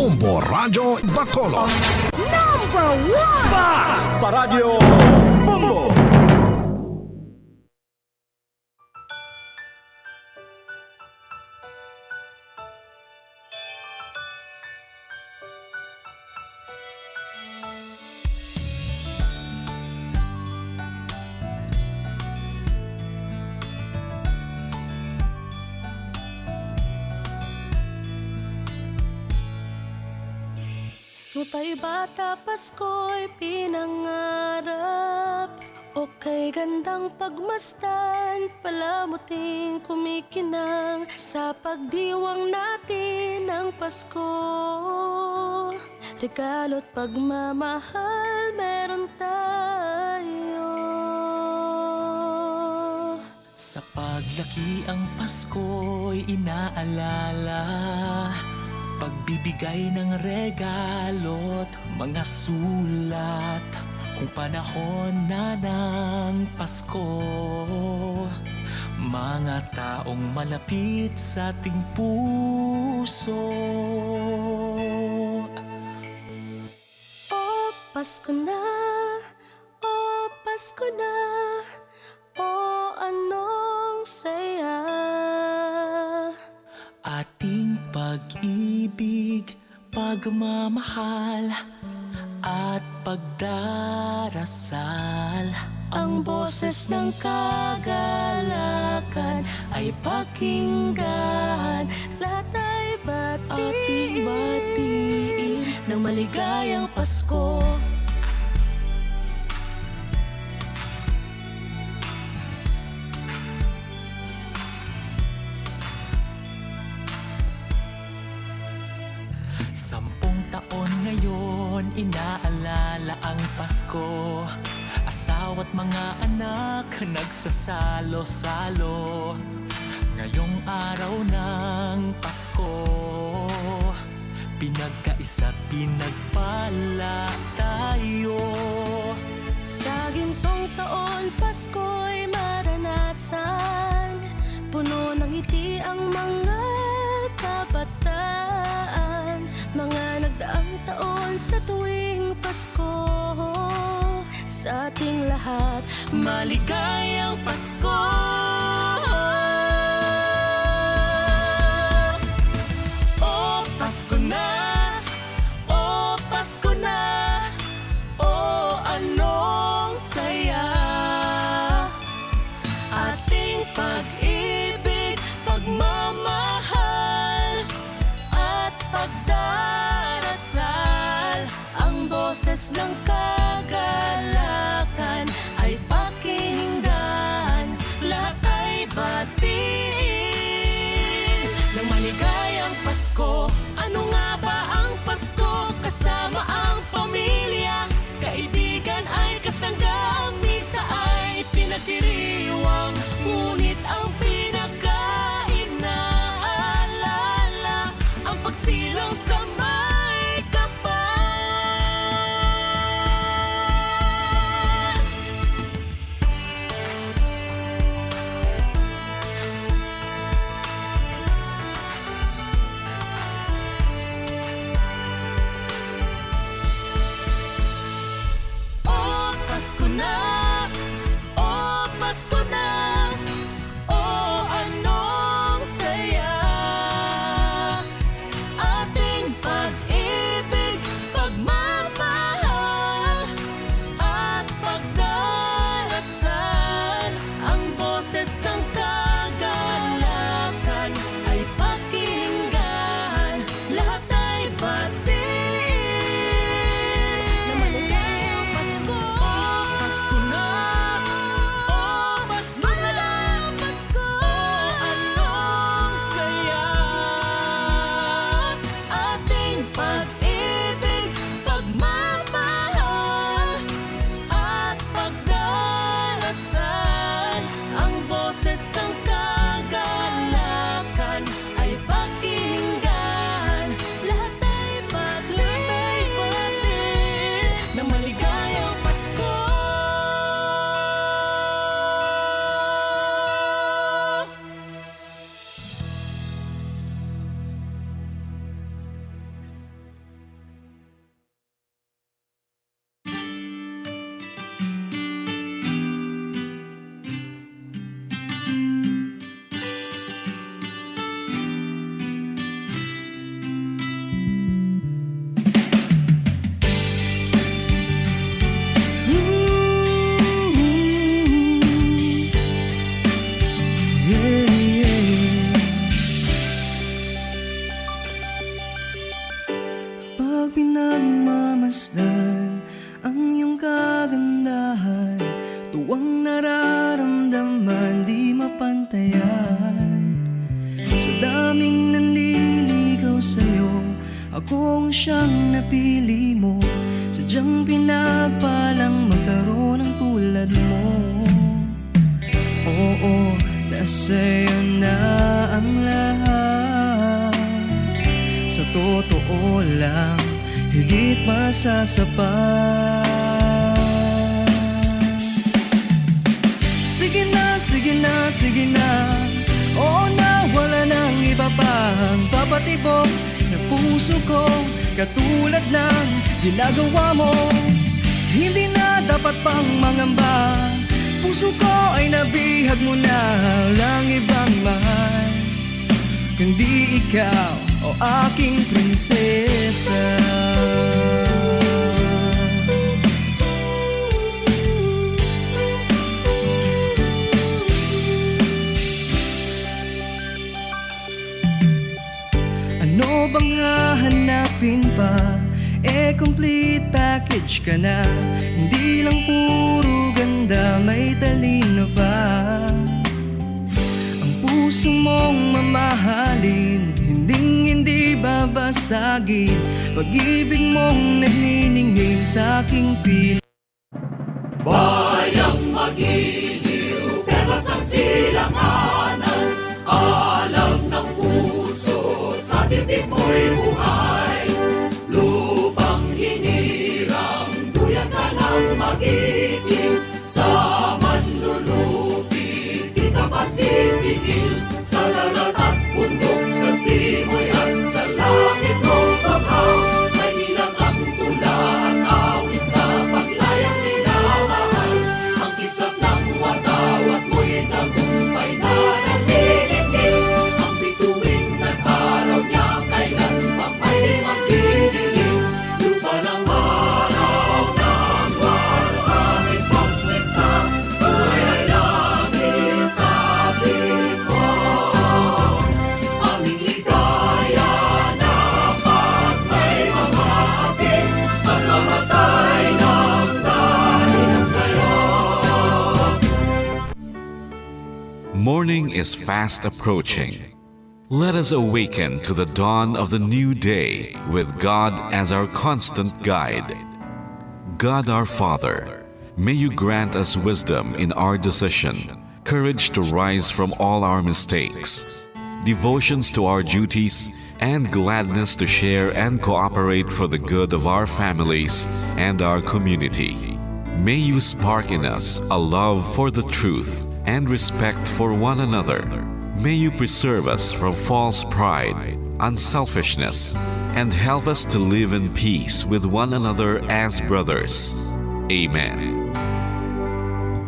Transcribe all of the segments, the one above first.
Bombo Radyo Bacolod. Number 1! Basta Radio Bombo! Nung tayo bata, Pasko'y pinangarap. O kay gandang pagmasdan, palamuting kumikinang sa pagdiwang natin ng Pasko. Regalo't pagmamahal meron tayo. Sa paglaki ang Pasko'y inaalala, pagbibigay ng regalo't mga sulat. Kung panahon na ng Pasko, mga taong malapit sa ating puso. O Pasko na, o Pasko na, o anong saya. Ating pag-ibig, pagmamahal at pagdarasal. Ang boses ng kagalakan ay pakinggan. Lahat ay Ating batiin ng maligayang Pasko. Sampung taon ngayon, inaalala ang Pasko. Asawa't mga anak, nagsasalo-salo. Ngayong araw ng Pasko, pinagkaisa't pinagpala tayo. Sa gintong taon, Pasko'y maranasan. Puno ng ngiti ang mga kabataan. Mga nagdaang taon sa tuwing Pasko. Sa ating lahat, maligayang Pasko! O Pasko na, o Pasko na, o anong saya. Ating pag-ibig, pagmamahal at pagdarasal. Ang boses ng kagalakan ay pakinggan. Lahat ay batiin ng maligayang Pasko. Ano nga ba ang Pasko? Kasama ang pamilya, kaibigan ay kasangga. Ang misa ay pinagdiriwang, ngunit ang pinaka-inaalala ang pagsilang sa may kapal. O Pasko na, o Pasko na, o anong saya. Ating Kapag pinagmamasdan ang iyong kagandahan, tuwang nararamdaman di mapantayan. Sa daming nanliligaw sa'yo, akong siyang napili mo. Sadyang pinagpalang magkaroon ng tulad mo. Oo, nasa'yo na ang lahat. Sa totoo lang, higit pa sa sapat. Sige na, sige na, sige na. Oo na, wala nang iba pang papatibok na puso ko. Katulad ng ginagawa mo, hindi na dapat pang mangamba. Puso ko ay nabihag mo na lang ibang mahal, kundi ikaw o aking prinsesa. Ano bang hahanapin pa? Complete package ka na. Hindi lang puro ganda, may talino pa. Ang puso mong mamahalin, hindi babasagin. Pag-ibig mong nagniningning sa aking piling. Bayang magiliw, perlas ng silanganan. Alam ng puso, sa dibdib mo'y buhay. Lupang hinirang, duyan ka ng magiting. Sa manlulupi, di ka masisingil. Sa dagat at bundok, sa simoy at sa langit mong baghaw. May nilang ang tula at awit sa paglayang minamahal. Ang kisap ng watawat mo'y tagumpay na nagniningning. Ang bituin at araw niya kailan pa may magdidilim. Lupa ng araw ng walo aming pagsinta. Buhay ay langit sa piling mo. Aming ligaya na pag may mamapit. Pagmamatay ng dahil sa'yo. Morning is fast approaching. Let us awaken to the dawn of the new day with God as our constant guide. God our Father, may you grant us wisdom in our decision, courage to rise from all our mistakes, devotions to our duties, and gladness to share and cooperate for the good of our families and our community. May you spark in us a love for the truth and respect for one another. May you preserve us from false pride, unselfishness, and help us to live in peace with one another as brothers. Amen.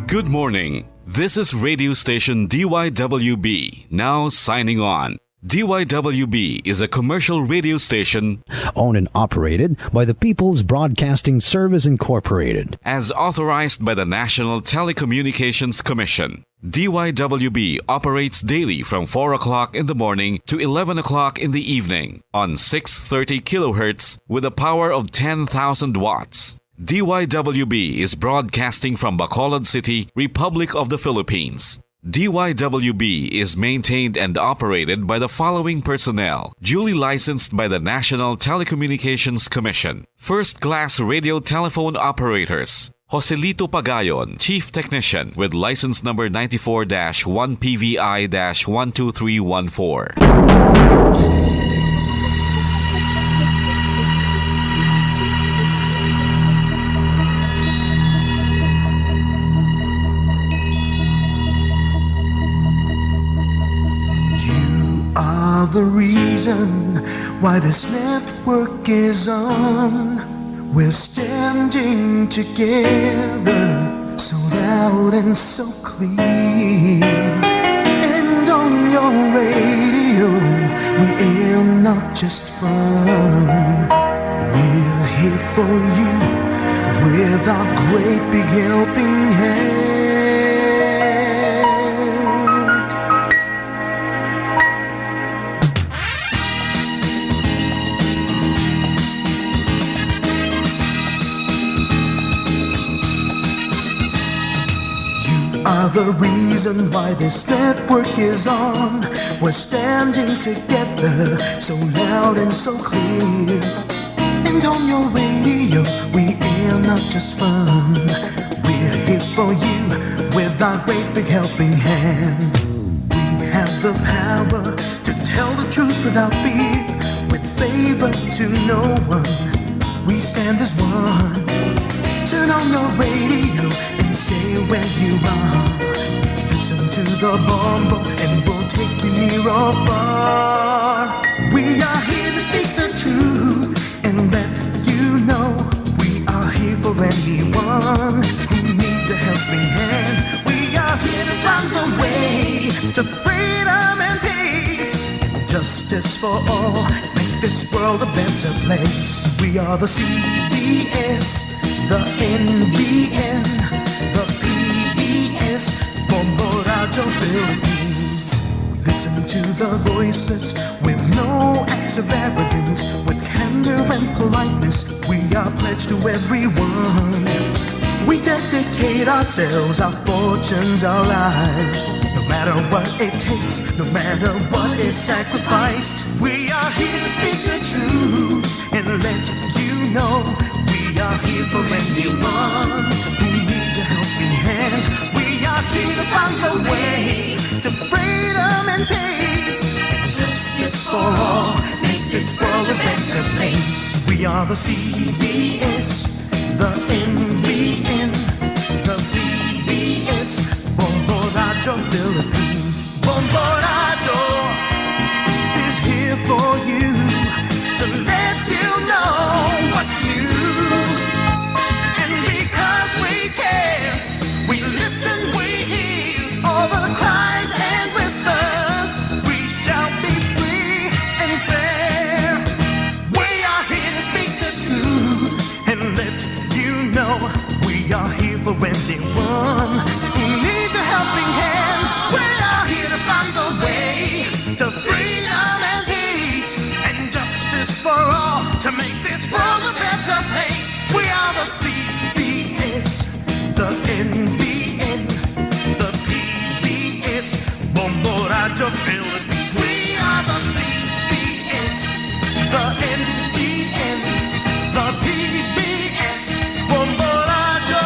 Good morning. This is radio station DYWB, now signing on. DYWB is a commercial radio station owned and operated by the People's Broadcasting Service Incorporated. as authorized by the National Telecommunications Commission. DYWB operates daily from 4 o'clock in the morning to 11 o'clock in the evening on 630 kilohertz with a power of 10,000 watts. DYWB is broadcasting from Bacolod City, Republic of the Philippines. DYWB is maintained and operated by the following personnel, duly licensed by the National Telecommunications Commission. First-class radio telephone operators. Joselito Pagayon, Chief Technician with license number 94-1PVI-12314. Are the reason why this network is on. We're standing together, so loud and so clear. And on your radio, we aim not just fun. We're here for you with our great big helping hand. are the reason why this network is on. We're standing together so loud and so clear. And on your radio, we are not just fun. We're here for you with our great big helping hand. We have the power to tell the truth without fear, with favor to no one. We stand as one. Turn on the radio and stay where you are. Listen to the Bombo and we'll take you near or far. We are here to speak the truth and let you know we are here for anyone who needs a helping hand. We are here to find the way to freedom and peace, justice for all, make this world a better place. We are the CBS, the NBN, the PBS, Bombo Radio Philippines. We listen to the voices with no acts of arrogance, with candor and politeness. We are pledged to everyone. We dedicate ourselves, our fortunes, our lives. No matter what it takes, no matter what is sacrificed. We are here to speak the truth and let you know we are here for anyone who needs a helping hand. We are here to find the way to freedom and peace, justice for all, make this world a better place. We are the CBS, the NBN, the PBS, Bombo Radio Philippines. Bombo Radio is here for you to let you know what's new. And because we care, we listen, we hear all the cries and whispers. We shall be free and fair. We are here to speak the truth and let you know we are here for anyone who needs a helping hand. We are here to find the way to freedom and peace and justice for all, to make this world a better place. We are the CBS, the NBN, the PBS, Bombo Radio Philippines. We are the CBS, the NBN, the PBS, Bombo Radio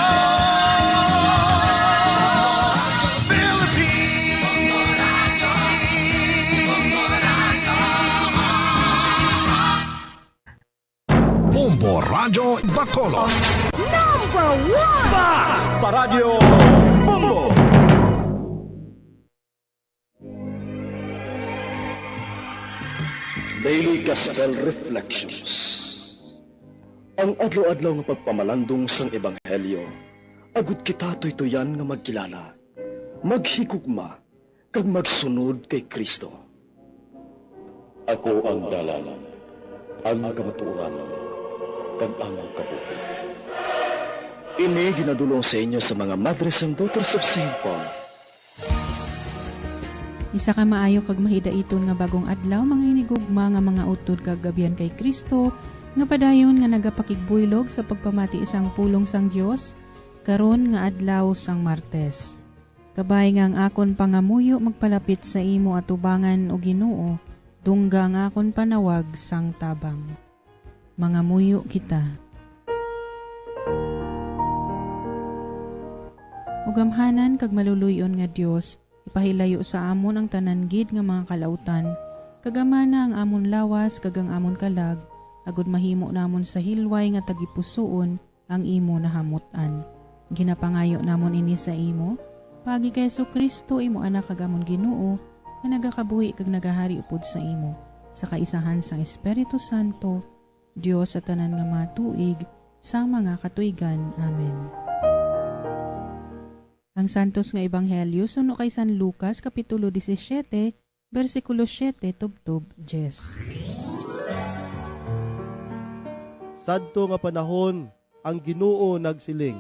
Bombo Radio Bacolod. Number one! Basta Radio Bombo! Daily Gospel Reflections. Ang adlaw-adlaw nga pagpamalandong sang Ebanghelyo, agud kita tuytoyan nga magkilala, maghigugma, kag magsunod kay Kristo. Ako ang dalan, ang kamatuoran, kag ang kabuhi. Ini ginadulong sa inyo sa mga Madres and Daughters of St. Paul. Isa ka maayo kag mahidaiton nga bagong adlaw, mga hinigugma nga mga utod kag gabiyan kay Kristo, nga padayon nga nagapakigbuylog sa pagpamati isang pulong sang Dios karon nga adlaw sang Martes. Kabay nga ang akon pangamuyo magpalapit sa imo at ubangan o Ginoo, dungga nga akon panawag sang tabang. Mangamuyo kita. Ugamhanan kag maluluyon nga Dios, ipahilayo sa amon ang tananggid nga mga kalautan, kagamana ang amon lawas kag ang amon kalag, agud mahimo namon sa hilway nga tagipusoon ang imo nahamutan. Ginapangayo namon ini sa imo, pagi kay Jesucristo imo anak kag amon Ginoo, nga nagakabuhi kag nagahari upod sa imo, sa kaisahan sang Espiritu Santo, Dios sa tanan nga mga tuig, sa mga katuigan. Amen. Ang santos nga ebanghelyo suno kay San Lucas kapitulo 17 bersikulo 7 tubtob 10. Sadto nga panahon, ang Ginoo nagsiling,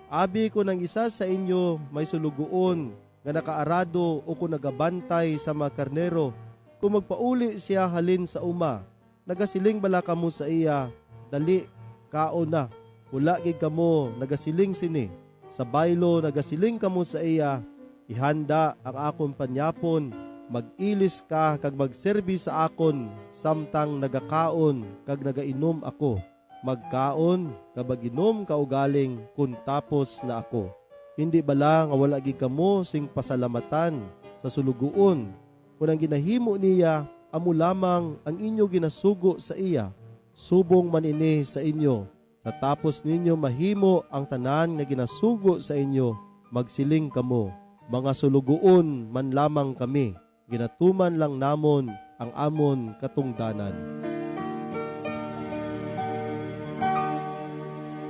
abi ko ng isa sa inyo may sulugoon nga nakaarado o kung nagabantay sa mga karnero, kung magpauli siya halin sa uma, nagasiling bala kamo sa iya, dali, kao na, wala gid kamo nagasiling sini. Sa baylo nagasiling kamo sa iya, ihanda ang akon panyapon, mag-ilis ka kag magserbi sa akon samtang nagakaon kag nagainom ako. Magkaon kag mag-inom kaugaling kun tapos na ako. Hindi bala nga wala gid kamo sing pasalamatan sa sulugoon kun ang ginahimo niya amo lamang ang inyo ginasugo sa iya. Subong man ini sa inyo. Sa tapos ninyo mahimo ang tanan nga ginasugo sa inyo, magsiling kamo. Mga sulugoon man lamang kami, ginatuman lang namon ang amon katungdanan.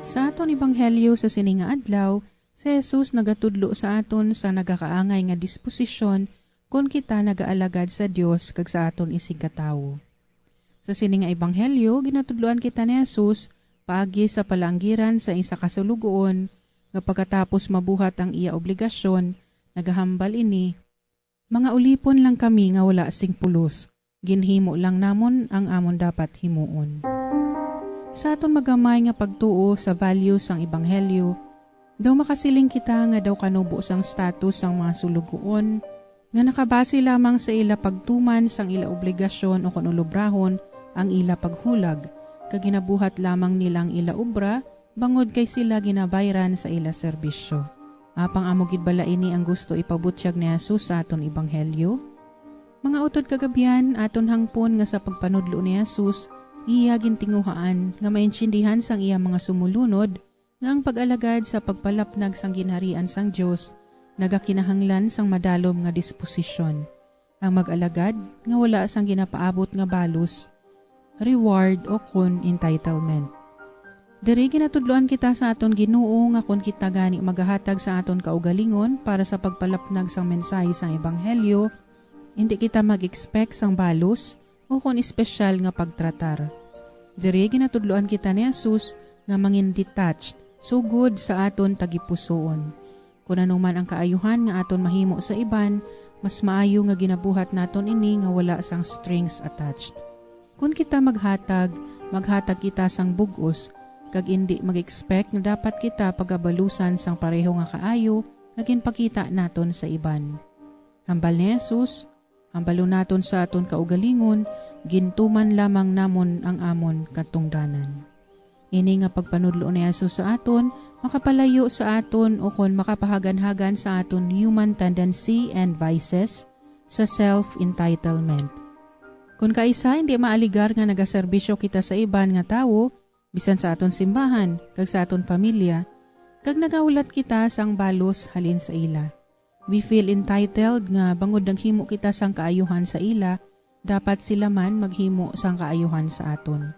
Sa aton ebanghelyo sa sininga adlaw, si Jesus nagatudlo sa aton sa nagakaangay nga disposisyon kung kita nagaalagad sa Dios kag sa aton isig katawo. Sa sininga ebanghelyo, ginatudloan kita ni Jesus paagi sa palanggiran sa isa ka sulugoon nga pagkatapos mabuhat ang iya obligasyon, nagahambal ini, mga ulipon lang kami nga wala sing pulos, ginhimo lang namon ang amon dapat himuon. Sa aton magamay nga pagtuo sa values sang ebanghelyo, daw makasiling kita nga daw kanubo sang status sang mga sulugoon nga nakabase lamang sa ila pagtuman sang ila obligasyon o kunulubrahon ang ila paghulag, kag ginabuhat lamang nilang ila obra, bangod kay sila ginabayran sa ila serbisyo. Apang amogid bala ini ang gusto ipabutyag ni Jesus sa aton ebanghelyo? Mga utod kagabian, aton hangpon nga sa pagpanudlo ni Jesus, iya gintinguhaan nga maintindihan sang iya mga sumulunod nga ang pag-alagad sa pagpalapnag sang ginharian sang Dios nagakinahanglan sang madalom nga disposisyon. Ang mag-alagad nga wala sang ginapaabot nga balos, reward o kun entitlement. Diri ginatudloan kita sa aton Ginoo nga kun kita gani magahatag sa aton kaugalingon para sa pagpalapnag sang mensahe sang ebanghelyo, hindi kita mag-expect sang balos o kun espesyal nga pagtratar. Diri ginatudloan kita ni Jesus nga mangin detached, so good sa aton tagipusoon. Kung anuman ang kaayuhan nga aton mahimo sa iban, mas maayo nga ginabuhat naton ini nga wala sang strings attached. Kung kita maghatag kita sang bugos, kag indi mag-expect na dapat kita pagabalusan sang pareho nga kaayo nga ginpakita naton sa iban. Hambal ni Jesus, hambalo naton sa aton kaugalingon, gintuman lamang namon ang amon katungdanan. Ini nga pagpanudlo ni Jesus sa aton, makapalayo sa aton o kon makapahagan-hagan sa aton human tendency and vices sa self-entitlement. Kung kaisa hindi maaligar nga nagaserbisyo kita sa iban nga tawo, bisan sa aton simbahan, kag sa aton pamilya, kag nagaulat kita sang balos halin sa ila. We feel entitled nga bangod naghimo kita sang kaayuhan sa ila, dapat sila man maghimo sang kaayuhan sa aton.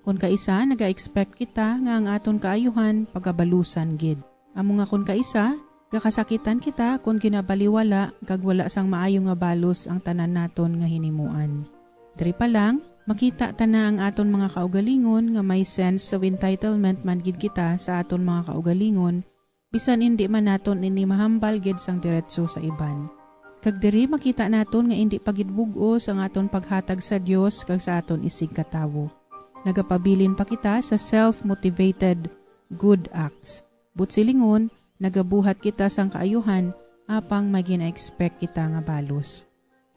Kung kaisa, naga-expect kita nga ang aton kaayuhan pagabalusan gid. Amo nga kung kaisa, gakasakitan kita kung ginabaliwala kag wala sang maayo nga balos ang tanan naton nga hinimuan. Diri pa lang, makita ta na ang aton mga kaugalingon nga may sense of entitlement man gid kita sa aton mga kaugalingon, bisan hindi man naton ini mahambal gid sang diretso sa iban. Kag diri makita naton nga hindi pagid bug-os ang aton paghatag sa Dios kag sa aton isig katawo. Nagapabilin pa kita sa self-motivated good acts. Butsilingon, nagabuhat kita sang kaayuhan apang may gina-expect kita nga balos.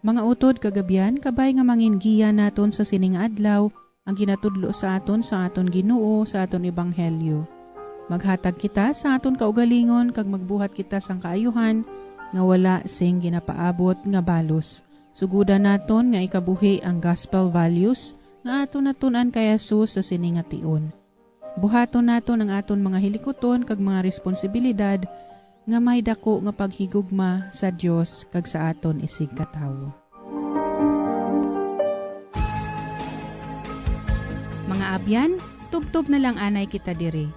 Mga utod kagabian, kabay nga mangingiya naton sa sining adlaw ang ginatudlo sa aton Ginoo sa aton ebanghelyo. Maghatag kita sa aton kaugalingon kag magbuhat kita sang kaayuhan nga wala sing ginapaabot nga balos. Sugudan naton nga ikabuhi ang gospel values nga aton natunan kay Jesus sa sining nga tion. Buhaton naton ang aton mga hilikoton kag mga responsibilidad nga may dako nga paghigugma sa Dios kag sa aton isig katawo. Mga abyan, tubtob na lang anay kita diri.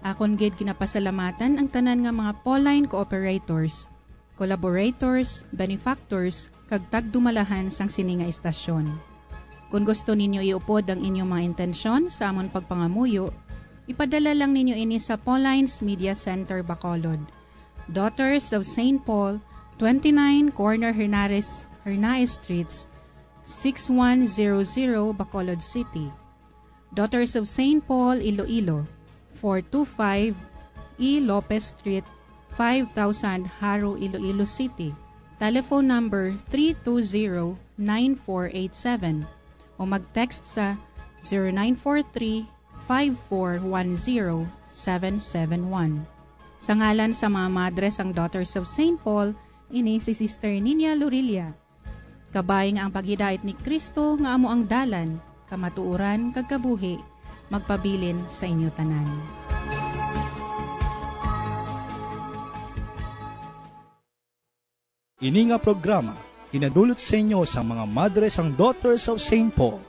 Akon gid ginapasalamatan ang tanan nga mga Pauline cooperators, collaborators, benefactors kag tagdumalahan sang sini nga istasyon. Kung gusto ninyo iupod ang inyong mga intensyon sa amon pagpangamuyo, ipadala lang ninyo ini sa Paulines Media Center, Bacolod. Daughters of St. Paul, 29 Corner Hernaez Streets, 6100 Bacolod City. Daughters of St. Paul, Iloilo, 425 E. Lopez Street, 5000 Haro, Iloilo City. Telephone number 320-9487 o mag-text sa 0943-5410-771. Sa ngalan sa mga madres ang Daughters of St. Paul, ini si Sister Nina Lorilia. Kabay nga ang paghidait ni Kristo nga amo ang dalan, kamatuuran kag kabuhi, magpabilin sa inyo tanan. Ini nga programa hinadulot sa inyo sa mga madres ang Daughters of St. Paul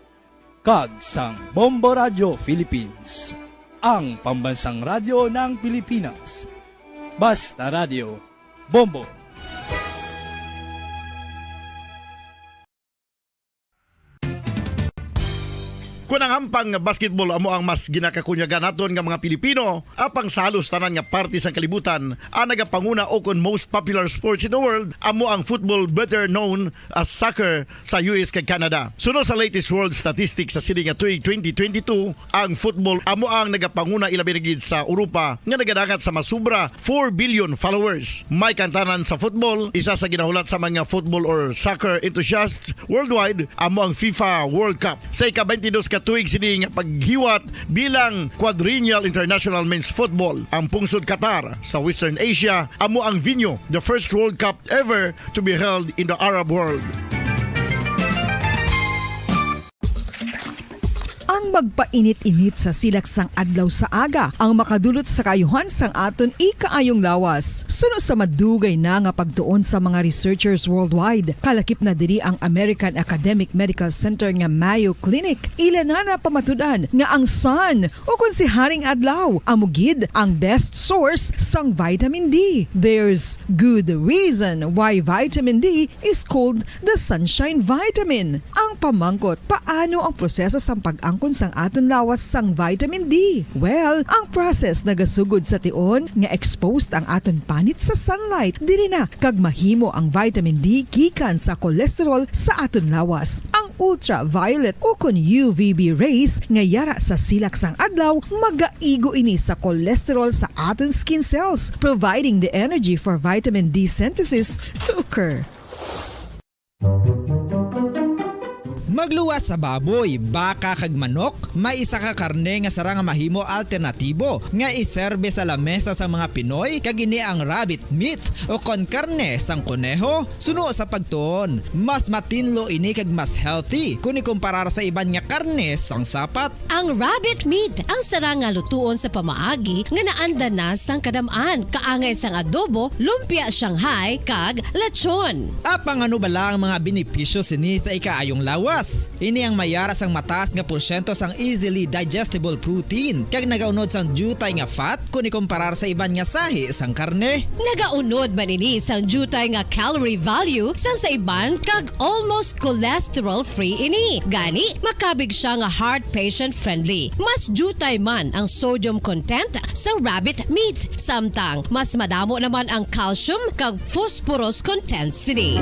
kag sang Bombo Radio Philippines, ang pambansang radyo ng Pilipinas. Basta Radio Bombo. Kung ang hampang basketball amo ang mas ginakakunyagan naton nga mga Pilipino, apang salos tanan nga parte sa kalibutan, ang nagapanguna o kon most popular sports in the world, amo ang football, better known as soccer sa US kag Canada. Sunod sa latest world statistics sa sini nga tuig 2022, ang football amo ang nagapanguna ilabi na gid sa Europa nga nagadagat sa masubra 4 billion followers. May kantanan sa football, isa sa ginahulat sa mga football or soccer enthusiasts worldwide, amo ang FIFA World Cup. Sa ika-22 tuig sini nga paghiwat bilang Quadrennial International Men's Football. Ang pungsod Qatar sa Western Asia amo ang venue, the first World Cup ever to be held in the Arab world. Ang magpainit-init sa silaksang adlaw sa aga ang makadulot sa kayuhan sang aton ikaayong lawas. Suno sa madugay na nga pagtuon sa mga researchers worldwide, kalakip na diri ang American Academic Medical Center nga Mayo Clinic. Ilan na pamatudan nga ang sun o kung si Haring Adlaw amugid ang best source sang vitamin D. There's good reason why vitamin D is called the sunshine vitamin. Ang pamangkot, paano ang proseso sang pag-angkon sang aton lawas sang vitamin D? Well, ang process nagasugod sa tion nga exposed ang aton panit sa sunlight. Diri na kag mahimo ang vitamin D gikan sa cholesterol sa aton lawas. Ang ultraviolet o kon UVB rays nga yara sa silak sang adlaw magaigo ini sa cholesterol sa aton skin cells, providing the energy for vitamin D synthesis to occur. Magluwas sa baboy, baka kag manok, may isa ka karne nga sara nga mahimo alternatibo nga iserbe sa lamesa sa mga Pinoy kag ini ang rabbit meat o kon karne sang kuneho. Suno sa pagtuon, mas matinlo ini kag mas healthy kung ikumparar sa iban nga karne sang sapat. Ang rabbit meat ang sara nga lutuon sa pamaagi nga naanda na sang kadamaan, kaangay sang adobo, lumpia Shanghai kag lechon. Apang ano bala ang mga benepisyo sini sa ikaayong lawas? Ini ang mayara sang mataas nga porsyento sang easily digestible protein kag nagaunod sang jutay nga fat kung ikumparar sa iban nga sahi sang karne. Nagaunod man ini sang jutay nga calorie value sang sa iban kag almost cholesterol free ini. Gani makabig siya nga heart patient friendly. Mas jutay man ang sodium content sa rabbit meat, samtang mas madamo naman ang calcium kag phosphorus content sini.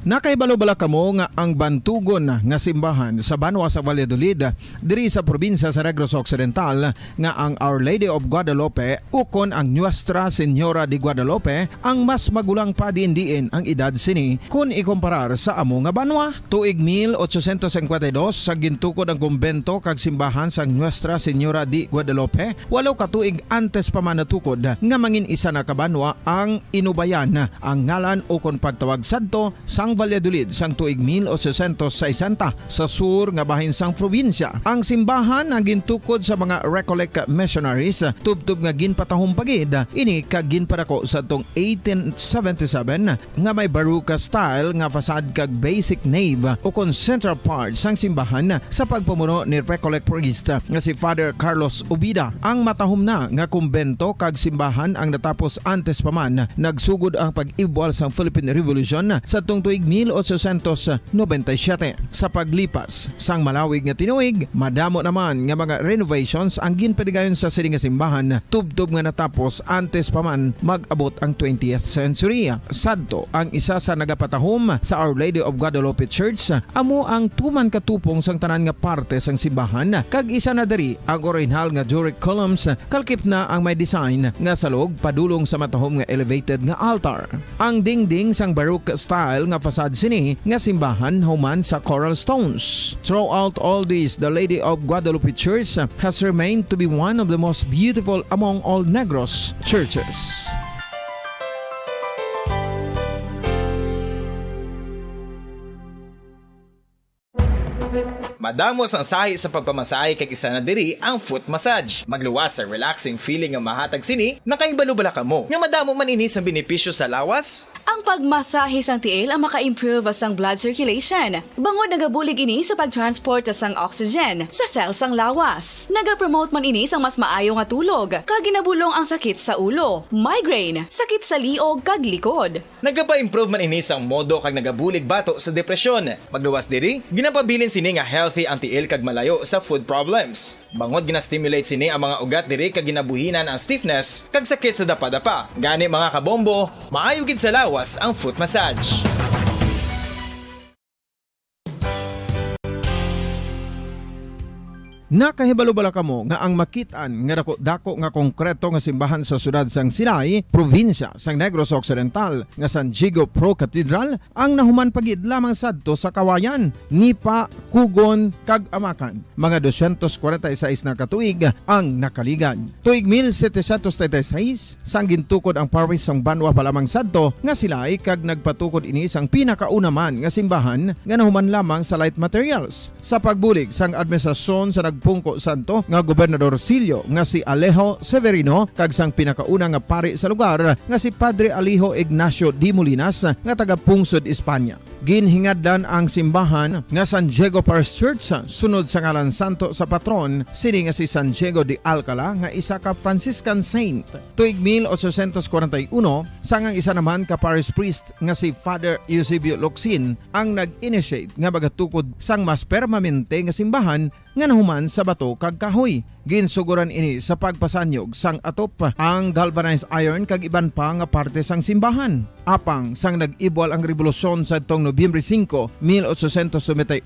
Nakaibalo-bala kamo nga ang bantugon nga simbahan sa Banwa sa Valladolid diri sa probinsya sa Negros Occidental nga ang Our Lady of Guadalupe ukon ang Nuestra Señora de Guadalupe ang mas magulang pa diin ang edad sini kung ikumparar sa amo nga banwa. Tuig 1852 sa gintukod ang kumbento kag simbahan sa Nuestra Señora de Guadalupe, walo ka tuig antes pa man natukod nga mangin isa na kabanwa ang inubayan ang ngalan ukon pagtawag sadto sang Valladolid sang tuig 1860 sa sur nga bahin sang probinsya. Ang simbahan ang gintukod sa mga Recollect missionaries tubtub nga ginpatahong pagid ini kag ginpadako sa tong 1877 nga may baroque style nga fasad kag basic nave o kon central part sang simbahan sa pagpamuno ni Recollect priest nga si Father Carlos Ubida. Ang matahom na nga kumbento kag simbahan ang natapos antes pa man nagsugod ang pag-ibwal sang Philippine Revolution sa tong tuig tuig 1897. Sa paglipas sang malawig nga tinuig, madamo naman nga mga renovations ang ginpadigayon sa sining nga simbahan tubtob nga natapos antes pa man mag-abot ang 20th century. Sadto ang isa sa nagapatahom sa Our Lady of Guadalupe Church, amo ang tuman katupong sang tanan nga parte sang simbahan, kag isa na diri ang original nga Doric columns, kalkip na ang may design nga salog padulong sa matahom nga elevated nga altar. Ang dingding sang Baroque style nga fasad sini nga simbahan human sa coral stones. Throughout all this, the Lady of Guadalupe Church has remained to be one of the most beautiful among all Negros churches. Madamos ang sahi sa pagpamasahe kag isa na diri ang foot massage. Magluwas sa relaxing feeling nga mahatag sini, nakaibalo-bala ka mo. Nga madamo man ini sa benepisyo sa lawas. Ang pagmasahe sang tiil ang maka-improve sang blood circulation. Bangod nagabulig ini sa pagtransport sang oxygen sa cells sang lawas. Nagapromote man ini sang mas maayo nga tulog, kag ginabulong ang sakit sa ulo, migraine, sakit sa liog kag likod. Nagapa-improve man ini sang modo kag nagabulig bato sa depresyon. Magluwas diri, ginapabilin sini nga healthy ang tiil kag malayo sa food problems. Bangod ginastimulate sini ang mga ugat diri kag ginabuhinan ang stiffness kag sakit sa dapa-dapa. Gani mga kabombo, maayo gid sa lawas ang foot massage. Nakahibalo-bala kamo nga ang makitaan nga dako nga konkreto nga simbahan sa sudad sang Sinay, probinsya sang Negros Occidental nga San Diego Pro Cathedral ang nahuman pagid lamang sadto sa Kawayan, Nipa, Kugon kag Amakan. Mga 246 na katuig ang nakaligan. Tuig 1736 sang gintukod ang parish sang Banwa pa lamang sadto nga Silay kag nagpatukod ini sang pinakauna man nga simbahan nga nahuman lamang sa light materials. Sa pagbulig sang administrasyon sa Pungko Santo nga Gobernador Silio nga si Alejo Severino kag sang pinakauna nga pari sa lugar nga si Padre Alijo Ignacio D. Molinas nga taga Pungsod, Espanya. Ginhingaddan ang simbahan nga San Diego Parish Church sunod sa ngalan santo sa patron sini nga si San Diego de Alcala nga isa ka Franciscan saint. Tuig 1841 sangang isa naman ka parish priest nga si Father Eusebio Locsin ang nag-initiate nga bagatukod sang mas permanente nga simbahan nga nahuman sa bato kag kahoy. Ginsuguran ini sa pagpasanyog sang atop ang galvanized iron kag iban pa nga parte sang simbahan. Apang sang nag-ibwal ang revolusyon sa tong Nobyembre 5, 1898,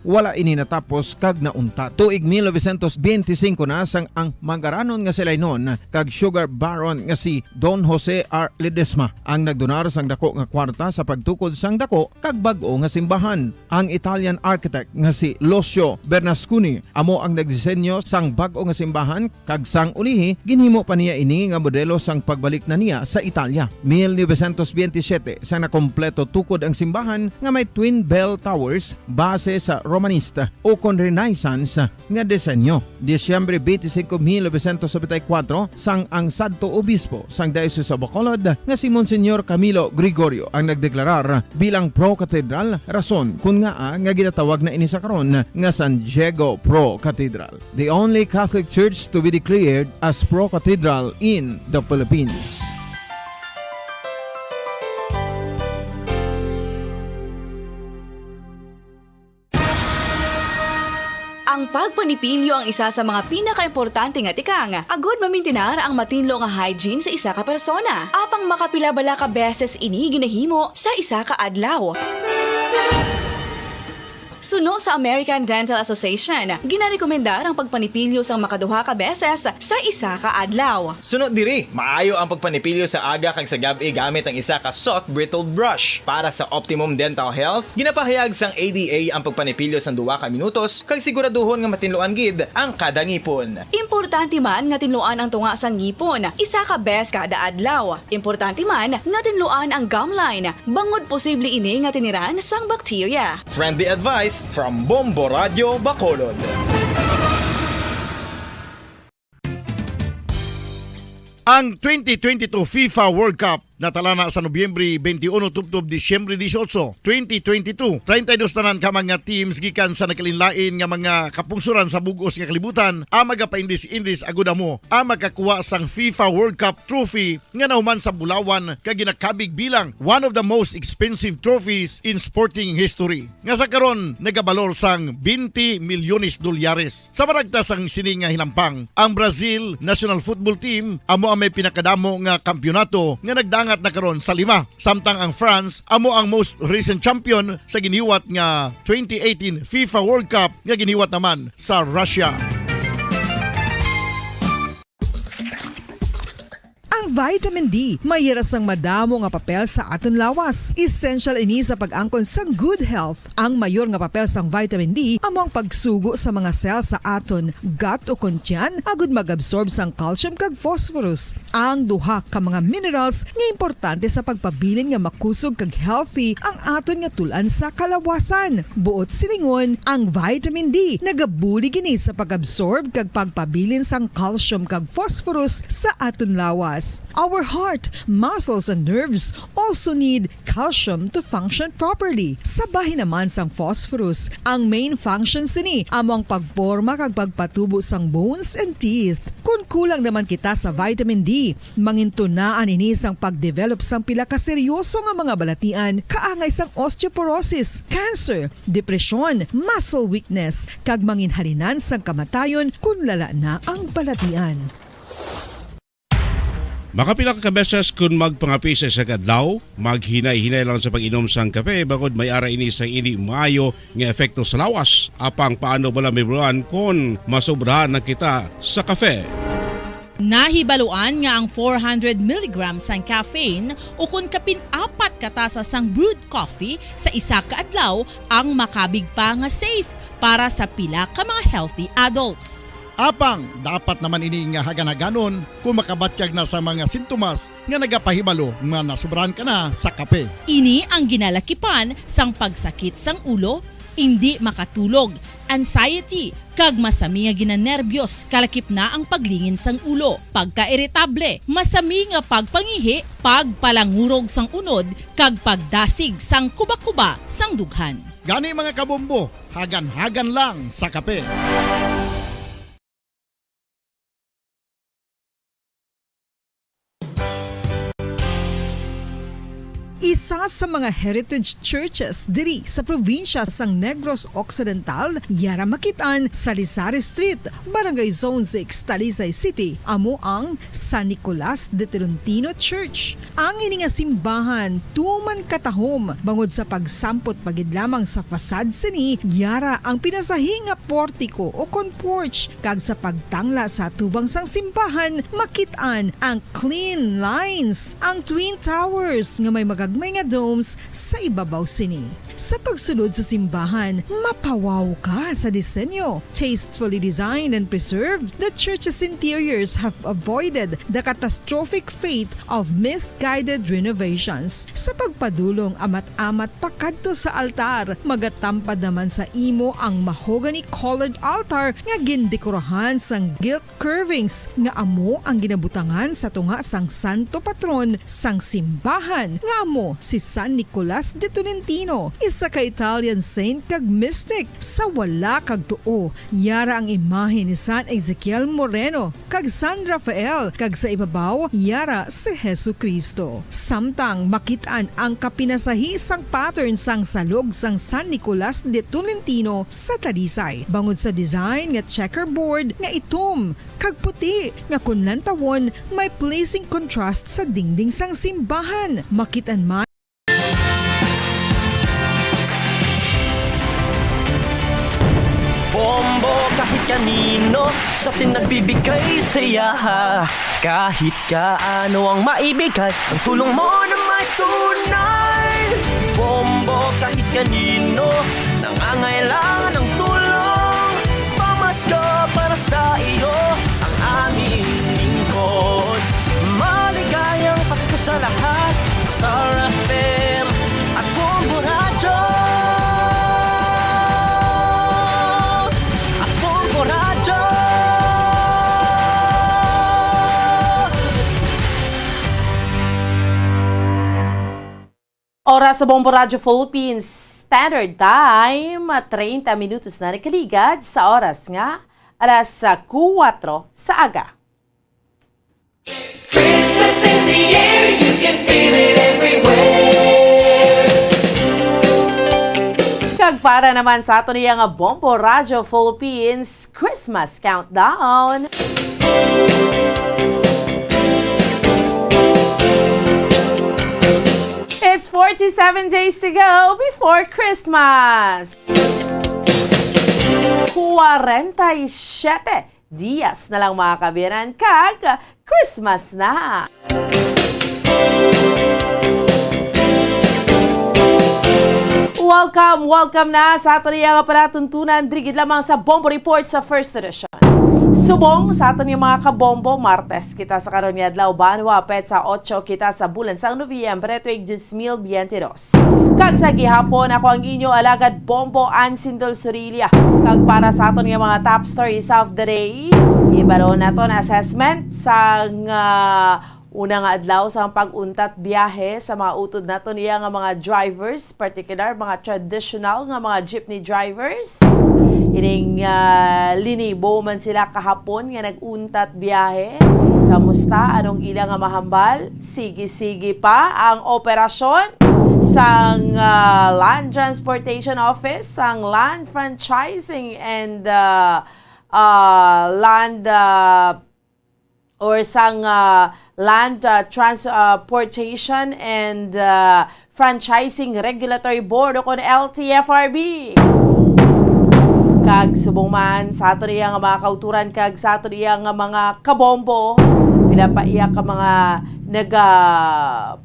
wala ini natapos kag nauntat. Tuig 1925 na sang ang mangaranon nga silay noon kag sugar baron nga si Don Jose R. Ledesma ang nagdonar sang dako nga kwarta sa pagtukod sang dako kag bag-o nga simbahan. Ang Italian architect nga si Lucio Bernasconi amo ang nagdisenyo sang bag-o nga simbahan kag sang ulihi ginhimo pa niya ini nga modelo sang pagbalik na niya sa Italia. 1927 sang nakompleto tukod ang simbahan nga may twin bell towers base sa Romanista o kon Renaissance nga disenyo. Disyembre 25, 1974 sang ang sadto obispo sang Diocese of Bacolod nga si Monsignor Camilo Gregorio ang nagdeklarar bilang pro cathedral, rason kung nga ginatawag na ini sa karon nga San Diego Pro Cathedral, the only Catholic church to be declared as pro cathedral in the Philippines. Ang pagpanipilyo ang isa sa mga pinaka-importante nga tikang. Agod mamintinar ang matinlo nga hygiene sa isa ka persona. Apang makapila-bala ka beses ini ginahimo sa isa ka adlaw. Suno sa American Dental Association, ginarekomendar ang pagpanipilyo sang makaduha ka beses sa isa ka adlaw. Sunod diri, maayo ang pagpanipilyo sa aga kag sa gabi gamit ang isa ka soft brittled brush. Para sa optimum dental health, ginapahayag sang ADA ang pagpanipilyo sang 2 ka minutos kag siguraduhon nga matinluan gid ang kada ngipon. Importante man nga tinluan ang tunga sang ngipon, isa ka bes kada adlaw. Importante man nga tinluan ang gum line, bangod posible ini nga tiniran sang bakterya. Friendly advice from Bombo Radio Bacolod. Ang 2022 FIFA World Cup natalana sa Nobyembre 21 tubtob Disyembre 18, 2022. 32 tanan ka mga teams gikan sa nakalinlain nga mga kapungsuran sa bugos nga kalibutan ang magapaindis-indis agud mo ang magkakuha sang FIFA World Cup trophy nga nahuman sa Bulawan kag ginakabig bilang one of the most expensive trophies in sporting history. Nga sa karon nagabalor sang 20 milyones dolyares. Sa maragta sang sini nga hinampang, ang Brazil National Football Team amo ang may pinakadamo nga kampyonato nga nagdangat na karon sa 5. Samtang ang France amo ang most recent champion sa giniwat nga 2018 FIFA World Cup nga giniwat naman sa Russia. Ang vitamin D mayira sang madamo nga papel sa aton lawas. Essential ini sa pag-angkon sang good health. Ang mayor nga papel sang vitamin D amo ang pagsugo sa mga cell sa aton gut o kuntyan agud mag-absorb sang calcium kag phosphorus. Ang duha ka mga minerals nga importante sa pagpabilin nga makusog kag healthy ang aton nga tulan sa kalawasan. Buot silingon, ang vitamin D nagabuli gini sa pag-absorb kag pagpabilin sang calcium kag phosphorus sa aton lawas. Our heart, muscles, and nerves also need calcium to function properly. Sabahin naman sang phosphorus, ang main function sini amo ang pagporma kag pagpatubo sang bones and teeth. Kung kulang naman kita sa vitamin D, mangintunaan ini sang pagdevelop sang pila ka seryoso nga mga balatian kaangay sang osteoporosis, cancer, depresyon, muscle weakness, kag manginhalinan sang kamatayon kung lala na ang balatian. Makapila ka beses kung magpangapi sa isang adlaw, maghinay-hinay lang sa pag-inom sang kape bagod may ara ini sang ini maayo nga epekto sa lawas. Apang paano bala mibruan kung masobrahan na kita sa kape? Nahibaluan nga ang 400 mg sang caffeine o kung kapin-4 katasa sang brewed coffee sa isa ka adlaw ang makabig pa nga safe para sa pila ka mga healthy adults. Apang, dapat naman ini nga hagan-haganon kung makabatyag na sa mga sintomas nga nagapahibalo nga nasubrahan ka na sa kape. Ini ang ginalakipan sang pagsakit sang ulo, hindi makatulog, anxiety, kag masami nga ginanerbiyos, kalakip na ang paglingin sang ulo, pagka-irritable, masami nga pagpangihi, pagpalangurog sang unod, kag pagdasig sang kuba-kuba sang dughan. Gani mga kabombo, hagan-hagan lang sa kape. Isa sa mga heritage churches diri sa probinsya sang Negros Occidental, yara makitaan sa Rizal Street, Barangay Zone 6, Talisay City, amo ang San Nicolas de Tolentino Church. Ang ini nga simbahan tuman katahom bangod sa pagsampot pagid lamang sa fasad sini, yara ang pinasahi nga portiko o kon porch, kag sa pagtangla sa tubang sang simbahan makitaan ang clean lines, ang twin towers nga may may nga domes sa ibabaw sini. Sa pagsulod sa simbahan, mapawaw ka sa disenyo. Tastefully designed and preserved, the church's interiors have avoided the catastrophic fate of misguided renovations. Sa pagpadulong amat-amat pakadto sa altar, magatampad naman sa imo ang mahogany colored altar nga gindekorahan sang gilt curvings nga amo ang ginabutangan sa tunga sang santo patron sang simbahan nga amo si San Nicolas de Tolentino, isa ka Italian saint kag mystic. Sa wala kag tuo, yara ang imahe ni San Ezekiel Moreno kag San Rafael, kag sa ibabaw yara si Hesu Kristo. Samtang makitaan ang kapinasahi sang pattern sang salog sang San Nicolas de Tolentino sa Talisay, bangod sa design nga checkerboard nga itom kag puti nga kun lantawon may pleasing contrast sa dingding sang simbahan. Makitaan man Bombo kahit kanino sa atin nagbibigay saya. Kahit kaano ang maibigay, ang tulong mo na may tunay. Bombo kahit kanino nangangailangan ng tulong. Pamasko para sa iyo ang aming lingkod. Maligayang Pasko sa lahat, Star FM at Bombo Radio. sa Bombo Radio Philippines Standard Time, 30 minutos na nakaligad sa oras nga, alas 4 sa aga. Christmas in the air, you can feel it everywhere. Kag para naman sa ato niya nga Bombo Radio Philippines Christmas Countdown. It's 47 days to go before Christmas. 47 dias na lang mga kabiyanan kag Christmas na. Welcome na sa ato niya nga palatuntunan drigid lamang sa Bombo Report sa First Edition. Subong sa aton yung mga kabombo, Martes kita sa karon nga adlaw banwa pet sa 8 kita sa bulan sang Nobyembre tuig 2022. Kag sa gihapon ako ang inyo alagad Bombo Ansindol Surilia. Kag para sa aton nga mga top stories of the day, ibaro na to na assessment sang una nga adlaw sa pag-untat biyahe sa mga utod nato niya nga mga drivers, particular mga traditional nga mga jeepney drivers. Ining linibo man sila kahapon nga nag-untat biyahe. Kamusta? Anong ilang nga mahambal? Sige pa ang operasyon sang Land Transportation Office, sang Land Franchising and Land or sang Land Transportation and Franchising Regulatory Board o kon LTFRB. Kag subong man sa ato niya nga mga kauturan kag sa ato niya nga mga kabombo, pinapaiyak ka mga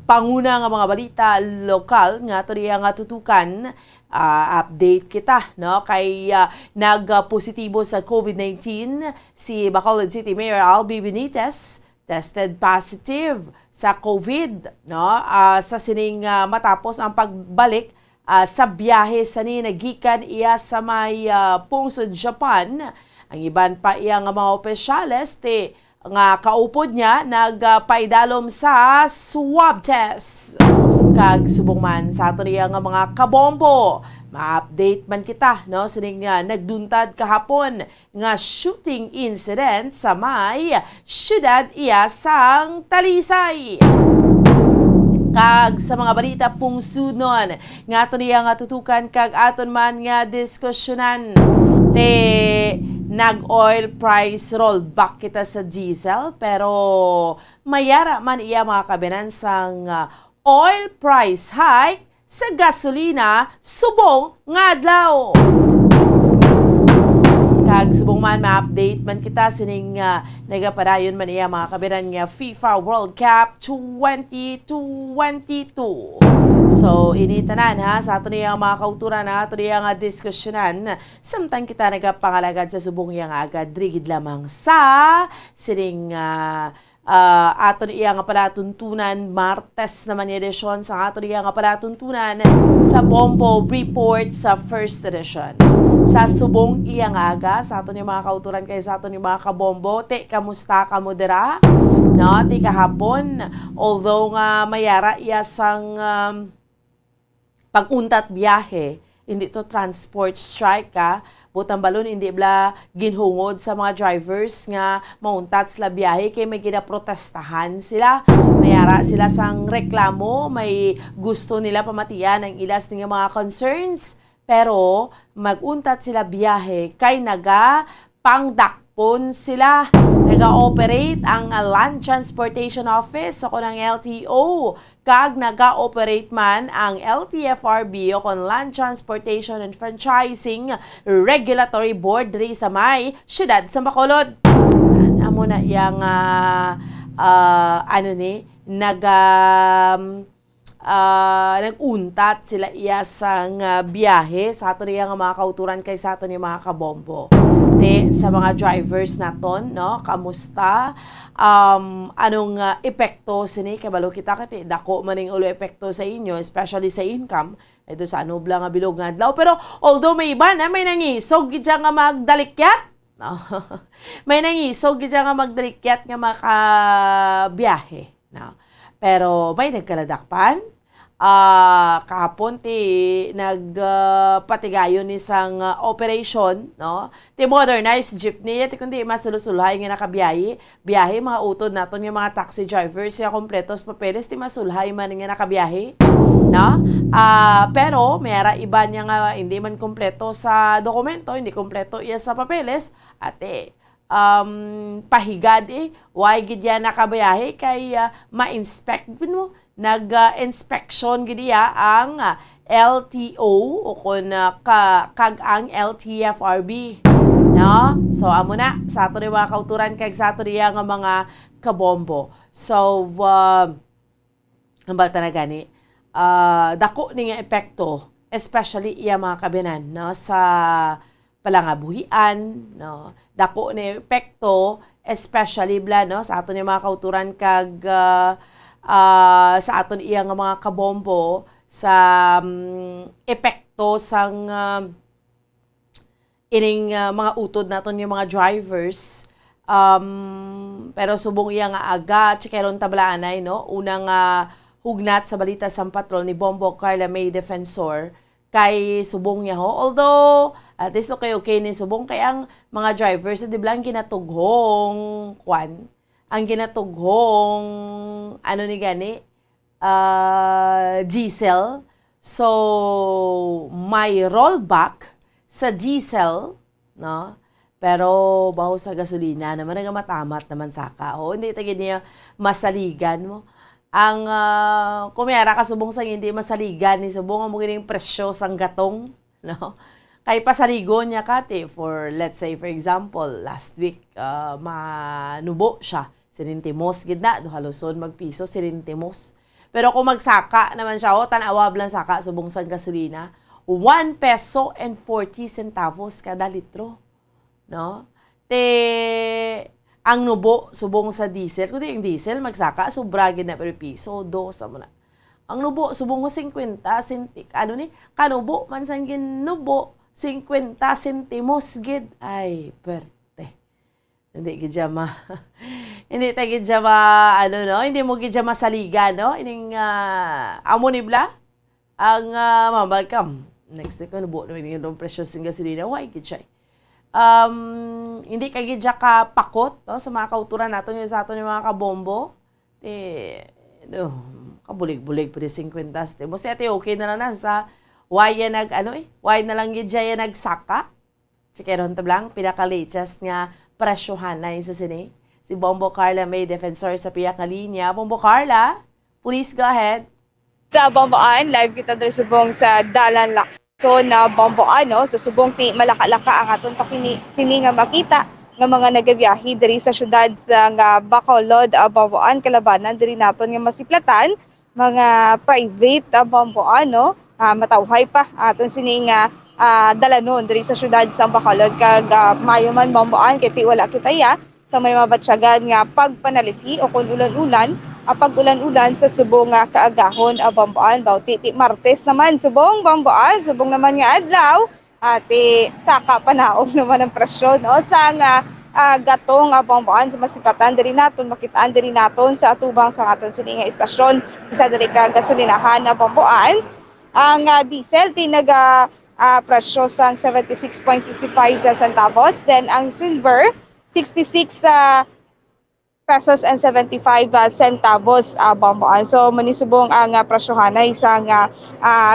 panguna nga mga balita lokal nga ato niya nga tutukan. Update kita no kay nagpositibo sa COVID-19 si Bacolod City Mayor Albi Benitez, tested positive sa COVID no sa sining matapos ang pagbalik sa biyahe sa nagikan iya sa may pungsod Japan. Ang iban pa iya nga mga opisyales nga kaupod niya nagpaidalom sa swab test. Kag subong man sa ato niya nga mga kabombo, ma-update man kita no sining nagduntad kahapon nga shooting incident sa may syudad iya sang Talisay. Kag sa mga balita pungsunon nga ato niya nga tutukan kag aton man nga diskusyonan nag-oil price rollback kita sa diesel pero mayara man iya mga kabinan sang oil price hike sa gasolina subong nga adlaw. Kag subong man ma-update man kita sining nagapadayon man iya mga kabinan nga FIFA World Cup 2022. So initanan ha sa ato niya mga kauturan na ato niya nga diskusyonan samtang kita nagapangalagad sa subong yang agad drigid lamang sa sining aton iya nga palatuntunan Martes naman yung edisyon sa aton iya nga palatuntunan sa Bombo Report sa First Edition. Sa subong iya nga aga sa aton yung mga kauturan kay sa aton yung mga kabombo, kamusta ka mo dira? No, kahapon although nga mayara iya sang pag-untat biyahe, hindi to transport strike butang balon hindi bla ginhungod sa mga drivers nga mauntat sila biyahe kay may ginaprotestahan sila. Mayara sila sang reklamo, may gusto nila pamatiyan ang ilas ng mga concerns. Pero maguntat sila biyahe kay pangdakpon sila. Naga-operate ang Land Transportation Office o ng LTO. Kag naga-operate man ang LTFRB o kon Land Transportation and Franchising Regulatory Board diri sa may syudad sa Bacolod. Amo na yang naguntat sila iya sang biyahe sa ato niya nga mga kauturan kay sa ato niya mga kabombo. Sa mga drivers naton, no? Kamusta? Anong epekto sini kabalo kita kati dako maning ulo epekto sa inyo, especially sa income. Ito sa anubla nga bilog nga adlaw. Pero although may iba na may nangisog gid nga magdalikyat. No? May nangisog gid nga magdalikyat nga makabiyahe. No? Pero may nagkaladakpan. kahapon ti nagpatigayon isang operation, no? Ti modernized jeepney ti kundi masulsulhay nga nakabiyahe, biyahe mga utod naton nga mga taxi drivers ya kompletos papeles ti masulhay man nga nakabiyahe, no? Pero mayara iba niya nga hindi man kompleto sa dokumento, hindi kompleto iya sa papeles, ate pahigad why gid ya nakabiyahe kay ma-inspect mo nag-inspection gidiya ang LTO o kun kag ang LTFRB, no? So amo na sa ato ni mga kauturan kag sa ato niya nga mga kabombo. So hambal na gani dako ni nga epekto especially iya mga kabinan, no, sa palangabuhian, no, dako ni epekto especially no sa ato ni mga kauturan kag sa aton iya nga mga kabombo sa epekto sang ining mga utod naton yung mga drivers, pero subong iya nga aga chikeron tablaanay, no, unang hugnat sa balita sa patrol ni Bombo Carla May Defensor kay subong niya ho, although at least okay ni subong kay ang mga drivers di blang ginatughong ang ginatughong ano ni gani diesel, so may rollback sa diesel, no, pero baho sa gasolina naman nga matamat naman saka hindi tagid niya masaligan mo ang kumiyara kasubong sa hindi masaligan ni subong ang mugining presyo sang gatong, no, kay pasaligon niya kate for let's say for example last week manubo siya sinintimos gid na do haluson magpiso sinintimos, pero kung magsaka naman siya tan-awab lang saka subong sang gasolina 1 peso and 40 centavos kada litro, no, ang nubo subong sa diesel kundi ang diesel magsaka sobra gid na per piso 2 sa mo na ang nubo subong 50 centik kanubo man sang ginubo 50 centimos gid ay perte hindi gid hindi ta gid no, hindi mo gid masaligan, no, ining amo nibla ang mabalkam next week nubo no ining presyo sing gasolina why gid siya hindi ka gid ka pakot, no, sa mga kauturan naton yung sa aton yung mga kabombo kabulig-bulig pa 50 mo si ate okay na lang sa why ya why na lang gid siya nagsaka chikeron tablang pinaka-latest nga presyohan na sa sini si Bombo Carla May Defensor sa piyak na linya. Bombo Carla, please go ahead. Sa Bomboan, live kita diri subong sa Dalan Lacson na Bomboan, no, sa subong ti malaka-laka ang aton sini nga makita nga mga nagabiyahe diri sa syudad sa nga Bacolod, Bomboan, kalabanan diri naton nga masiplatan mga private Bomboan, no, matawhay pa aton sini nga dalanon diri sa syudad sa Bacolod kag mayo man Bomboan kay ti wala kitaya sa may mabatsyagan nga pagpanaliti o kung ulan-ulan, pag-ulan-ulan sa subong nga kaagahon Bomboan, bawti ti Martes naman subong Bomboan, subong naman nga adlaw, ati saka panaog naman ang presyo, no, sa nga gatong Bomboan sa masipatan diri naton makitaan diri naton sa atubang sa aton sini nga istasyon isa diri ka gasolinahan Bomboan. Ang diesel ti naga presyo sang 76.55 centavos, then ang silver 66 pesos and 75 centavos Bomboan. So manisubong ang presyohanay sa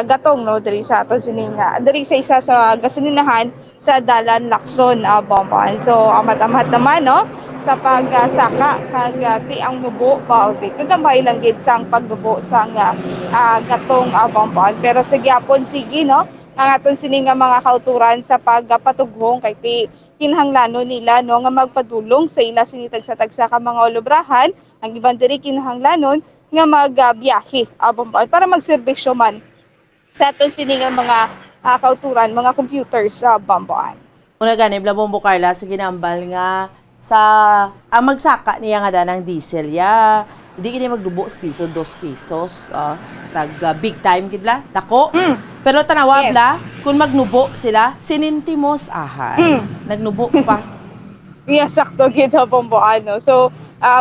gatong, no, diri sa aton sining diri sa isa sa gasolinahan sa Dalan Lacson Bomboan. So amat-amat naman, no, sa pagsaka kag ti ang nubo baobi kagambay lang gid sang pagnubo sang gatong Bomboan. Pero sa gyapon sige, no, ang aton sining mga kauturan sa pagpatughong kay ti kinahanglanon nila, no, nga magpadulong sa ila sinitagsa-tagsa ka mga olobrahan, ang ibang diri kinahanglanon nga magbiyahe Bomboan para magserbisyo man sa aton sini nga mga kauturan, mga computers sa Bomboan. Una gani bla Bombo Carla sa ginambal nga sa ang magsaka niya nga ng diesel ya hindi kini magdubo piso 2 pesos tag big time gid bla dako. Pero tanawa bla kung magnubo sila sinintimos nagnubo pa. Yes, sakto gid Bomboan, no. So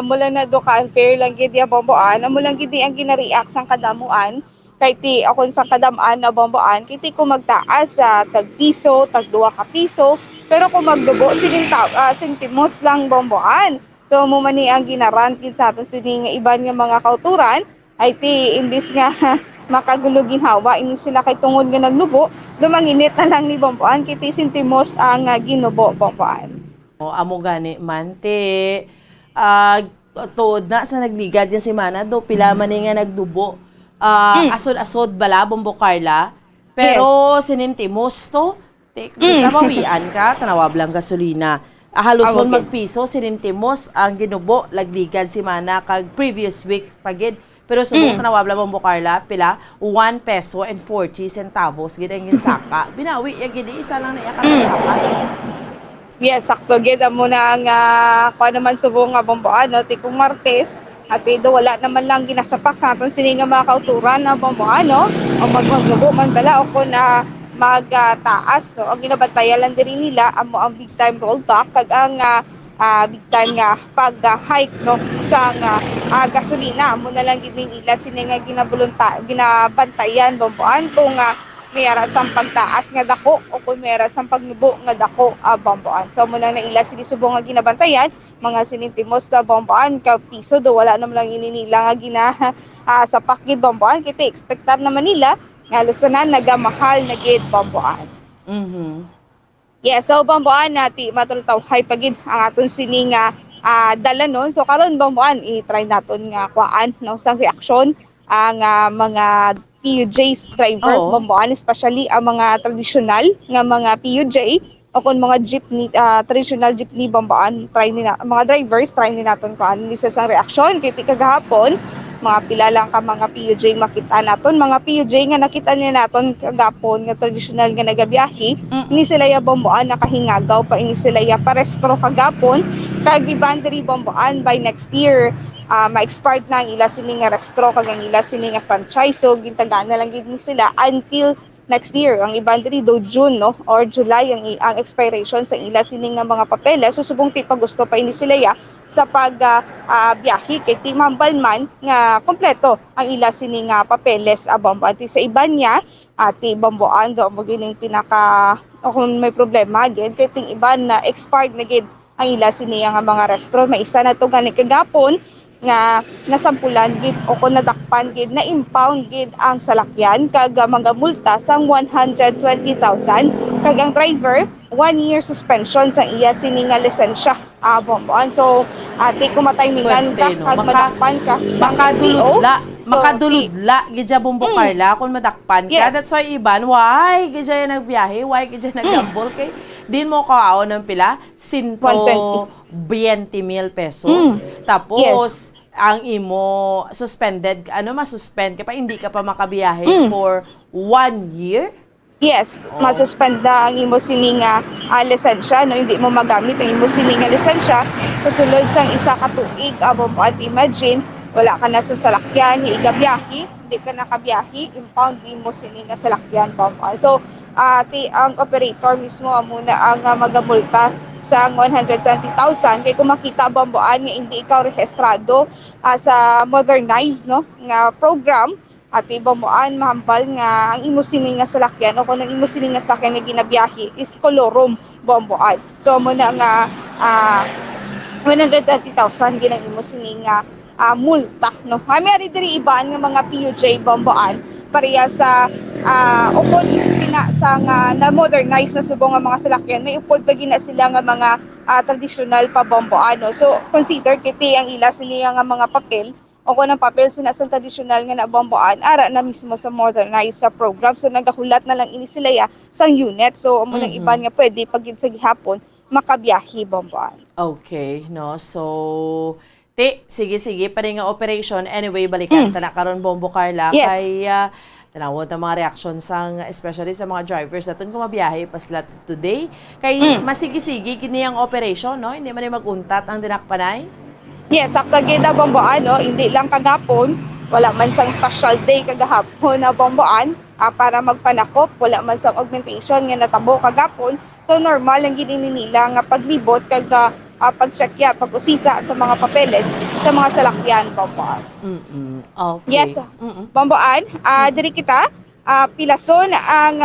mula na do ka unfair lang gid Bomboan, mula gid ang gina-react sang kadamuan kay ti akon sa kadamaan na bomboan, kay ti ko magtaas sa tag-piso, tag-2 ka piso, pero kung magdugo, sentimos lang bomboan. So, mumani ang ginaran sa ato sini nga iban nga mga kauturan, ay ti imbis nga makagulo ginhawa, ini sila kay tungod nga naglubo, lumanginit na lang ni bomboan, kay ti sentimos ang ginubo bomboan. Amo gani man, ti tuod na sa nagligad yan si Mana do pila man nga nagdubo asod-asod bala Bombo Carla pero sinintimos to sa mawian ka tanawab lang gasolina haluson magpiso sinintimos ang ginubo lagligad si Mana kag previous week pagid pero subong tanawab lang Bombo Carla pila 1 peso and 40 centavos gid ang ginsaka binawi ya gid isa lang na iya saka. Yes, sakto gid amo na ang kuan naman subong nga bomboan no tikong Martes at do wala naman lang ginasapak sa aton sini nga mga kauturan na bomboan no o maglubo man bala o kun magtaas so ang ginabantayan lang diri nila amo ang big time rollback kag ang big time nga pag-hike no sa gasolina amo na lang gid nila sini nga ginabantayan bomboan kung mayara sang pagtaas nga dako o kung mayara sang pagnubo nga dako bomboan. So muna na ila sini subong nga ginabantayan mga sinintimos sa bomboan ka piso do wala naman lang ininila nga sa pakid bomboan kita expectar naman nila nga lusanan nagamahal na gid bomboan. Yeah, so bomboan nati matultaw hay pagid ang aton sini nga dala nun. So karon bomboan i-try naton nga kuan no sang reaksyon ang mga PUJ's driver, bomboan, especially ang mga traditional nga mga PUJ o kung mga jeepney, traditional jeepney bomboan, mga drivers, try ni natin kung ano nisa sang reaksyon. Kaya kagahapon, mga pila lang ka mga PUJ makita naton, mga PUJ nga nakita niya naton kagahapon nga traditional nga nagabiyahe, ni sila ya bomboan nakahingagaw pa ini sila ya parestro kagahapon, kag ibandiri bomboan by next year. Ma-expired na ang ila sini nga restro kag ang ila sini nga franchise so gintagaan na lang gid sila until next year ang iban diri do June no or July ang expiration sa ila sini nga mga papeles so subong ti pagusto pa ini sila ya sa pag biyahe kay ti mambal man nga kompleto ang ila sini nga papeles bomboan ti sa iban niya ti bomboan do mo gining pinaka kung may problema gid kay ting iban na expired na gid ang ila sini nga mga restro may isa na to gani kagapon nga nasampulan gid o kung nadakpan gid na impound gid ang salakyan kag mga multa sang 120,000 kag ang driver 1 year suspension sa iya sini nga lisensya bomboan so ati kumatimingan ka kag madakpan ka makaduludla gid ja Bombo Carla kung madakpan ka that's why iban why gid ja nagbiyahe why gid ja naggamble kay din mo kaao ng pila 120,000 pesos tapos ang imo suspended masuspend ka pa hindi ka pa makabiyahe for 1 year. Yes, masuspend na ang imo sini nga lisensya no hindi mo magamit ang imo sini nga lisensya sa sulod sang isa ka tuig bomboan imagine wala ka na sa salakyan igabiyahe hindi ka nakabiyahe impound imo sini nga salakyan bomboan so ang operator mismo muna ang magamulta sa 120,000 kay kung makita bomboan nga hindi ikaw rehistrado sa modernized no nga program at bomboan mahambal nga ang imo sini nga salakyan o kung ang imo sini nga sakyan nga ginabiyahe is kolorum bomboan so muna nga 120,000 ginang imo sini nga multa no may diri iban nga mga PUJ bomboan pareha sa upod sina sa na modernize na subong nga mga salakyan may upod pa gina sila nga mga traditional pa bomboano so consider kiti ang ila sila nga mga papel o kung ang papel sina sa traditional nga na bomboan ara na mismo sa modernized sa program so nagahulat na lang ini sila ya sang unit so amo nang iban nga pwede pag sa gihapon makabiyahe bomboan. Okay no so sige pa rin nga operation. Anyway, balikan ta na karon Bombo Carla kay tanawon ang mga reaction sang especially sa mga drivers naton kung mabiyahe pa slots today. Kay masigi-sige kini ang operation no, hindi man maguntat ang dinakpanay. Yes, sakto gid bomboan no, hindi lang kagapon, wala man sang special day kagahapon na bomboan para magpanakop, wala man sang augmentation nga natabo kagapon. So normal ang gid nila nga paglibot kag pag-check pag-usisa sa mga papeles sa mga salakyan, Bomboan. Okay. Yes, Bomboan, diri kita, pilason ang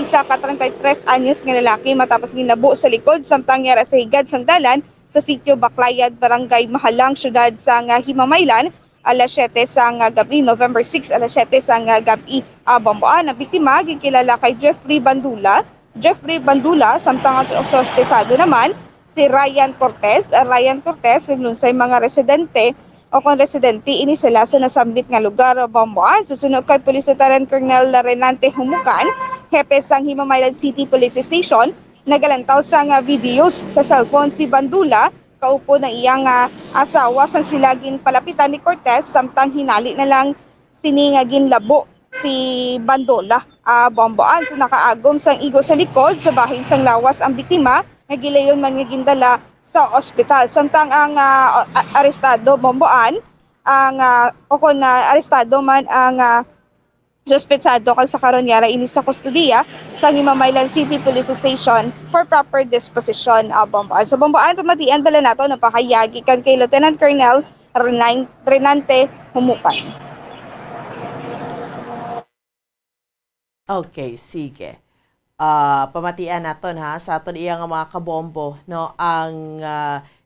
isa ka 33 anyos nga lalaki matapos ginabo sa likod samtang yara sa higad sang dalan sa sitio Baclayad, Barangay Mahalang, syudad sa Himamaylan, alas 7 sang gabi, November 6, alas 7 sang gabi. Bomboan, ang biktima gikilala kay Jeffrey Bandula, samtang sa ospital naman si Ryan Cortez. Ryan Cortez, naglunsay mga residente o kung residente ini sila sa nasambit nga lugar, Bomboan. Susunod kay Police Lieutenant Colonel Renante Humukan, hepe sang Himamaylan City Police Station, nagalantaw sa videos sa cellphone si Bandula, kaupo ng iyang asawa sang silagin palapitan ni Cortez, samtang hinali na lang siningagin labo si Bandula. Bomboan, so nakaagom sang igo sa likod sa bahin sang lawas ang biktima, nagilayon man nga gindala sa ospital. Samtang ang arestado, Bomboan, arestado man ang suspetsado kag sa karon yara ini sa kustudiya sa Himamaylan City Police Station for proper disposition, Bomboan. So Bomboan, pamatian bala nato napakayagi kan kay Lieutenant Colonel Renante Humukan. Okay, sige. Pamatian naton ha sa aton iyang mga kabombo, no, ang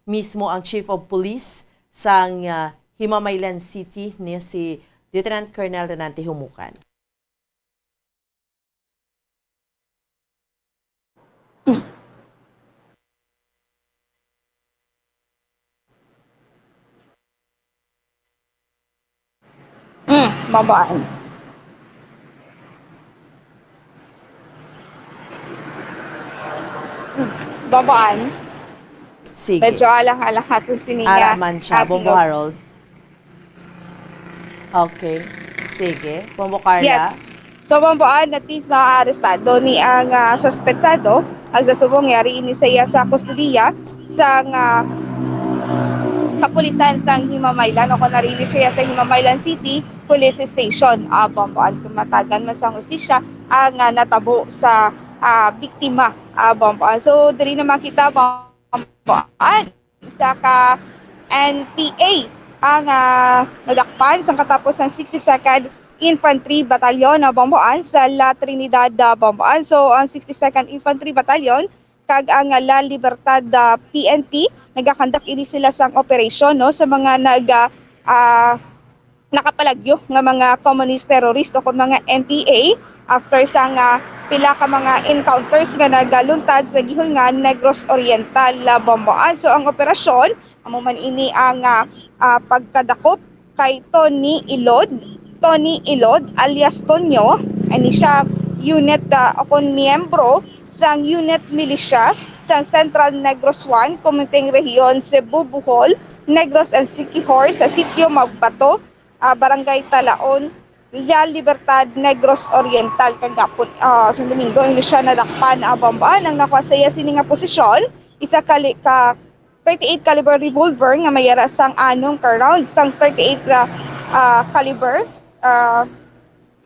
mismo ang Chief of Police sang Himamaylan City ni si Lieutenant Colonel Renante Humukan. Bomboan. Bomboan. Sige. Medyo alang-alang hatong siniya. Araman siya, Bombo Harold. Okay. Sige. Bombo Carla. Yes. So Bomboan, natis na arestado ni ang suspetsado ang zasubong yari ini sa kustudiya sa kapulisan sang Himamaylan o kung narinig siya sa Himamaylan City Police Station. Bomboan, kumatagan man sa hustisya ang natabo sa biktima, Bomboan. So diri naman kita, Bomboan, isa ka NPA ang nadakpan sa katapos ng 62nd Infantry Battalion, Bomboan, sa La Trinidad, Bomboan. So ang 62nd Infantry Battalion kag ang La Libertad PNP nagakandak ini sila sang operation, no, sa mga nakapalagyo nga mga communist terrorist o mga NPA after sang pila ka mga encounters nga nagaluntad sa gihungan Negros Oriental, Bomboan. So ang operasyon amo man ini ang pagkadakop kay Tony Ilod alias Tonyo, ani siya unit o kon miyembro sang unit militia sang Central Negros 1 Comuniteng Rehiyon Cebu, Bohol, Negros and Siquijor sa sitio Magbato, Barangay Talaon, La Libertad, Negros Oriental kagapon sa Domingo. Hindi siya nadakpan, Bomboan. Ang nakwasaya sini nga posisyon, isa ka 38 caliber revolver nga mayara sang 6 ka rounds sang 38 caliber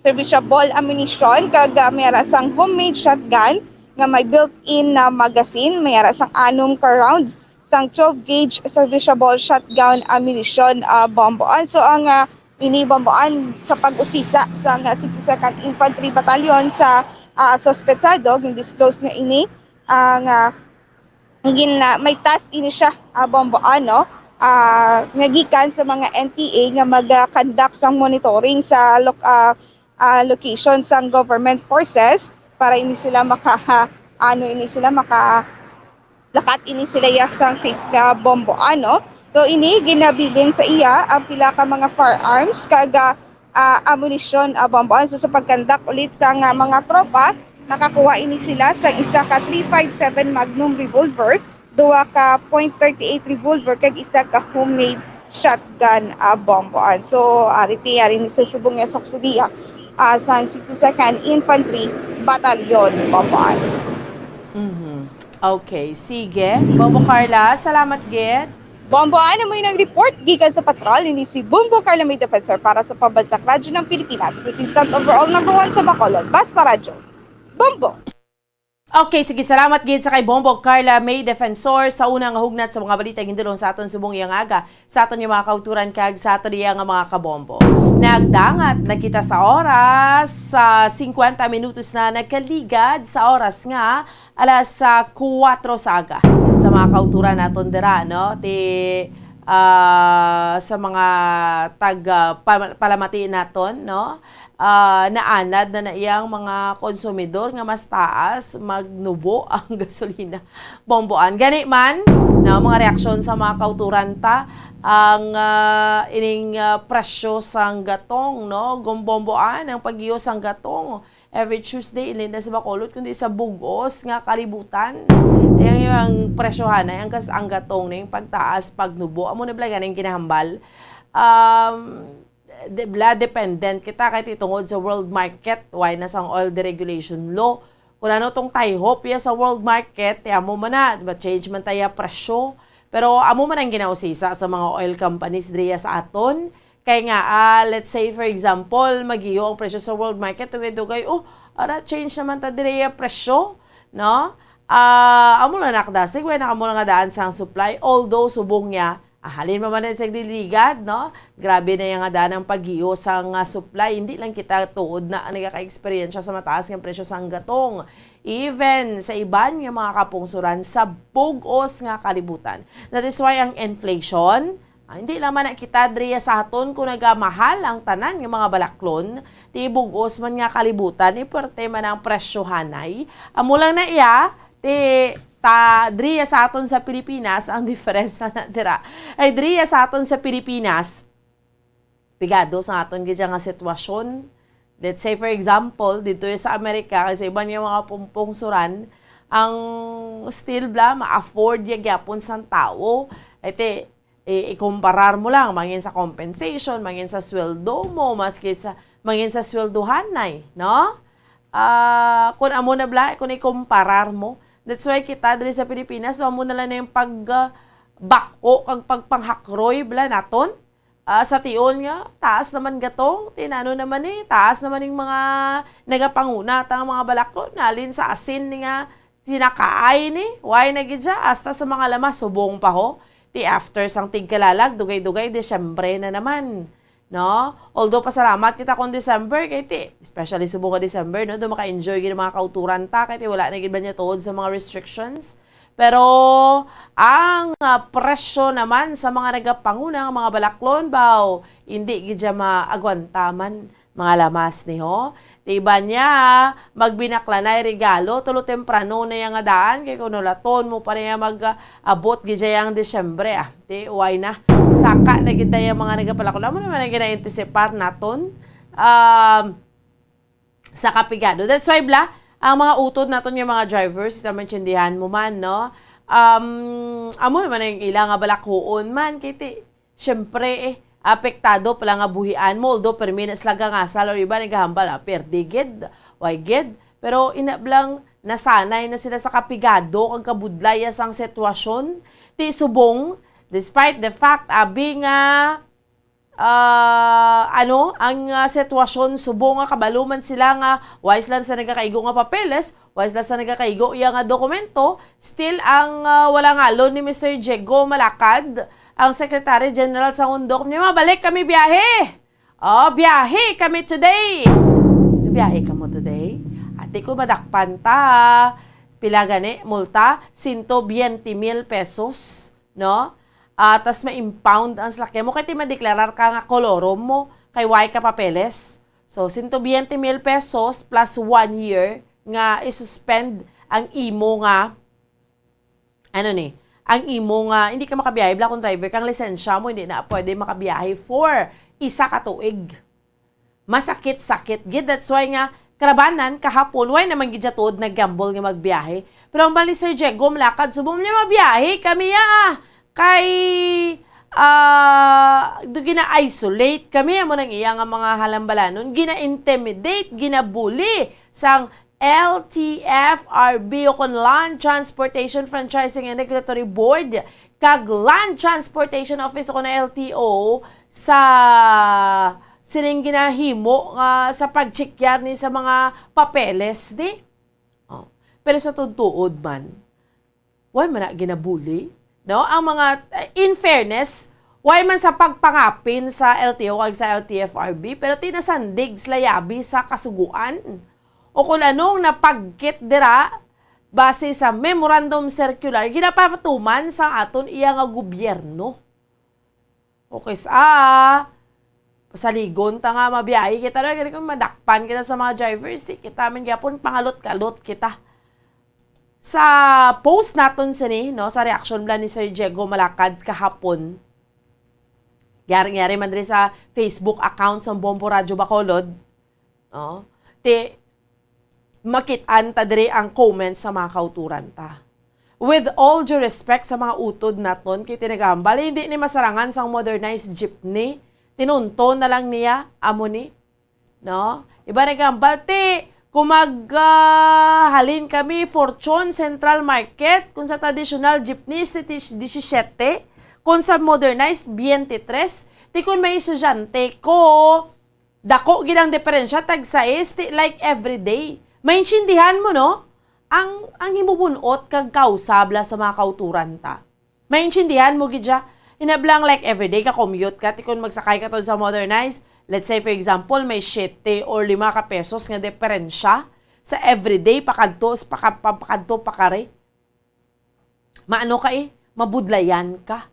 serviceable ammunition kag mayara sang homemade shotgun nga may built-in na magazine, mayara sang 6 ka rounds sang 12 gauge serviceable shotgun ammunition, Bomboan. So ang ini, Bomboan, sa pag-usisa sa 62nd Infantry Battalion sa suspetsado, disclose nga ini ang may task ini siya, Bomboan, no, nagikan sa mga NPA nga mag-conduct sang monitoring sa location sang government forces para ini sila lakat ini sila sang safe, Bomboan, no. So ini ginabilin sa iya ang pila ka mga firearms kag ammunition, Bomboan. So sa pagkandak ulit sa mga tropa, nakakuha ini sila sa isa ka 357 Magnum revolver, duwa ka .38 revolver kag isa ka homemade shotgun, Bomboan. So ari ni sa subong nga Soksudia sa 62nd Infantry Battalion, Bomboan. Okay, sige. Bombo Carla, salamat gid. Bomboan na mo yung report gikan sa patrol ni si Bombo Carla May Defensor para sa Pambansang Radyo ng Pilipinas, Resistant Overall #1 sa Bacolod, Basta Radyo. Bombo! Okay, sige, salamat gid sa kay Bombo Carla May Defensor sa unang hugnat sa mga balita gindulong sa aton subong iyang aga. Sa aton yung mga kauturan kag sa aton nga mga kabombo. Nagdangat na kita sa oras sa 50 minutos na nagkaligad sa oras nga alas 4 sa aga. Sa mga kauturan naton dira, no? Sa mga palamati naton, no? Naanad na iyang mga konsumidor nga mas taas magnubo ang gasolina bomboan. Gani man na mga reaksyon sa mga kauturan ta ang ining presyo sang gatong, no, gumbomboan ang paggiyo sang gatong every Tuesday ilin na sa Bacolod kundi sa Bugos nga kalibutan. Yung presyohan ay ang gatong na yung pagtaas pagnubo amo na bala ganing kinahambal. Dependent kita kahit itungod sa world market why na sang oil deregulation law kung ano tong taihop ya sa world market amo man na diba change man tayo presyo pero amo man ang ginausisa sa mga oil companies diya sa aton kay nga let's say for example magiyo ang presyo sa world market dugay ara change naman ta diya presyo no amo lang nakdasig way nakamo nga daan sang supply although subong niya halin pa man sa diligad, no? Grabe na yung nga ng pag-iyo sa supply. Hindi lang kita tuod na nagkaka-experience sa mataas ng presyo sa gatong. Even sa iban nga mga kapungsuran sa bugos nga kalibutan. That is why ang inflation, hindi lang man kita driya sa aton kung nagamahal ang tanan ng mga balaklon, ti bugos man nga kalibutan, iperte man ang presyohanay. Amo lang na iya, driya sa aton sa Pilipinas, ang difference na natira. Ay driya sa aton sa Pilipinas, pigado sa aton gidya nga sitwasyon. Let's say for example, dito sa Amerika, kasi iba niya mga pumpungsuran, ang still ma-afford yung gyapon sa tao. Ite, ikumparar mo lang, mangin sa compensation, mangin sa sweldo mo, maski sa, mangin sa sweldohanay, no? Kung amo na kung ikumparar mo, that's why kita diri sa Pilipinas, so amo na lang na yung pagbako kag pagpanghakroy naton. Sa tion nga, taas naman gatong, tinano naman taas naman yung mga nagapanguna, tang mga balakon, nalin sa asin nga sinakaay why nagidya, hasta sa mga lamas, subong pa ho. After sang tigkalalag, dugay-dugay, Desyembre na naman. No? Although pasalamat kita kung December kay especially subong ka December, no, do maka-enjoy gid mga kauturan ta kay wala na gid ba niya tuod sa mga restrictions. Pero ang presyo naman sa mga nagapanguna mga balaklon hindi gid maagwantaman mga lamas ho. Diba niya, magbinaklanay regalo, tulo temprano na yung daan, kaya kung nulaton mo pa niya mag-abot gidya yung Desyembre, why na? Saka na kita yung mga nagapalakula mo naman na gina-anticipar naton sa kapigado. That's why, ang mga utod naton yung mga drivers, sa maintindihan mo man, no? Amo naman yung ilang balakhoon man, kaya syempre, apektado pala nga buhian mo, although per minutes lang nga asal or iba naghahambal, perdigid, why gid. Pero inablang nasanay na sila sa kapigado, ang kabudlaya sang sitwasyon, ti subong, despite the fact, ang sitwasyon, subong nga kabaluman sila nga, wise lang sa nagkakaigo nga papeles, wise lang sa nagkakaigo iya nga dokumento, still ang wala nga alon ni Mr. Diego Malacad, ang Secretary General sa Undok niya, mabalik kami biyahe. Biyahe kami today. Biyahe ka mo today? Ate ko madakpan ta. Pila gani, multa, 120,000 pesos. No? Tas ma-impound ang salakyan mo. Kaya ma-deklarar ka nga kolorom mo. Kay Y ka papeles. So, 120,000 pesos plus 1 year nga isuspend ang imo nga ang imo nga, hindi ka makabiyahe, kung driver kang lisensya mo, hindi na pwede makabiyahe for isa ka tuig. Masakit-sakit. That's why nga, karabanan, kahapon, why naman gidya tuod nag-gamble nga magbiyahe. Pero ang bali Sir Diego, malakad, subong niya mabiyahe, kami kay, gina-isolate kami, mo nang iya nga mga halambalanon, gina-intimidate, gina-bully, sang LTFRB o kon Land Transportation Franchising and Regulatory Board kag Land Transportation Office o kon LTO sa sining ginahimo sa pagchekyar ni sa mga papeles Pero sa tutuod man, why man na ginabuli? No? Ang mga, in fairness, why man sa pagpangapin sa LTO kag sa LTFRB, pero tinasandig sila yabi sa kasuguan. O kung anong napagkit dira, base sa memorandum circular, ginapapatuman sa aton iya nga gobyerno. Okay, pasaligon ta nga mabiyahe kita na, kung madakpan kita sa mga drivers, kita man gyapon pangalot-kalot kita. Sa post naton sini, no, sa reaction plan ni Sir Diego Malacad kahapon, gyari man rin sa Facebook account sa Bombo Radyo Bacolod, no, makitaan ta diri ang comments sa mga kauturan ta. With all due respect sa mga utod naton, kay tinagambal, hindi ni masarangan sang modernized jeepney, tinunto na lang niya, amo ni, no? Iba nagambal, kung halin kami, Fortune Central Market, kung sa traditional jeepney, 17, kung sa modernized, 23, kung may estudyante ko, dako ginang diferensya, tag-sais, like everyday. Maintindihan mo, no? Ang himubunot kag kausabla sa mga kauturan ta. Maintindihan mo, gidya, inablang like everyday ka commute ka, kung magsakay ka to sa modernized, let's say for example, may 7 or 5 ka pesos nga diferensya sa everyday, pakadto pakare. Maano ka mabudlayan ka.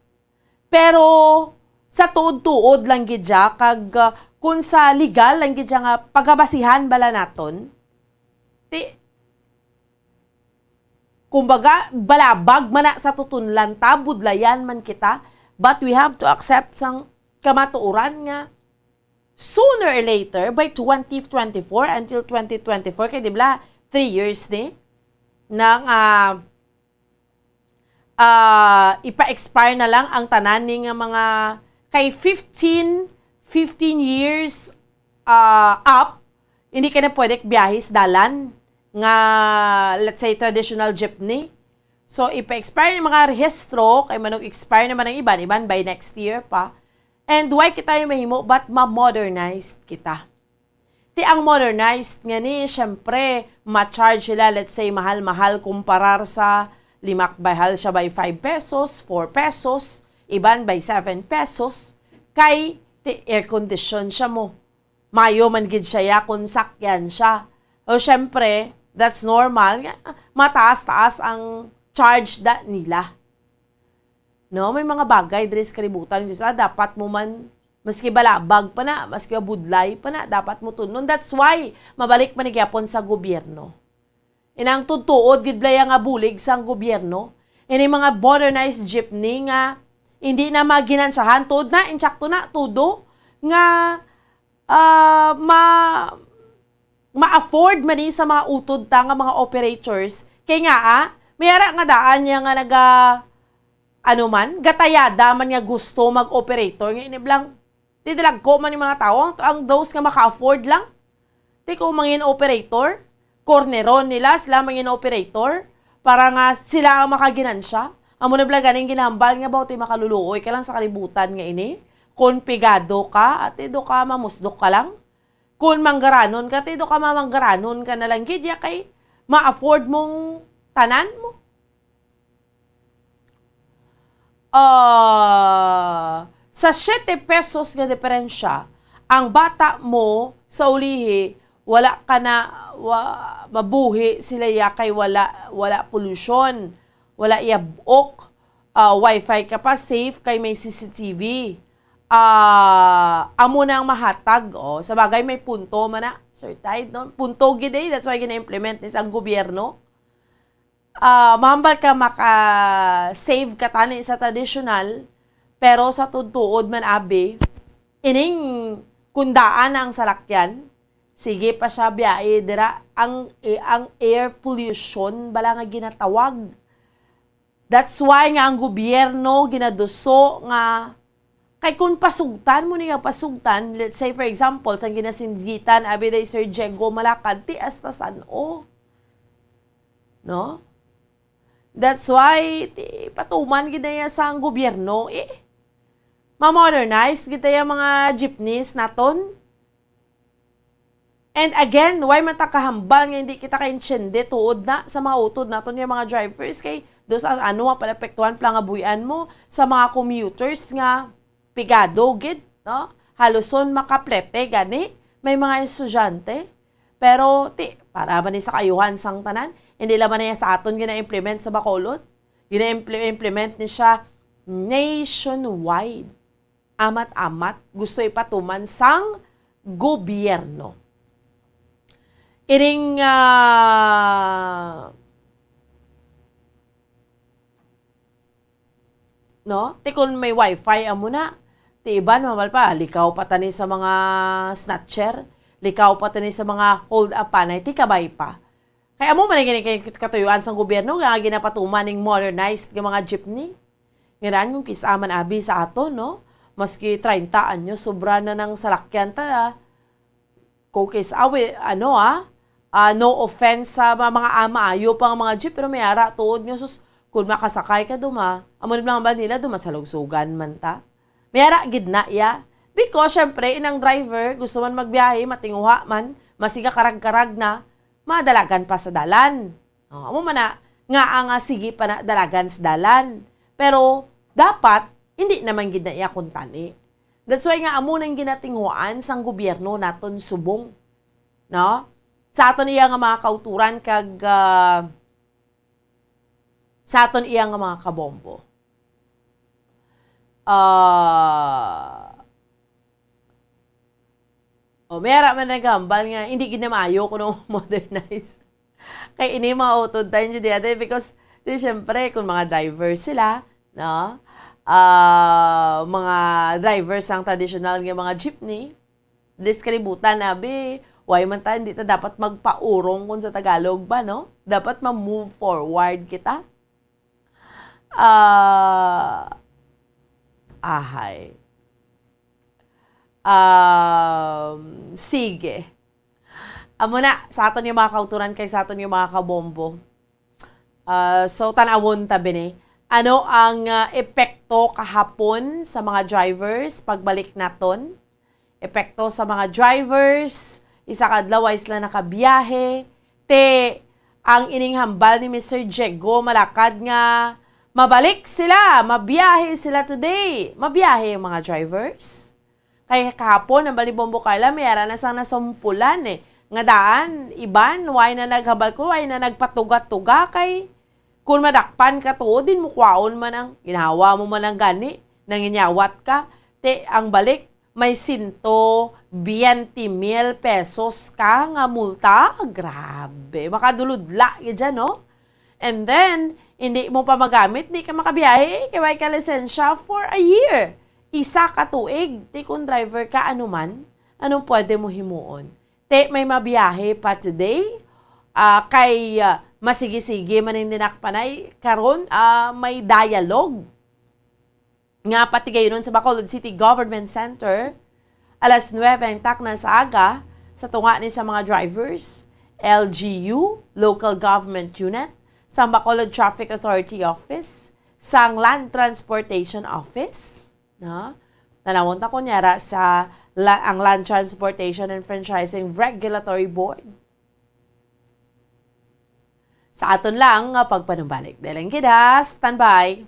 Pero sa tuod-tuod lang gidya, kag kung sa legal lang gidya nga pagabasihan bala naton, kumbaga, balabag man na sa tutunlan ta, budlayan man kita, but we have to accept sang kamatuoran nga sooner or later, by 2024 until 2024, kaya di ba, 3 years ni, nang ipa-expire na lang ang tanan ni nga mga kay 15 years up, hindi ka na pwede biyahis dalan nga, let's say, traditional jeepney. So, ipa-expire ng mga rehistro, kay manong expire naman ng iban by next year pa. And why kita yung mahimo, but ma-modernized kita. Ang modernized nga ni, syempre, ma-charge sila, let's say, mahal-mahal kumparar sa limak bahal siya by 5 pesos, 4 pesos, iban by 7 pesos, kay air condition siya mo. Mayo man gid siya kung sakyan siya. O syempre, that's normal. Mataas-taas ang charge nila. No, may mga bagay diri sa kalibutan isa dapat mo man maski balabag pa na, maski budlay pa na, dapat mo tunon. That's why mabalik man gyapon sa gobyerno. Inang tutuod gid blaya nga bulig sang gobyerno. Ini mga modernized jeepney nga hindi na maginansahan tud na insakto na tudo nga ma-afford man sa mga utod ta nga mga operators. Kay nga mayara nga daan niya nga gatayada man nga gusto mag-operator. Ngayon iblang, didilag ko man yung mga tao, ang those nga maka-afford lang. Kung mangin operator, corneron nila, sila mangin operator, para nga sila ang makaginansya. Amo na blang ganing ginambal nga ba, makaluluoy ka lang sa kalibutan nga ini. Kung pigado ka, at do ka mamusdok ka lang. Kung manggaranon ka, do ka mamanggaranon ka na lang, kaya kay ma-afford mong tanan mo. Sa 7 pesos nga diferensya, ang bata mo sa ulihi, wala ka na mabuhi sila kay wala pollution, wala iabok, wifi ka pa, safe kay may CCTV. Amo nang mahatag, sa bagay may punto man na, Sir Tide, no? Punto gid that's why gina-implement ni ang gobyerno. Mahambal ka maka-save ka tani sa traditional, pero sa tutuod man ining kundaan ang salakyan, sige pa siya biyahe dira ang air pollution bala nga ginatawag. That's why nga ang gobyerno ginaduso nga kay kung pasugtan mo niya pasugtan, let's say for example, sa ginasinditan day Sir Diego Malacad, tias ta San-o. No? That's why patuman gidaya sa ang gobyerno ma-modernize gidaya mga jeepneys naton. And again, why man ta kahambal nga hindi kita ka-insyende tuod na sa mga utod naton yung mga drivers kay do sa ano ang palapektuhan pala nga buyan mo sa mga commuters nga pigado gid, no? Haluson makaplete gani may mga estudyante. Pero para ba ni sa kayuhan sang tanan, hindi laman niya sa aton gina-implement sa Bacolod. Gina-implement ni siya nationwide. Amat-amat gusto ipatuman sang gobyerno. Iring no? Kung may wifi amo na, iban mamal pa, likaw pa tani sa mga snatcher, likaw pa tani sa mga hold up panay, kabay pa. Kaya mo man gini katuyuan sang gobyerno nga ginapatuman ning modernized nga mga jeepney. Ngaran kung kisaman abi sa ato, no? Maski 30 anyo sobra na ng salakyan ta. Kung kisawi no offense sa mga maayo pang mga jeep pero may ara tuod nga sus kung makasakay ka duma, amo lang ba nila duma sa lugsugan man ta. May ara gid na ya. Because syempre inang driver gusto man magbiyahe matinguha man, masiga karag-karag na, madalagan pa sa dalan. Amo man na nga sige pa na dalagan sa dalan. Pero dapat hindi naman gid na iya kuntani. That's why nga amo nang ginatinguan sang gobyerno naton subong. No? Sa aton iya nga mga kauturan kag sa aton iya nga mga kabombo. Mayara man nagambal nga hindi gid na maayo kuno modernize. Kay ini mga utod tayo dyan dito because di syempre kung mga drivers sila, no? Mga drivers ang traditional nga mga jeepney, diskalibutan na why man tayo hindi ta dapat magpaurong kung sa Tagalog ba, no? Dapat ma-move forward kita. Sige. Amo na, sa aton yung mga kauturan kay sa aton yung mga kabombo. So, tanawon tabi ni. Ano ang epekto kahapon sa mga drivers pagbalik naton? Epekto sa mga drivers, isa kadlaw ay sila nakabiyahe. Ang ining hambal ni Mr. Jego malakad nga mabalik sila, mabiyahe sila today. Mabiyahe yung mga drivers. Kaya kahapon, ang Balibombo Carla, may ara na sang nasumpulan Nga daan, iban, why na naghambal ko, why na nagpatuga-tuga kay kung madakpan ka to, din mo kwaon man ang ginawa mo man ang gani, nanginyawat ka, ang balik, may 120,000 pesos ka nga multa. Grabe, makaduludla dyan, no? And then, hindi mo pa magamit, hindi ka makabiyahe, kaya may ka lisensya for a year. Isa ka tuig, kung driver ka, anuman, anong pwede mo himuon? May mabiyahe pa today, kay masigi-sige manindinak panay, karon may dialogue. Nga pati gayon sa Bacolod City Government Center, alas 9 ang takna sa aga, sa tunga ni sa mga drivers, LGU, Local Government Unit, sa Bacolod Traffic Authority Office, sa Land Transportation Office, na tanawon ta kunyara sa ang Land Transportation and Franchising Regulatory Board. Sa aton lang pagpanumbalik. Dalang kita, standby.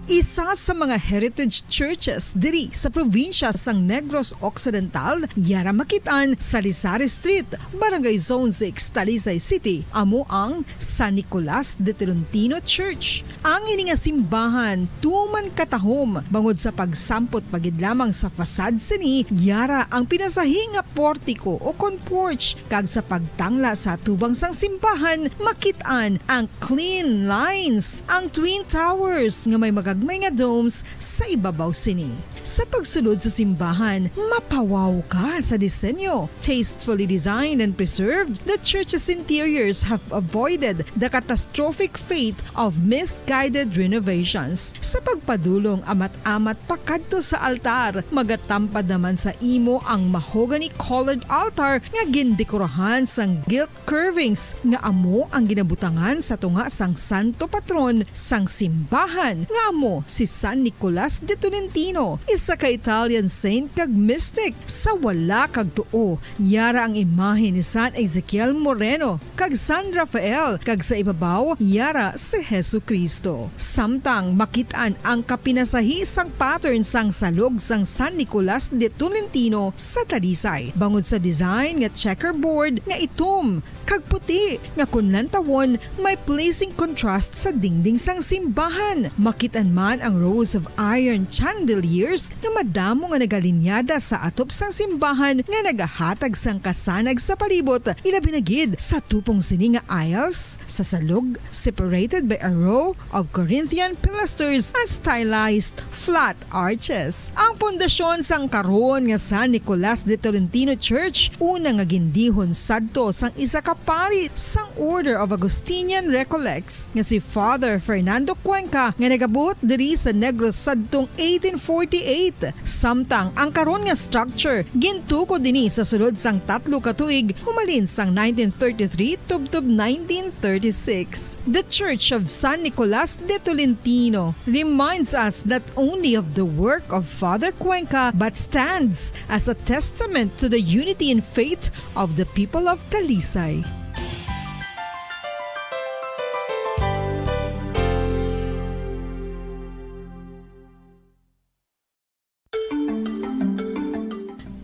Isa sa mga heritage churches diri sa probinsya sang Negros Occidental, yara makitaan sa Rizal Street, Barangay Zone 6, Talisay City, amo ang San Nicolas de Tolentino Church. Ang ini nga simbahan tuman katahom bangod sa pagsampot pagid lamang sa fasad sini, yara ang pinasahi nga portiko o porch kag sa pagtangla sa tubang sang simbahan makitaan ang clean lines, ang twin towers nga may may nga domes sa ibabaw sini. Sa pagsulod sa simbahan, mapawaw ka sa disenyo. Tastefully designed and preserved, the church's interiors have avoided the catastrophic fate of misguided renovations. Sa pagpadulong amat-amat pakadto sa altar, magatampad naman sa imo ang mahogany colored altar nga gindekorahan sang gilt curvings nga amo ang ginabutangan sa tunga sang santo patron sang simbahan nga amo si San Nicolas de Tolentino. Isa ka Italian saint kag mystic sa wala kag tuo. Yara ang imahe ni San Ezekiel Moreno kag San Rafael kag sa ibabaw yara si Hesu Kristo. Samtang makitaan ang kapinasahisang pattern sang salog sang San Nicolas de Tolentino sa Talisay. Bangod sa design nga checkerboard nga itom kag puti nga kunlantawon may pleasing contrast sa dingding sang simbahan. Makitaan man ang rows of iron chandeliers nga madamo nga nagalinyada sa atop sang simbahan nga nagahatag sang kasanag sa palibot. Ilabi na gid sa tupong sini nga aisles sa salog separated by a row of Corinthian pilasters and stylized flat arches. Ang pundasyon sang karon nga San Nicolas de Tolentino Church una nga gindihon sadto sang isa ka pari sang Order of Augustinian Recollects nga si Father Fernando Cuenca nga nagabot diri sa Negros sadtong 1848. Samtang ang karon nga structure gintuko dinhi sa sulod sang 3 ka tuig humalin sang 1933 tubtob 1936. The Church of San Nicolas de Tolentino reminds us not only of the work of Father Cuenca but stands as a testament to the unity and faith of the people of Talisay.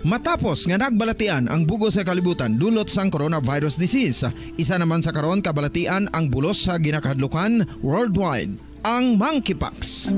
Matapos nga nagbalatian ang bugos sa kalibutan dulot sang coronavirus disease, isa naman sa karon kabalatian ang bulos sa ginakahadlukan worldwide, ang monkeypox.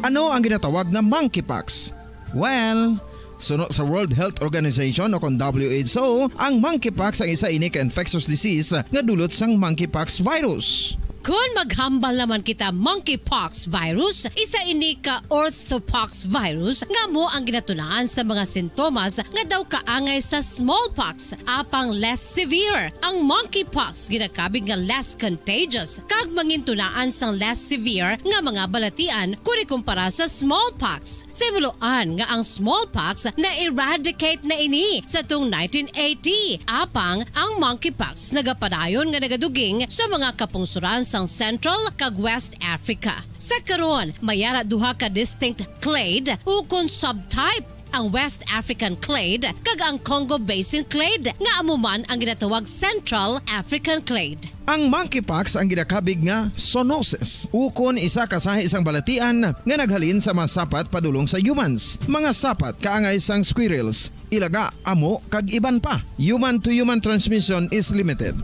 Ano ang ginatawag na monkeypox? Well, sunod sa World Health Organization o kung WHO, ang monkeypox ang isa ini ka infectious disease nga dulot sang monkeypox virus. Kung maghambal naman kita monkeypox virus, isa ini ka orthopox virus nga mo ang ginatunaan sa mga sintomas nga daw kaangay sa smallpox, apang less severe. Ang monkeypox ginakabig nga less contagious kag mangintunaan sang less severe nga mga balatian kung ikumpara sa smallpox. Simuloan nga ang smallpox na-eradicate na ini sa tung 1980, apang ang monkeypox nagapadayon nga nagaduging sa mga kapungsuran sang Central kag West Africa. Sa karon, mayara duha ka distinct clade ukon subtype, ang West African clade kag ang Congo Basin clade nga amuman ang ginatawag Central African clade. Ang monkeypox ang ginakabig nga zoonosis. Ukon isa kasahi isang balatian nga naghalin sa mga sapat padulong sa humans. Mga sapat kaangay sang squirrels, ilaga, amo kag iban pa. Human to human transmission is limited.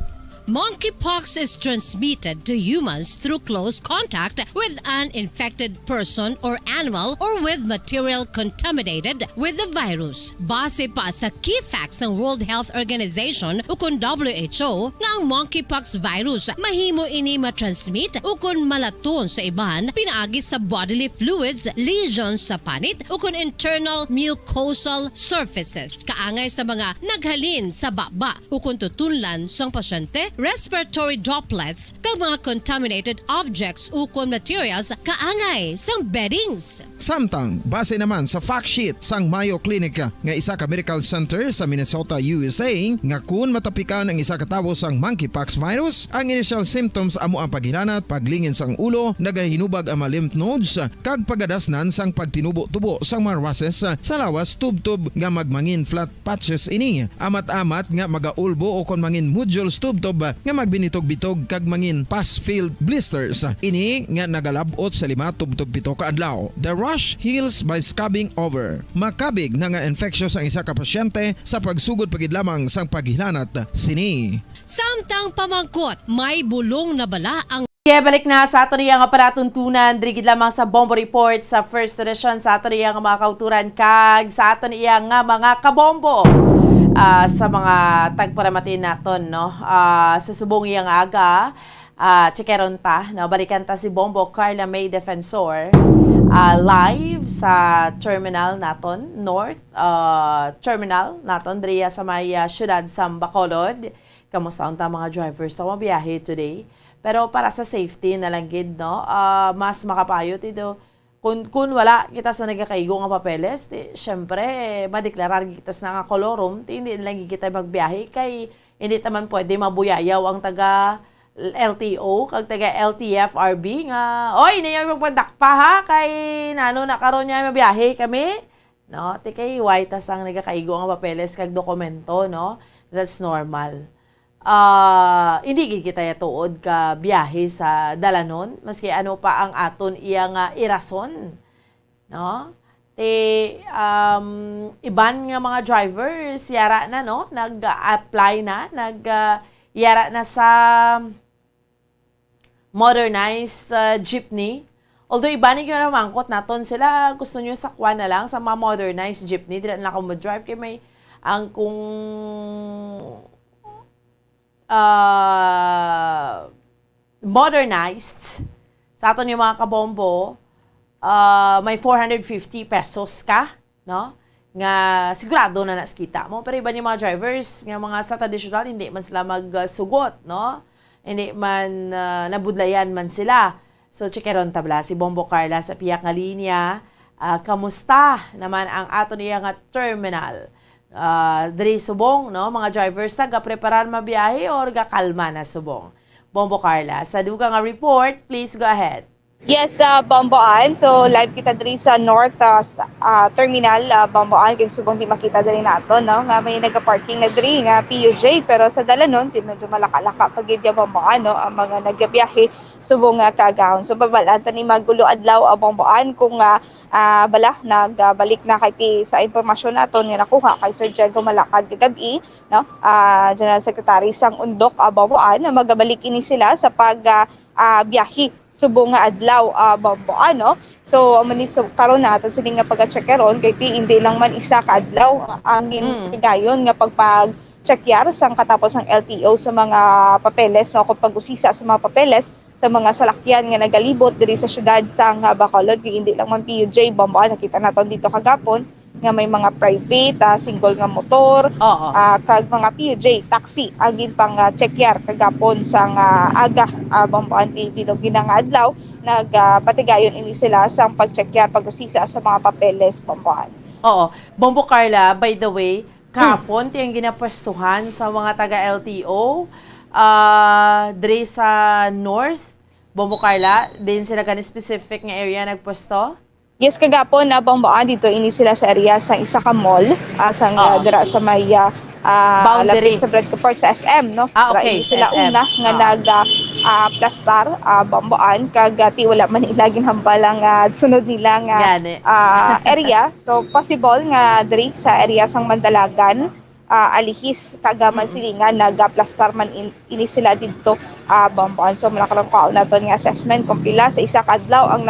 Monkeypox is transmitted to humans through close contact with an infected person or animal or with material contaminated with the virus. Base pa sa key facts ng World Health Organization ukon WHO nga ang monkeypox virus mahimo ini matransmit ukon malaton sa iban pinaagi sa bodily fluids, lesions sa panit ukon internal mucosal surfaces kaangay sa mga naghalin sa baba ukon tutunlan sang pasyente, respiratory droplets kag mga contaminated objects ukon materials kaangay sang beddings. Samtang, base naman sa fact sheet sang Mayo Clinic nga isa ka medical center sa Minnesota, USA, nga kun matapikan ang isa ka tawo sang monkeypox virus, ang initial symptoms amo ang paghilanat, paglingin sang ulo, nagahinubag ang mga lymph nodes, kag pagadasnan sang pagtinubo-tubo sang mga rashes sa lawas tubtob nga magmangin flat patches ini. Amat-amat nga magaulbo o kon mangin nodules tubtob nga magbinitog-bitog kag mangin pus-filled blisters. Ini nga nagalabot sa 5 tubtob 7 ka adlaw. The rash heals by scabbing over. Makabig na nga infectious ang isa ka pasyente sa pagsugod pagid lamang sang paghilanat sini. Samtang pamangkot, may bulong na bala ang balik na sa ato niya nga palatuntunan, drigid lamang sa Bombo Report sa first edition sa ato niya nga mga kauturan kag sa ato niya nga mga kabombo. Sa mga tagparamatin naton, no? Sa subong iyang aga, chikeron ta, no? Balikan ta si Bombo Carla May Defensor live sa terminal naton, North Terminal naton, diriya sa may syudad sa Bacolod. Kamusta ang mga drivers na mabiyahe today? Pero para sa safety na lang gid, no? Mas makapayot ito. Kung wala kita sa nagakaigo nga papeles, syempre, madeklarar kita sa nga kolorum, hindi lang kita magbiyahe kay hindi naman pwede mabuyayaw ang taga LTO kag taga LTFRB nga oy niya magpadakpa ha kay nano na karon niya mabiyahe kami no tikay white tas ang nagakaigo nga papeles kag dokumento no that's normal hindi gid kita tuod ka biyahe sa dalanon maski ano pa ang aton iya nga irason no iban nga mga drivers yara na no nag-apply na yara na sa modernized jeepney. Although iba ni na mangkot naton sila gusto nyo sakwa na lang sa mga modernized jeepney dili na ako mag-drive kay may ang kung modernized sa aton yung mga kabombo may 450 pesos ka no nga sigurado na naskita mo pero iba ni mga drivers nga mga sa traditional hindi man sila magsugot no hindi man nabudlayan man sila. So, chikeron tabla si Bombo Carla sa piyak nga linya. Kamusta naman ang ato niya nga terminal? Diri subong, no? Mga drivers taga-preparar mabiyahe or gakalma na subong? Bombo Carla, sa duga nga report, please go ahead. Yes, Bamboan. So, live kita diri sa North Terminal, Bamboan. Kaya subong di makita diri nato, no? Nga may nagka-parking na diri, nga PUJ. Pero sa dalanon, di medyo malaka-laka pag yun Bamboan, no? Ang mga nagbiyahe, subong kagahon. So, babalanta ni magulo adlaw, Bamboan, kung nagbalik na kay sa impormasyon naton nga nakuha kay Sir Diego Malacad kagabi, no? General Secretary sang Undok, Bamboan, na magabalik ini sila sa biyahe subong nga adlaw Bamboan no. So karon naton sila nga pag-checkeron kay hindi lang man isa ka adlaw ang gayon nga pagpag-checkar sang katapos ng LTO sa mga papeles no kung pag-usisa sa mga papeles sa mga salakyan nga nagalibot diri sa syudad sang Bacolod kay hindi lang man PUJ Bamboan nakita naton dito kagapon nga may mga private single nga motor kag mga PUJ taxi agin pang checkar kagapon sang aga Bamboan TV no ginanga adlaw nagpatigayon ini sila sang pag-checkar pag-usisa sa mga papeles Bamboan. Oo, Bombo Carla, by the way, kahapon tiyang ginapwestuhan sa mga taga LTO diri sa North Bombo Carla, din sila gani specific nga area nagpwesto? Yes, kagapon na Bamboan dito ini sila sa area sa isa ka mall sang dira sa may boundary sa Breadcoport sa SM no. Okay, sila SM. una nga plastar Bamboan kag wala man ilaging hambalang sunod nila nga area. So possible nga diri sa area sang Mandalagan alihis kagaman silingan nagaplastar man ini sila dito Bamboan. So malakaron kaon naton nga assessment kung pila sa isa ka adlaw ang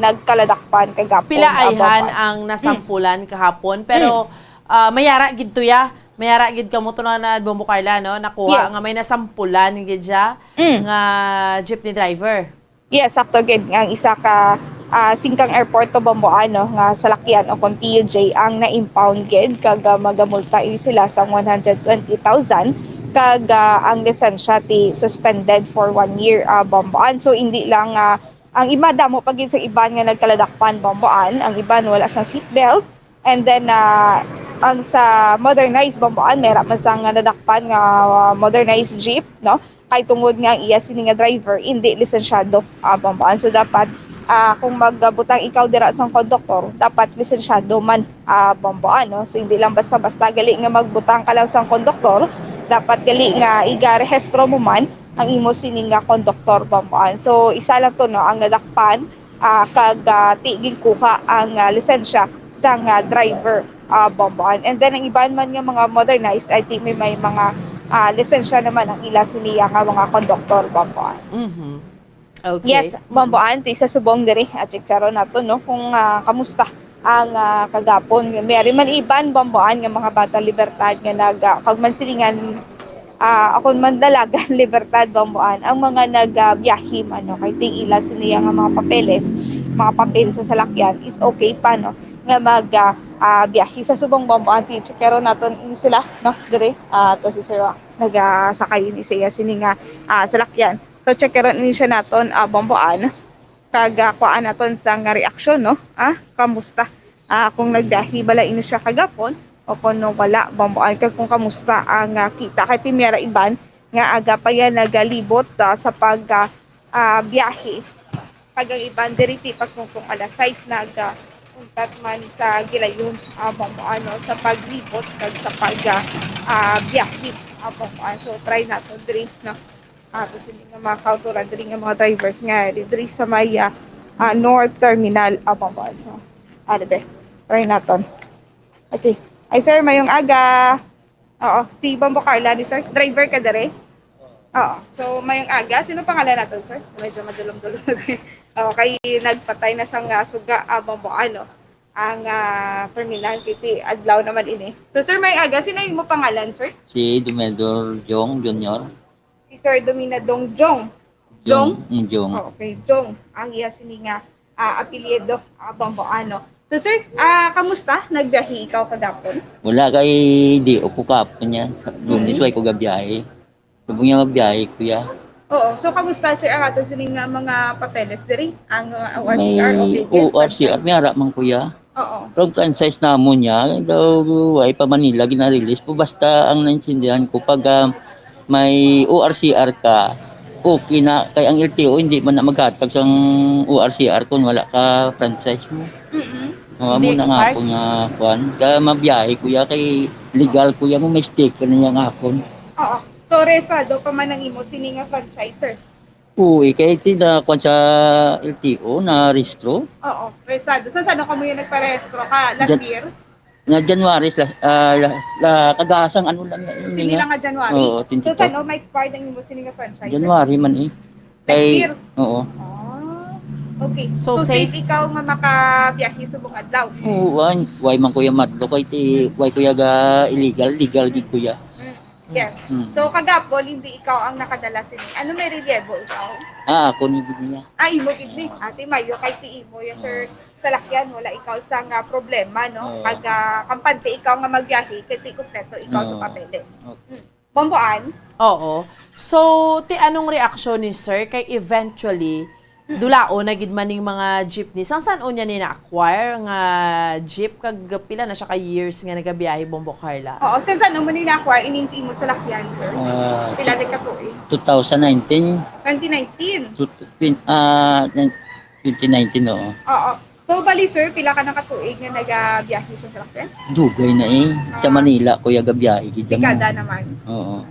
nagkaladakpan kagapon. Pila ayhan ang nasampulan kahapon pero mayara gid to ya. Mayara gid kamo to na Bombo Carla no nakuha nga may nasampulan gid siya nga jeepney driver. Yes, sakto gid ang isa ka singkang airport to Bamboan no nga salakyan o kon PUJ ang na-impound gid kag magamulta sila sa 120,000 kag ang lisensya ti suspended for 1 year Bamboan. So hindi lang ang iba damo pag sa iban nga nagkaladakpan Bamboan, ang iban wala sa seatbelt. And then ang sa modernized Bamboan meron man sang nadakpan nga modernized jeep no. Kay tungod nga iya sini nga driver hindi lisensyado Bamboan. So dapat kung magbutang ikaw dira sang konduktor, dapat lisensyado man Bamboan no. So hindi lang basta-basta gali nga magbutang ka lang sang konduktor, dapat gali nga iga-rehistro mo man ang imo sining nga konduktor Bamboan. So isa lang to no ang nadakpan kag tigig kuha ang lisensya sang driver Bamboan. And then ang iban man nga mga modernized I think may mga lisensya naman ang ila siniya nga mga konduktor Bamboan. Okay. Yes, Bamboan ti sa subong diri at karon nato no kung kamusta ang kagapon. Mayari man iban Bamboan nga mga bata libertad nga kagmansilingan akon Mandalagan Libertad Bamboan ang mga nagbiyahe man no kay ting ila siniya nga mga papel sa salakyan is okay pa no nga biyahe sa subong Bamboan ti checkero naton ini sila no dire to si Sir nagasakay ni siya sini nga salakyan. So checkeron ini siya naton Bamboan kag kuan naton sa nga reaksyon no kamusta kung nagbiyahe bala ini siya kagapon o kung wala Bamboan kag kung kamusta ang kita kay timera iban nga aga pa yan nagalibot sa biyahe. Pag ang ibang diriti pagkung alas 6 untat man sa gilayon sa paglibot kag sa biyahe. So try nato diri no. Kasi nga mga kauturan diri nga mga drivers nga diri sa may North Terminal so try naton. Okay. Ay sir, mayong aga. Oo, si Bombo Carla ni sir. Driver ka dere? Oo. So mayong aga, sino pangalan naton sir? Medyo madulom-dulom. Okay, nagpatay na sang suga Bombo ang terminal kiti adlaw naman ini. So sir, mayong aga, sino mo pangalan sir? Si Dumedor Jong Jr. Si Sir Dominadong Jong. Jong? Jong. Okay, Jong. Ang iya sini nga apelyido Bombo So sir, kamusta? Nagbiyahe ikaw kagapon? Wala kay di ako kapon yan. Lunes way ko gabiyahe. Subong niya magbiyahe kuya. Oo. So kamusta sir ang ato sining mga papeles diri? Ang ORCR May ORCR may harap man kuya. Oo. From franchise namon niya, daw ay pa Manila gina-release po basta ang naintindihan ko pag may ORCR ka, okay na kay ang LTO hindi man na maghatag sang ORCR kung wala ka franchise mo. Mo na nga ako nga kuan, ka mabiyahe kuya kay legal kuya mo may sticker na niya nga akon. Oo. So resado pa man ang imo sini nga franchiser. Uy, kay tina kuan sa LTO na rehistro. Oo, resado. So saan ka mo yung nagparehistro ka last year? Nga January kagasang ano lang ini nga. Sini nga January. Oo, so saan ma-expired ang imo sini nga franchiser? January man eh. Next year? Oo. Okay. So safe ikaw nga makabiyahe sa buong adlaw. Oo, why man kuya madlo kay why kuya ga legal gid kuya. Yes. So kagapon hindi ikaw ang nakadala sini. Ano may relyebo ikaw? Ako ni gid niya. Imo gid ni. Ate Mayo kay ti imo ya sir sa lakyan wala ikaw sa nga problema no. Pag kampante ikaw nga magbiyahe kay ti kompleto ikaw sa papeles. Bomboan? Oo. So, anong reaksyon ni sir kay eventually dulao na gid maning mga jeepney. Saan unya ni na-acquire nga jeep kag pila na siya ka years nga nagabiyahe Bombo Carla? Oo, saan mo ni na-acquire ining imo sa lakyan, sir? Pila na ka tuig? 2019. 2019. 2019 oo. Oo. So bali sir, pila ka na ka tuig nga nagabiyahe sa lakyan? Dugay na eh. Sa Manila kuya gabiyahe gid mo. Dekada naman. Oo.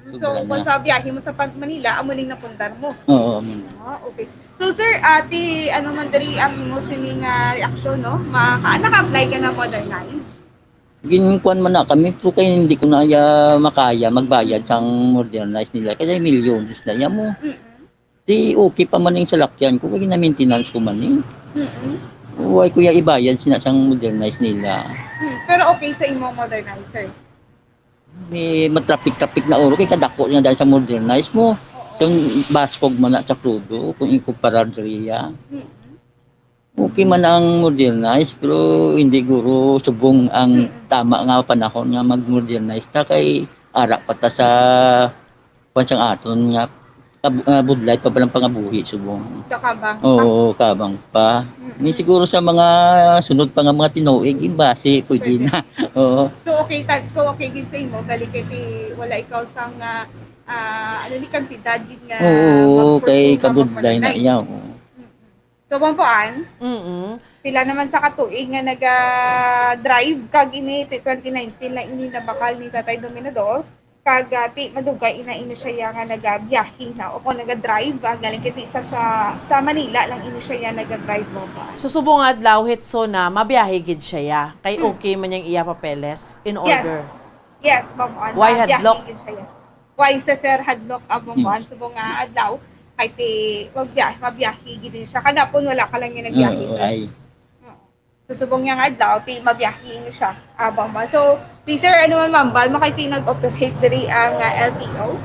So, kung sa biyahe mo sa Manila, amuning napundar mo? Oo, okay. So, sir, ano man dari ang imo sining reaksyon, no? Naka-apply ka na modernize? Ginkuan man na kami, pero kaya hindi ko na makaya magbayad sang modernize nila. Kaya milyones na yan mo. Di okay pa man yung salakyan ko, kaya na-maintenance ko man eh. Huwag kuya ibayad sinasang modernize nila. Pero okay sa imo modernize, sir? May matrapik-trapik na oro kay kadako niya dahil sa modernize mo. Kung baskog man na sa crudo, kung ikumparar diriya. Okay man ang modernize, pero hindi guro subong ang tama nga panahon nga mag-modernize ta kay ara pa ta sa pansang aton nga budlay pa palang pangabuhi subong. Kabang. Oo, kabang pa. May siguro sa mga sunod pa nga mga tinuig, base pwede na. Oo. So okay, okay gid sa imo, balik kay wala ikaw sang ni kantidad gid nga. Oo, kay kabudlay na iya. So Bomboan? Pila naman sa katuig nga naga-drive kag ini 2019 na ini na bakal ni Tatay Dominador. Kagati madugay ina siya nga nagabiyahe na o kung naga-drive galing kiti sa Manila lang ini siya naga-drive mo ba. Susubong adlaw hitso na mabiyahe gid siya kay okay man yang iya papeles in order. Yes, ma'am. Why hadlock? Why sa sir hadlock abong subong nga adlaw kay ti mabiyahe gid siya kanapon wala ka lang yung nagbiyahe sir. Susubong niya nga adlaw ti mabiyahe niyo siya abang ba. So sir, ano man mambal, makaiti nag-operate diri ang LTO?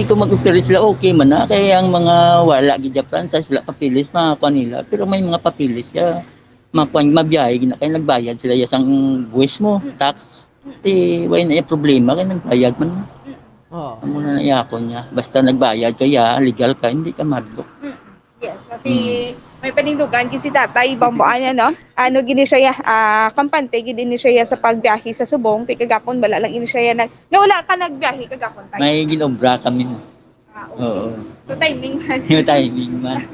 Kung mag-operate sila, okay man na. Kaya ang mga wala gidya franchise, wala papilis, makakuha nila. Pero may mga papilis siya. Mabiyahe, kaya nagbayad sila yung buwis mo, tax. Wala na yung problema, kaya nagbayad man. Muna na iyakon niya. Basta nagbayad kaya, legal ka, hindi ka madlock. Yes, May panindugan gid si tatay bambuan no. Ano gini siya kampante gid ni siya sa pagbiyahe sa subong ti kagapon bala lang ini siya nag wala ka nagbiyahe kagapon tay. May ginobra kami. Oo. So timing man. Yung timing man.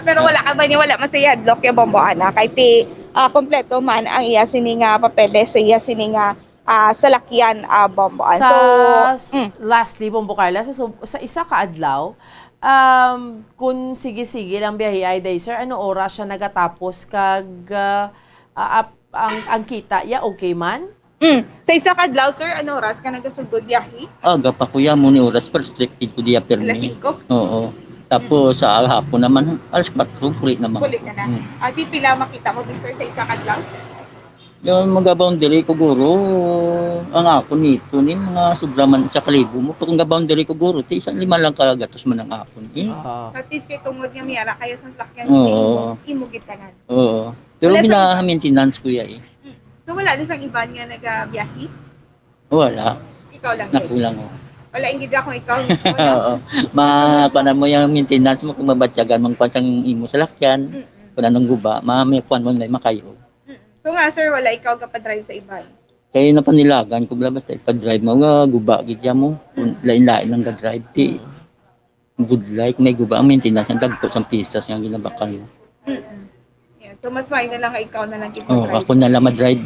Pero wala ka ba ni wala masaya hadlok ya bambuan kay ti kompleto man ang iya sini nga papeles sa iya sini nga salakyan bambuan. Sa, So lastly, Bombo Carla, sa isa ka adlaw, kung sige-sige lang biyahe ay day, sir, ano oras siya nagatapos kag ang kita? Ya, okay man? Sa isa ka adlaw, sir, ano oras ka nagasugod biyahe? Aga pa kuya mo ni oras restricted ko diya permi. Alas 5? Oo. Tapos sa hapon naman, alas 4 free naman. Kulit ka na. Pipila makita mo, sir, sa isa ka adlaw? Yung mga boundary ko guro, ang ako nito ni mga sobraman sa kalibo mo. Kung boundary ko guro, ti isang 5 lang kagatos man ang ako. At least kay tungod nga miyara kaya sa sakyan Oo. imugit ka na. Oo. Pero Wala gina-maintenance ko ya eh. So wala din sang iban nga nagabiyahe? Wala. Ikaw lang. Nakulang ko. Wala ingid ako ikaw. Oo. Paano mo yung maintenance mo kung mabatyagan mong pasang imo sa lakyan. Kung anong guba, may kuwan mo na makayo. So nga sir, wala ikaw kapadrive sa iban. Kaya na panilagan ko blabas tayo pa-drive mo nga guba gidya mo. Lain-lain lang ga-drive ti. Good like may guba ang maintenance ang dagko sa pisas nga ginabakal. Yeah, so mas may na lang nga ikaw na lang Oh, drive. ako na lang ma-drive.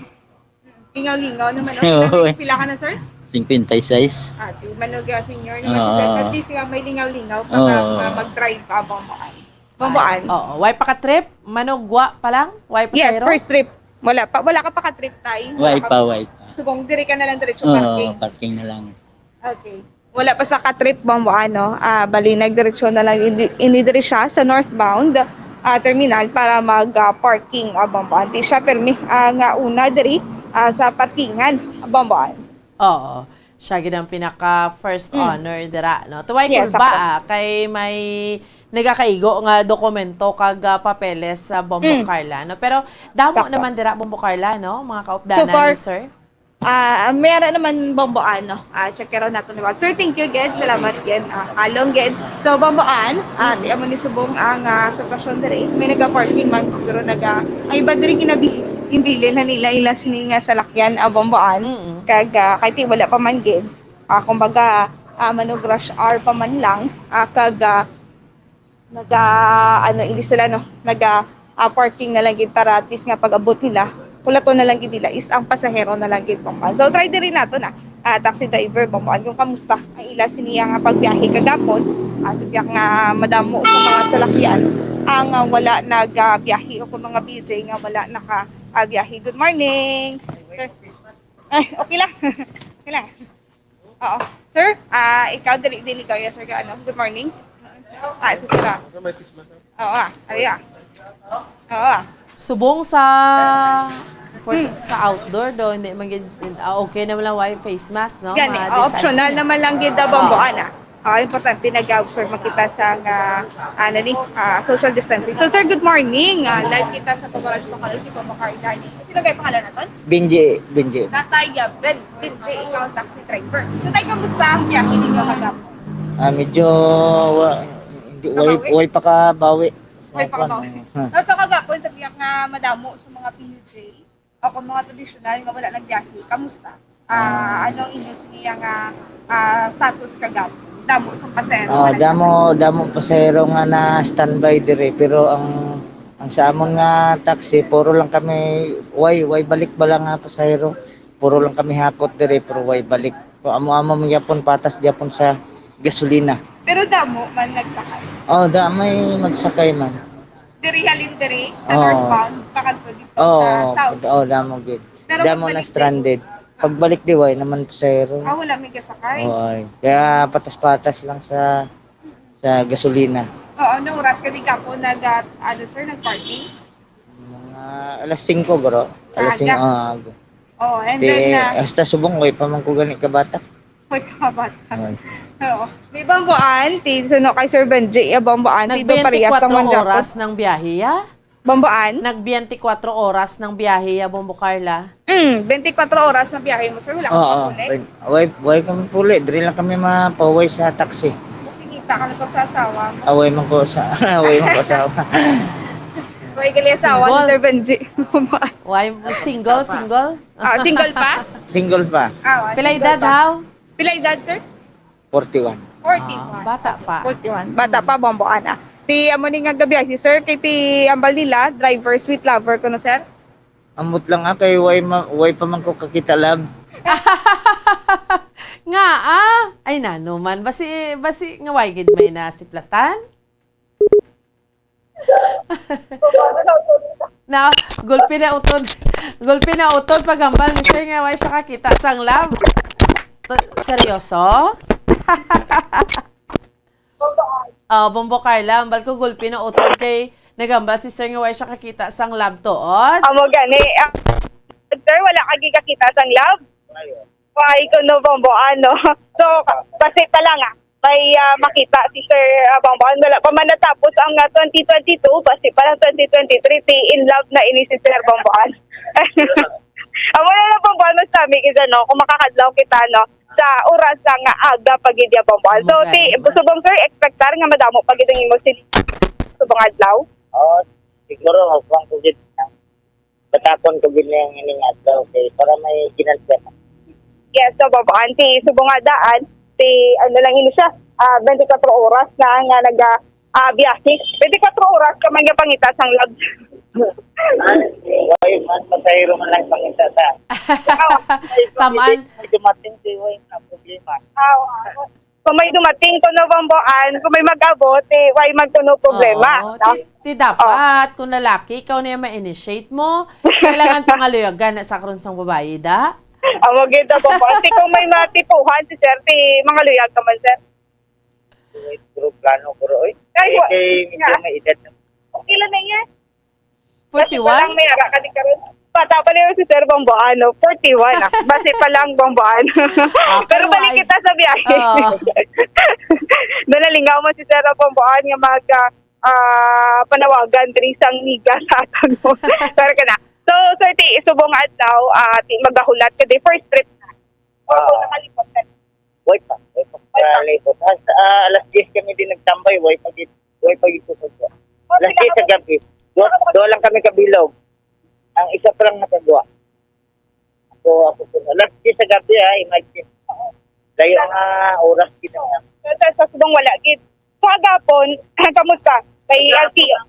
Lingaw-lingaw naman. Oo. Pila ka na sir? 56. Ati, manog senior Oo. naman. At least nga may lingaw-lingaw pa Oo. mag-drive pa bambuan. Bambuan? Oo. Why pa ka trip? Manogwa pa lang? Why pa Yes, zero? first trip. Wala ka pa ka-trip tayo. Why pa. Subong, dire ka na lang diretso Oo, parking. parking na lang. Okay. Wala pa sa ka-trip bambuan, no? Bali, nagdiretso na lang inidire siya sa northbound terminal para mag-parking bambuan. Di siya permi nga una diri sa parkingan bambuan. Oo. Siya ginang pinaka first honor dira, no? Tuway Yes, kulba kay may nagakaigo nga dokumento kag papeles sa Bombo Carla, no? Pero damo naman dira Bombo Carla, no? Mga kaupdanan So far, ni sir. mayroon naman bambuan, no? Check ro nato ni Wat. Sir, thank you, Ged. Salamat, Ged. Along, Ged. So, bambuan, di amo ni subong ang sitwasyon diri. May naga-parking man, siguro ang iba diri kinabili na nila ila sini nga salakyan bambuan. Kag kahit wala pa man, Ged. Kumbaga, manog rush hour pa man lang. Kag hindi sila, no? Parking na lang gid para at least nga pag-abot nila kulato na lang gid nila is ang pasahero na lang gid bambuan. So try diri nato na taxi driver bambuan kung kamusta ang ila siniya nga pagbiyahe kagapon siya nga madamo sa mga salakyan ang wala nagbiyahe o kung mga BJ nga wala naka-biyahe. Good morning. Sir. Ay, okay lang. Okay lang. Oo. Sir, ikaw dili ikaw ya sir ano? Good morning. Sisira. Oo, ariya. Oo. Subong sa outdoor do hindi magid okay naman lang why face mask, no? Gani, optional naman lang gid bambuan importante nag-observe makita sa social distancing. So sir, good morning. Live kita sa Pamarad Pakalo si Kumakar Dani. Sino kayo pangalan naton? Benji. Tatay Benji, ikaw ang taxi driver. So tayo, kamusta ang biyahe ninyo kagapon? Medyo way pa ka bawi. May pakabawi. So kagapon sa tiyak nga madamo sa mga PUJ o kung mga tradisyonal nga wala nagbiyahe, kamusta? Anong inyo siya nga status kagapon? Damo sa pasero? Damo pasero nga na standby dire pero ang sa amon nga taxi puro lang kami way balik ba lang nga pasahero. Puro lang kami hakot dire pero way balik. Amo magyapon patas gyapon sa gasolina. Pero damo man nagsakay. May magsakay man. Diri halin diri sa northbound pakadto dito sa south. Damo gid. Pero Damo na stranded. Pagbalik di way naman pasahero. Wala may kasakay. Kaya patas-patas lang sa gasolina. Oo, no oras ka di ka po nag-parking? Mga alas 5 gro. Alas 5. Oo, and then hasta subong way pa man ko gani ka bata. Hoy ka bata. Oo. May bambuan, suno kay Sir Benji, bambuan, dito parehas ng 24 oras ng biyahe ya? Bambuan? Nag-24 oras ng biyahe ya, Bombo Carla? 24 oras na biyahe mo, sir. Wala kang puli? Way kami puli. Diri lang kami mapaway sa taxi. Sige, makita ka na to sa asawa mo. Away man ko sa asawa. May gali asawa ni Sir Benji. Why single? Single pa? Single pa. Pila edad, how? Pila edad, sir? 41. 41. Bata pa. 41. Bata pa, bomboan ah. Ti amo ni nga gabi si sir, kay ti ambal nila, driver, sweet lover ko no, sir? Amot lang kay way pa man ko kakita lab. Nga ay nanuman basi nga way gid may nasiplatan. Na gulpi na utod pagambal ni sir nga way siya kakita sang lab. Seryoso? Bombo Carla, ambal ko gulpi na utod kay nagambal si sir nga way siya kakita sang lab tuod. Amo gani. Sir, wala kagi kakita sang lab? Why ko no bomboan no. So, basi pa lang may makita si Sir Bomboan. Wala pa man natapos ang 2022, basi pa lang 2023, in love na ini si Sir Bomboan. Amo na lang Bomboan, mas sabi kita no, kung makakadlaw kita no, sa oras nga aga pagidya Bomboan. So, subong sir, expectar nga madamo pagidang imo si subong adlaw? Siguro magpang ko gid. Batapon ko gid yung ining adlaw kay para may ginalba. Yes, so Bomboan, subong daan, ano lang ini siya, 24 oras na nga nag-biyahe. 24 oras ka man nga pangita sang lab. Way man pasahero man lang pangita sa. Tamaan. Dumating si way na problema. Kung may dumating ko no Bomboan, kung may mag-abot, way magtuno problema. Ti dapat, kung lalaki, ikaw na yung ma-initiate mo. Kailangan pangaluyagan na sa karon sang babae, da? Amo gid Bomboan. Kung may matipuhan si sir, mga luyag ka man, sir. Puro plano ko oy. Kay medyo may edad. Okay lang na yan. 41? Basi pa lang may ara ka di karon. Bata pa rin si Sir Bomboan, 41 Basi pa lang Bomboan. Pero balik kita sa biyahe. Nalingaw mo si Sir Bomboan nga mag panawagan diri sang miga sa aton mo. Pero kana. So, sir, subong adlaw, magahulat ka di first trip na. O nakalipot ka. Way pa. Kalipot. Alas 10 kami din nagtambay, way pa gito ko. Alas 10 sa gabi. Doon lang kami kabilog. Ang isa pa lang nakagawa. Ako po. Alas 10 sa gabi imagine. Layo nga oras kita. Sa subong wala gid. So agapon, kamusta? Kay LTO.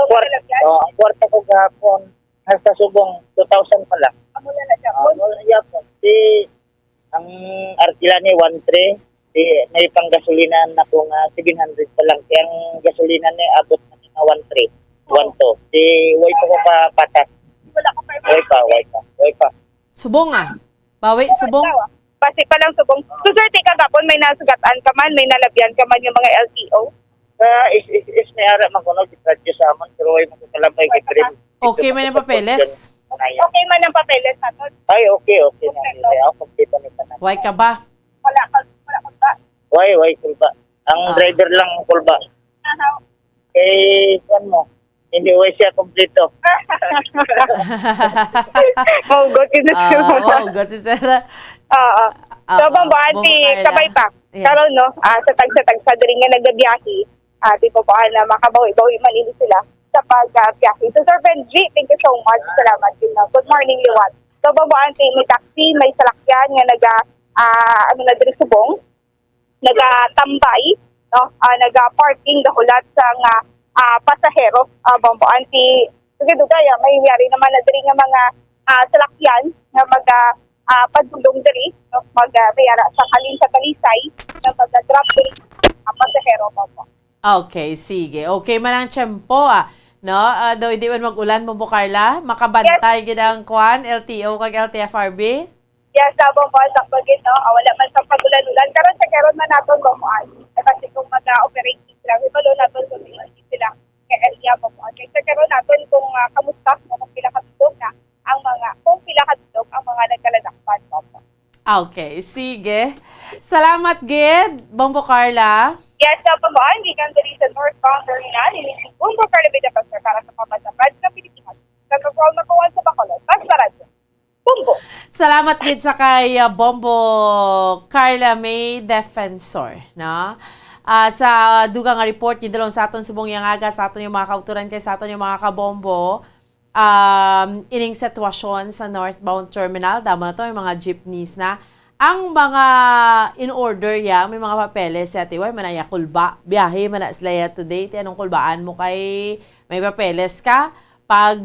Ang kwarta ko gapon hasta subong 2,000 pa lang. Amo na siya. Yapon. Ang arkila ni 1.3, may panggasolina na po nga 700 pa lang. Kaya ang gasolina ni abot na 1.3, 1.2. Way pa ko patas. Wala ka Way pa. Subong Bawi, subong. Basi pa lang subong. So sir, kagapon may nasugatan ka man, may nalabyan ka man yung mga LTO? Is may ara makunog itradyo sa amon, pero way makakalabay kay Trim. Okay man ang papeles? Okay man ang papeles natin. Ay, okay na. Ako kompleto ni tanan. Why ka ba? Wala ka ba? Way kulba. Ang driver lang kulba. Eh, mo? Hindi way siya kompleto. Maugot yun na siya. Maugot si Sarah. Oo. So, Bomboan, kabay pa. Karon no, sa tag-tag sa diri nga nagbiyahe, di po na makabawi-bawi man ini sila sa pag-biyahe. So, Sir Benji, thank you so much. Salamat din. Good morning, Liwan. So, Bomboan, may taxi, may salakyan nga na diri subong, nagatambay, no? Naga-parking dahulat sa nga pasahero. Bomboan, dugay may yari naman na diri nga mga salakyan nga padulong diri, no? Mayara sa Talisay na mag-drop diri pasahero mo. Okay, sige. Okay man ang tiyempo, no? Daw hindi man mag-ulan mo, Carla? Makabantay ginang kwan, LTO kag LTFRB? Yes, Bomboan, sakto gid, no? Wala man sa pagulan-ulan. Karon man naton Bomboan. Kasi kung mag-operate sila, ibalo naton kung hindi sila kay area Bomboan. Kasi karon naton kung kamusta, kung pila ka na kung pila ka ang mga nagkaladakpan, Bomboan. Okay, sige. Salamat, Gid, Bombo Carla. Yes, Bomboan, gikan diri sa northbound terminal, ini si Bombo Carla Bida Pastor para sa pamasapan sa Pilipinas. Nagkakuha na kuwan sa Bacolod. Mas maradyo. Bombo. Salamat, Gid, sa kay Bombo Carla May Defensor, no? sa dugang nga report ni dalon sa aton subong yang aga sa aton yung mga kauturan kay sa aton yung mga kabombo ining sitwasyon sa northbound terminal damo na to yung mga jeepneys na ang mga in order ya may mga papeles sa tiway manaya kulba biyahe man sila ya today ti anong kulbaan mo kay may papeles ka pag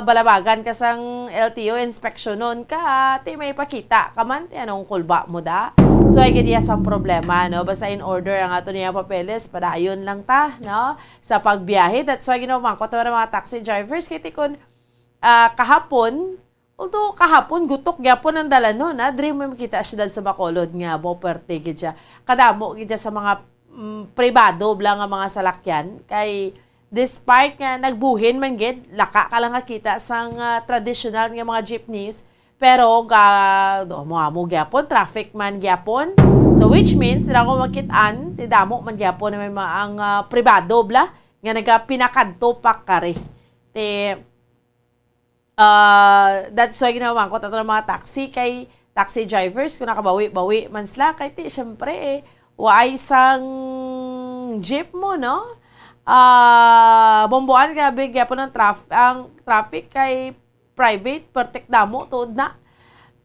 balabagan ka sang LTO inspection nun ka ti may pakita ka man ti anong kulba mo da. So, ay ganyan sa problema, no? Basta in order ang ato niya papeles, padayon lang ta, no? Sa pagbiyahe. That's why ginawa ko ng mga taxi drivers. Kaya kung kahapon, although kahapon, gutok gyapon ang dala nun, ha? Dream mo makita siya sa Bacolod nga, boperte, gidya. Kadamo, gidya sa mga privado, blang nga mga salakyan. Kay, despite nga nagbuhin man gid, laka ka lang nakita sang traditional nga mga jeepneys, pero mo gyapon traffic man gyapon. So which means sila ko makitaan ti damo man gyapon na may ang pribado bla nga nagapinakadto pa kare. That's why ginawa ko tato mga taxi kay taxi drivers kung nakabawi-bawi man sila kay ti syempre waay sang jeep mo no. Bomboan grabe gyapon ang traffic kay private, pertek damo, tuod na.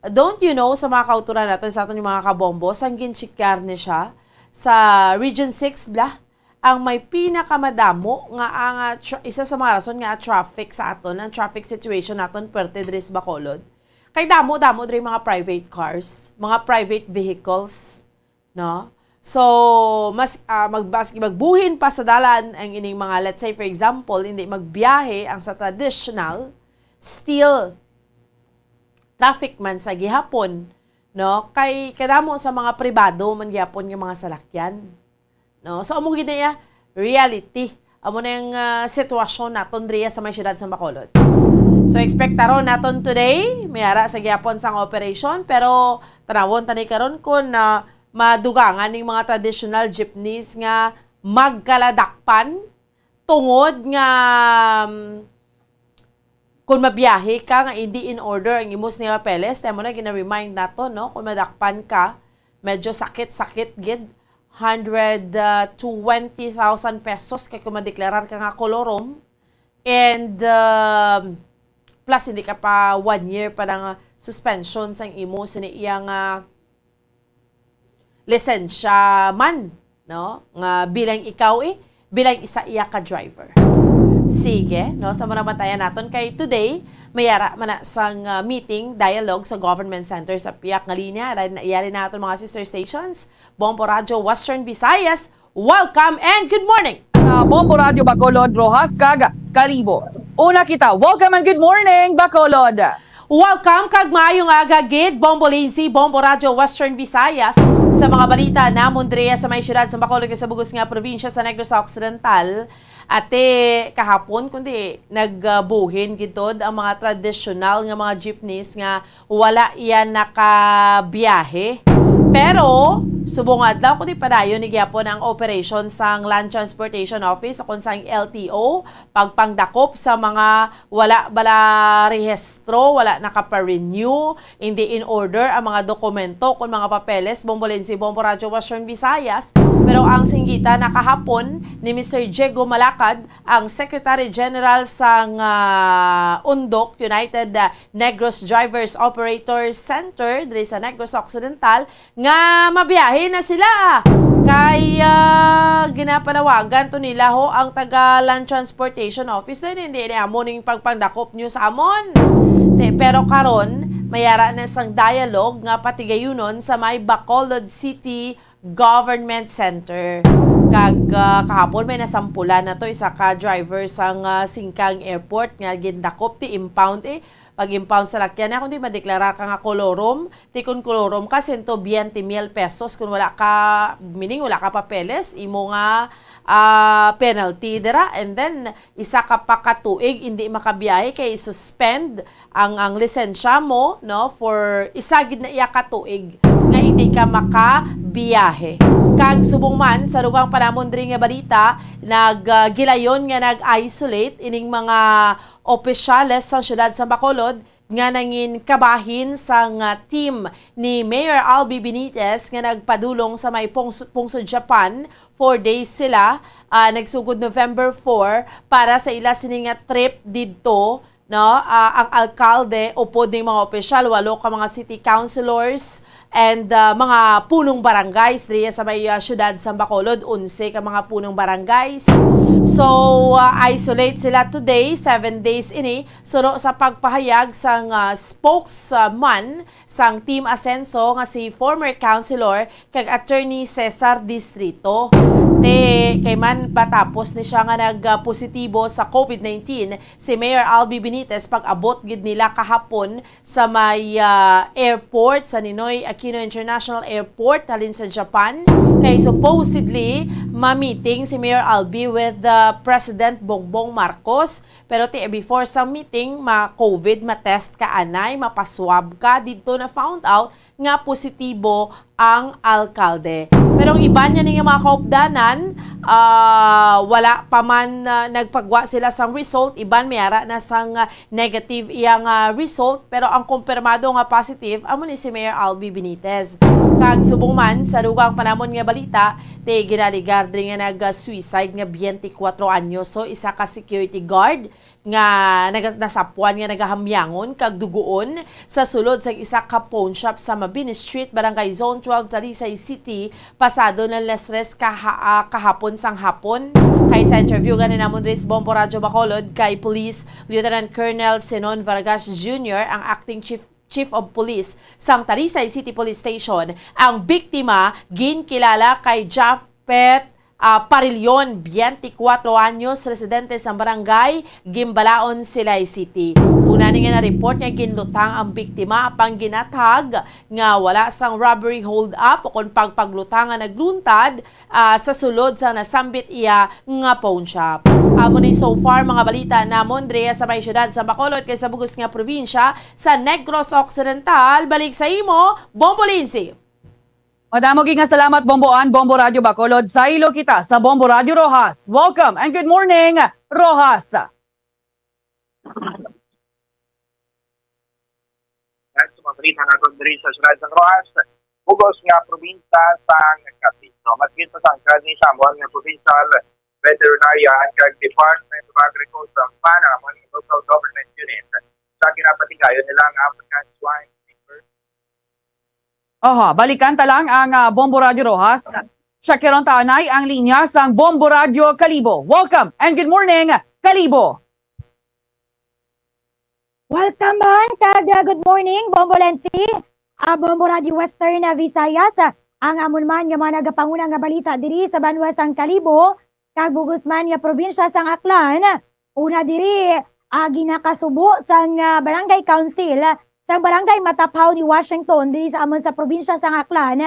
Don't you know, sa mga kauturan natin, sa atin yung mga kabombo, sang ginchikar ni siya, sa Region 6, blah, ang may pinakamadamo, nga ang isa sa mga rason nga traffic sa aton, ang traffic situation natin, perte dres Bacolod. Kay damo dres mga private cars, mga private vehicles, no? So, mas magbuhin pa sa dalan ang ining mga, let's say, for example, hindi magbiyahe ang sa traditional, still traffic man sa gihapon no kay kadamo sa mga pribado man gihapon yung mga salakyan no so amo gid ya reality amo na yung sitwasyon naton diya sa may syudad sa Bacolod. So expectaron naton today mayara sa gihapon sang operation pero tanawon tani karon kun madugangan ning mga traditional jeepneys nga magkaladakpan tungod nga kung mabiyahe ka nga hindi in order ang imos ni papeles, tayo mo na gina-remind nato, no? Kung madakpan ka, medyo sakit-sakit gid. 120,000 pesos kay kung madeklarar ka nga kolorom. And plus, hindi ka pa 1 year pa ng suspension sang imo sini iyang lisensya man, no? Nga bilang ikaw bilang isa iya ka driver. Sige, no, sa manamatayan naton kay today, mayara man sang meeting, dialogue sa government center sa Piak nga linya. Iyari naton mga sister stations, Bombo Radio Western Visayas. Welcome and good morning! Bombo Radio Bacolod, Rojas, Kalibo. Una kita, welcome and good morning, Bacolod! Welcome kag maayong aga gid, Bombo Lindsay, Bombo Radio Western Visayas. Sa mga balita namon direya sa may syudad sa Bacolod sa bugos nga probinsya sa Negros Occidental. Ate kahapon kundi nagbuhin gitod ang mga traditional nga mga jeepneys nga wala iyan nakabiyahe. Pero subong adlaw kundi padayon ni gyapon ang operation sang Land Transportation Office kung sang LTO pagpangdakop sa mga wala bala rehistro, wala nakapa-renew, hindi in order ang mga dokumento kung mga papeles, Bombolensi, Bombo Radio Western Visayas. Pero ang singgita nakahapon ni Mr. Diego Malacad, ang Secretary General sang UNDOC, United Negros Drivers Operators Center diri sa Negros Occidental, nga mabiyahe na sila. Kaya ginapanawagan to nila ho ang taga Land Transportation Office na hindi na amoning pagpandakop nyo sa amon. Pero karon mayara na sang dialogue nga patigayunon sa may Bacolod City Government Center. Kahapon may nasampulan na to isa ka driver sang Singkang Airport nga gindakop ti impound pag-impound sa lakyan na kundi madeklara ka nga kolorom, ti kun kolorom ka 120,000 pesos kung wala ka meaning wala ka papeles imo nga penalty dira, and then isa ka pa katuig hindi makabiyahe kay suspend ang lisensya mo no for isa gid na iya katuig nga hindi ka makabiyahe. Kag subong man sa lugang panamon diri nga balita naggilayon nga nag-isolate ining mga opisyales sa syudad sa Bacolod nga nangin kabahin sa team ni Mayor Albi Benitez nga nagpadulong sa may Pungsod, Japan. 4 days sila, nagsugod November 4 para sa ila sini nga trip didto, no? Ang alkalde upod ng mga opisyal, 8 ka mga city councilors and mga punong barangays diya sa may syudad sa Bacolod, 11 ka mga punong barangays. So, isolate sila today, 7 days ini, suno sa pagpahayag sang spokesman sang Team Asenso nga si former councilor kag attorney Cesar Distrito. Kay man patapos ni siya nga nagpositibo sa COVID-19 si Mayor Albi Benitez pag-abot gid nila kahapon sa may airport sa Ninoy Aquino International Airport halin sa Japan. Kay supposedly ma-meeting si Mayor Albi with President Bongbong Marcos, pero before sa meeting ma-COVID, ma-test ka anay, mapaswab ka, dito na found out nga positibo ang alkalde. Pero ang iba niya nga mga kaupdanan, wala pa man nagpagwa sila sang result, iban mayara na sang negative iyang result, pero ang kumpirmado nga positive amo ni si Mayor Albi Benitez. Kag subong man sa dugang panamon nga balita, ginaligar din nga nag-suicide nga 24 anyos, so isa ka security guard nga nasapuan nga nagahamyangon kag duguon sa sulod sa isa ka pawn shop sa Mabini Street, Barangay Zone 12, Talisay City, pasado ng Lesres kahapon sang hapon. Kay sa interview ganin namon rin Bombo Radyo Bacolod kay Police Lieutenant Colonel Senon Vargas Jr., ang acting Chief of Police sang Talisay City Police Station. Ang biktima ginkilala kay Japheth Parilyon, 24 anyos, residente sa barangay Gimbalaon, Silay City. Una nga na-report nga ginlutang ang biktima apang ginatag nga wala sang robbery hold-up o kung pagpaglutang nga nagluntad sa sulod sa nasambit iya nga pawn shop. Amo ni so far mga balita namon dre sa may syudad sa Bacolod kay sa bugos nga probinsya sa Negros Occidental. Balik sa imo, Bombo Lindsay. Madamo nga salamat Bomboan, Bombo Radio Bacolod. Sa ilo kita sa Bombo Radio Rojas. Welcome and good morning, Rojas. At sumabalita natin rin sa Syudad ng Rojas, bugos nga probinsya sa Cavite. Matgin sa sangkad ni Samuel nga Provincial Veterinarian kag Department of Agriculture of Panama ng local government unit sa ginapatigayon nilang African swine fever. Balikan talang ang Bombo Radio Rojas. Shakiron Tanay ang linya sang Bombo Radio Kalibo. Welcome and good morning, Kalibo. Welcome man, kag good morning, Bombo Lensi. Bombo Radio Western Visayas. Ang amon man nga mga nagapanguna nga balita diri sa banwa sang Kalibo, kag bugos man nga probinsya sang Aklan. Una diri ginakasubo sang Barangay Council sa Barangay Matapaw ni Washington diri sa amon sa probinsya sang Aklan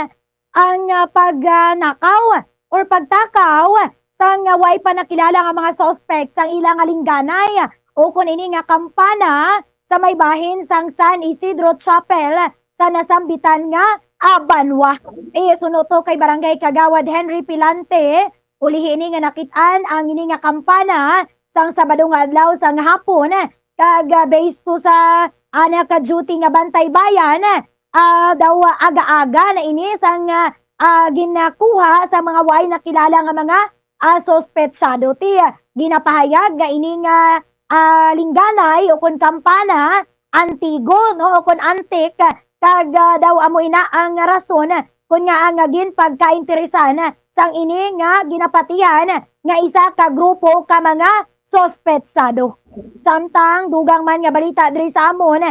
ang pagnakaw or pagtakaw sang way pa nakilala nga mga suspect sang ilang alingganay o kun ini nga kampana sa may bahin sang San Isidro Chapel sa nasambitan nga Banwa. Sunoto kay Barangay Kagawad Henry Pilante, ulihi ini nga nakitaan ang ini nga kampana sang Sabado nga adlaw sang hapon kag based to sa naka-duty nga bantay bayan daw aga-aga na ini sang ginakuha sa mga way nakilala nga mga suspetsado. Ginapahayag nga ini nga lingganay o kun kampana antigo no o kun antik kag daw amo ina ang rason kun nga ang pagkainteresan sang ini nga ginapatihan nga isa ka grupo ka mga suspetsado. Samtang dugang man nga balita diri sa amon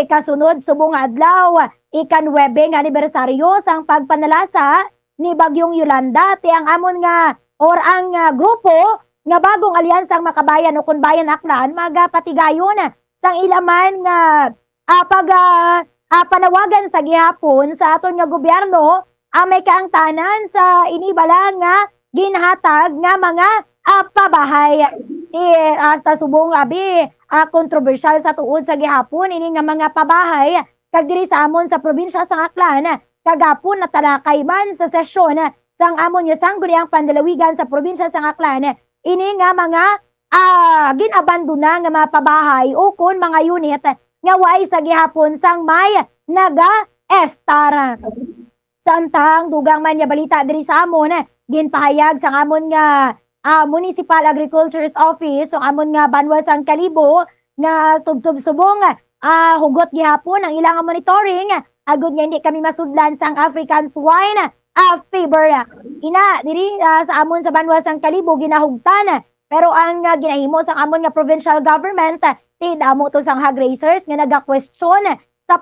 kasunod subong adlaw ika-9 nga anibersaryo sang pagpanalasa ni Bagyong Yolanda ang amon nga or ang grupo nga bagong alyansang Makabayan o kun Bayan Aklan magapatigayon sang ilaman nga panawagan sa gihapon sa aton nga gobyerno may kaangtanan sa inibala nga ginhatag nga mga pabahay. Hasta subong kontrobersyal sa tuod sa gihapon ini nga mga pabahay kag diri sa amon sa probinsya sang Aklan kagapon natalakay man sa sesyon sang amon nga sangguniang pandalawigan sa probinsya sang Aklan ini nga mga ginabandona nga mga pabahay o kun mga unit nga way sa gihapon sang may naga-estar. Samtang dugang man nga balita diri sa amon, ginpahayag sang amon nga Municipal Agriculture's Office, ang amon nga Banwa sang Kalibo, nga tubtub subong hugot gihapon ang ilang monitoring agud nga hindi kami masudlan sang African swine fever. Ina diri sa amon sa Banwa sang Kalibo ginahugtan, pero ang ginahimo sang amon nga provincial government tidamo to sang hog raisers nga naga-question sa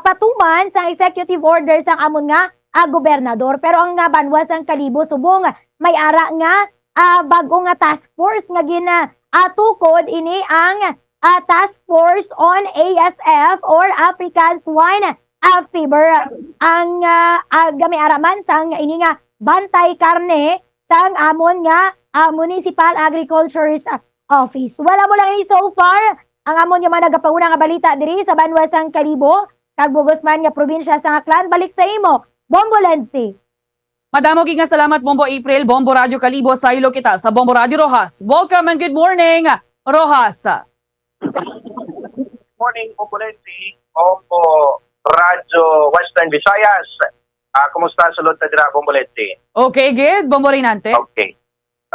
patuman sa executive order sang amon nga gobernador. Pero ang Banwa sang Kalibo subong may ara nga bago nga task force nga tukod ini ang task force on ASF or African swine fever. Ang gamay araman sang ini nga bantay karne sang amon nga Municipal Agriculture's Office. Wala mo lang ini so far ang amon nga mga nagapauna nga balita diri sa Banwa sang Kalibo kag Bugos man nga probinsya sa Aklan. Balik sa imo, Bombo Lensi. Madamo nga salamat, Bombo April, Bombo Radio Kalibo, sa ilo kita sa Bombo Radio Rojas. Welcome and good morning, Rojas. Good morning, Bombo Lensi, Bombo Radio Western Visayas. Kumusta sulod na dira, Bombo Lensi? Okay, good. Bombo Rinante. Okay.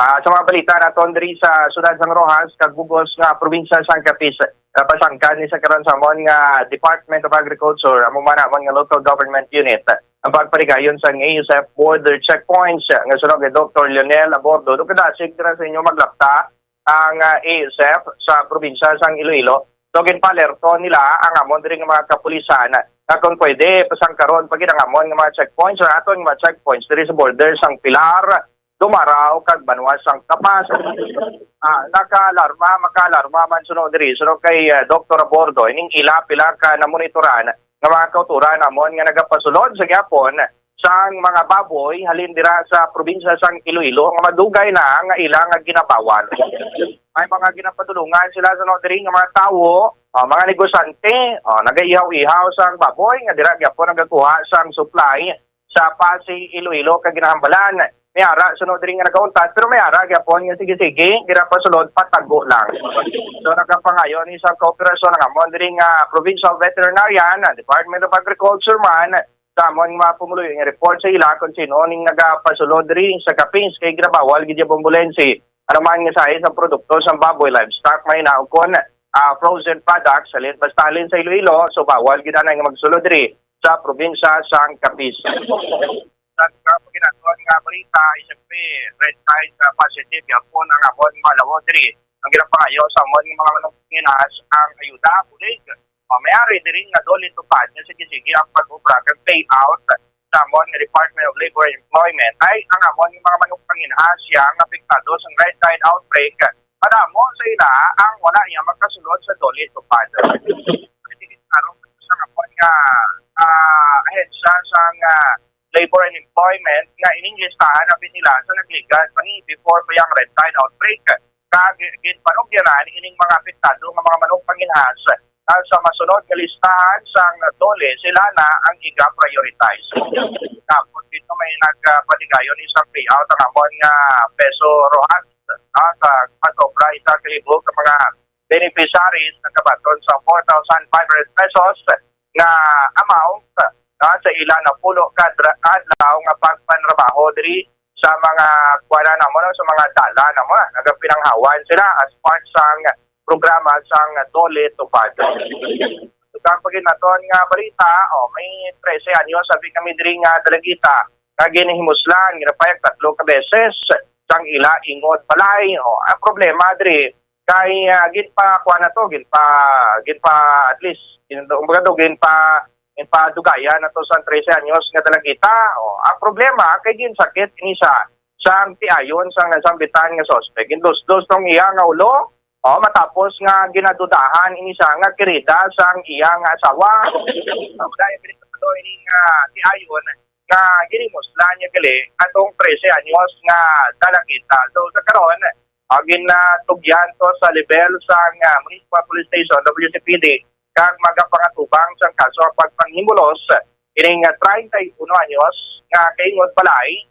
Sa mga balita naton diri sa Sudad sang Rojas, kag Bugos nga probinsya sang Capiz, pasangkan ni sa karon sa mon nga Department of Agriculture, amo man nga local government unit. Ang pagparigayon sa ASF border checkpoints nga sunod ni Dr. Lionel Abordo. Kadasig dira sa inyo maglapta ang ASF sa probinsya sang Iloilo. So ginpalerto nila ang amon diri nga mga kapulisan na kung pwede pasangkaron pag ang amon nga mga checkpoints or aton nga checkpoints diri sa border sang Pilar, Dumaraw kag Banwa sang Kapas. Makalarma man sunod diri sunod kay Dr. Abordo ining pila ka na monitoran nga mga kauturan namon nga nagapasulod sa gyapon sang mga baboy halin dira sa probinsya sang Iloilo nga madugay na nga ilang nga ginabawan. May mga ginapadulungan sila sa diri nga mga tawo, mga negosyante, nagaihaw-ihaw sang baboy nga dira gyapon nagakuha sang supply sa Pasig, Iloilo kag ginahambalan. May ara sunod diri nga nagauntat pero may ara gyapon nga sige gira pasulod patago lang. So nagapangayon ni sa kooperasyon ng amon diri nga Provincial Veterinarian, Department of Agriculture man sa amon nga pumuluyo nga report sa ila kung sino ning nagapasulod diri sa Capiz kay ginabawal gid Bombo Lensi. Ano man nga sa isang produkto sa baboy livestock may naukon frozen products salin basta alin sa Iloilo so bawal gid na nga magsulod diri sa probinsya sang Capiz. Ginagawa nga balita, isipin, red tide positive, yapon ang amon malawo diri. Ang ginapangayo sa amon mga manungkinas ang ayuda, bulig. Mayari diri nga doli tupad nga sige ang pag-ubra kag payout sa amon nga Department of Labor and Employment ay ang amon mga manungkinas yang apektado sa red tide outbreak. Padamo sa ila ang wala iya magkasulod sa doli tupad. Karon sa amon nga ahensya sang Labor and Employment nga ininlistahan na nila sa nagligas pani before pa yung red tide outbreak. Kagit panugyanan ining mga apektado ng mga manong panginhas sa masunod nga listahan sang dole sila na ang iga-prioritize. Tapos dito may nagpatigayon isang payout ang amon nga peso rojas sa patobra isa kalibog ng mga beneficiaries na kabaton sa 4,500 pesos nga amount sa ilan na pulo kadlaw nga pagpanrabaho diri sa mga kuwana namo sa mga dala namo nagapinanghawan sila as part sang programa sang Dole Tupad. Kapag naton nga balita may 13 anyo sabi kami diri nga dalagita kag ginihimuslan ginapayag 3 ka beses sang ila ingod balay ang problema diri kay gid pa kuana to gid pa at least gin pa dugayan nato sa 13 anyos nga dalagita. Ang problema kay gin sakit ini sang tiayon sang nasambitan nga suspect. Dos tong iya nga ulo matapos nga ginadudahan ini nga kirida sang iya nga asawa. Dahil pinito ini nga tiayon nga ginimoslan niya gali atong 13 anyos nga dalagita. So sa karon ginatugyan to sa level sang Municipal Police Station WCPD kag magapangatubang sa kaso pagpanghimulos ining 31 anyos nga kaingod balay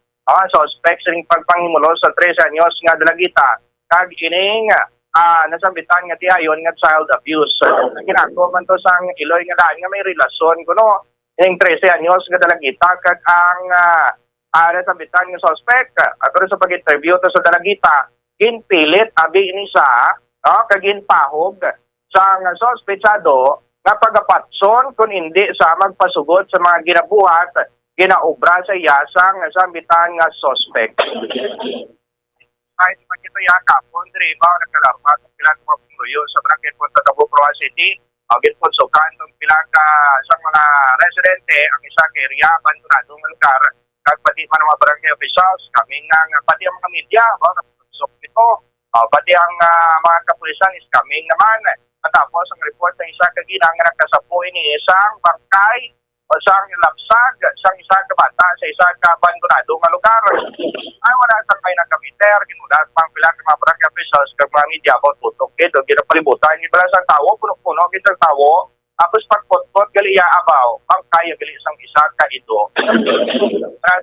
suspect sa pagpanghimulos sa 13 anyos nga dalagita kag ining nasambitan nga tihayon nga child abuse. Ginako man to sang Iloy nga daan nga may relasyon kuno ning 13 anyos nga dalagita kag ang nasambitan nga suspect ato sa pag-interview to sa dalagita ginpilit abi ini sa kag ginpahog sa suspetsado nga pagapatson kung hindi sa magpasugod sa mga ginabuhat ginaobra sa iya sang sambitan nga suspect. Kahit magkito yan kapon, diri ba, nagkalarma ng pilang mga pungluyo sa Barangay Punta Cabo, Proa City. Ginpon sukan ng pilang sa mga residente, ang isa kay Ria, abandonado ng lugar, kag pati man mga barangay officials, kami nga, pati ang mga media, nagpusok ito, pati ang mga kapulisan is kami naman. Matapos ang report ng isa kaginang nga nagkasapoy ni isang bangkay, isang lapsag, isang kabata sa isang abandonado nga lugar. Ay wala sa kayo ng kapiter, ginulat pang pilang mga barangay officials kag mga media about tutok ito, ginapalibutan, gibala sa tawo, puno-puno, ginang tawo, tapos pagpot-pot, gali abaw, ang kaya gali isang isa ka ito.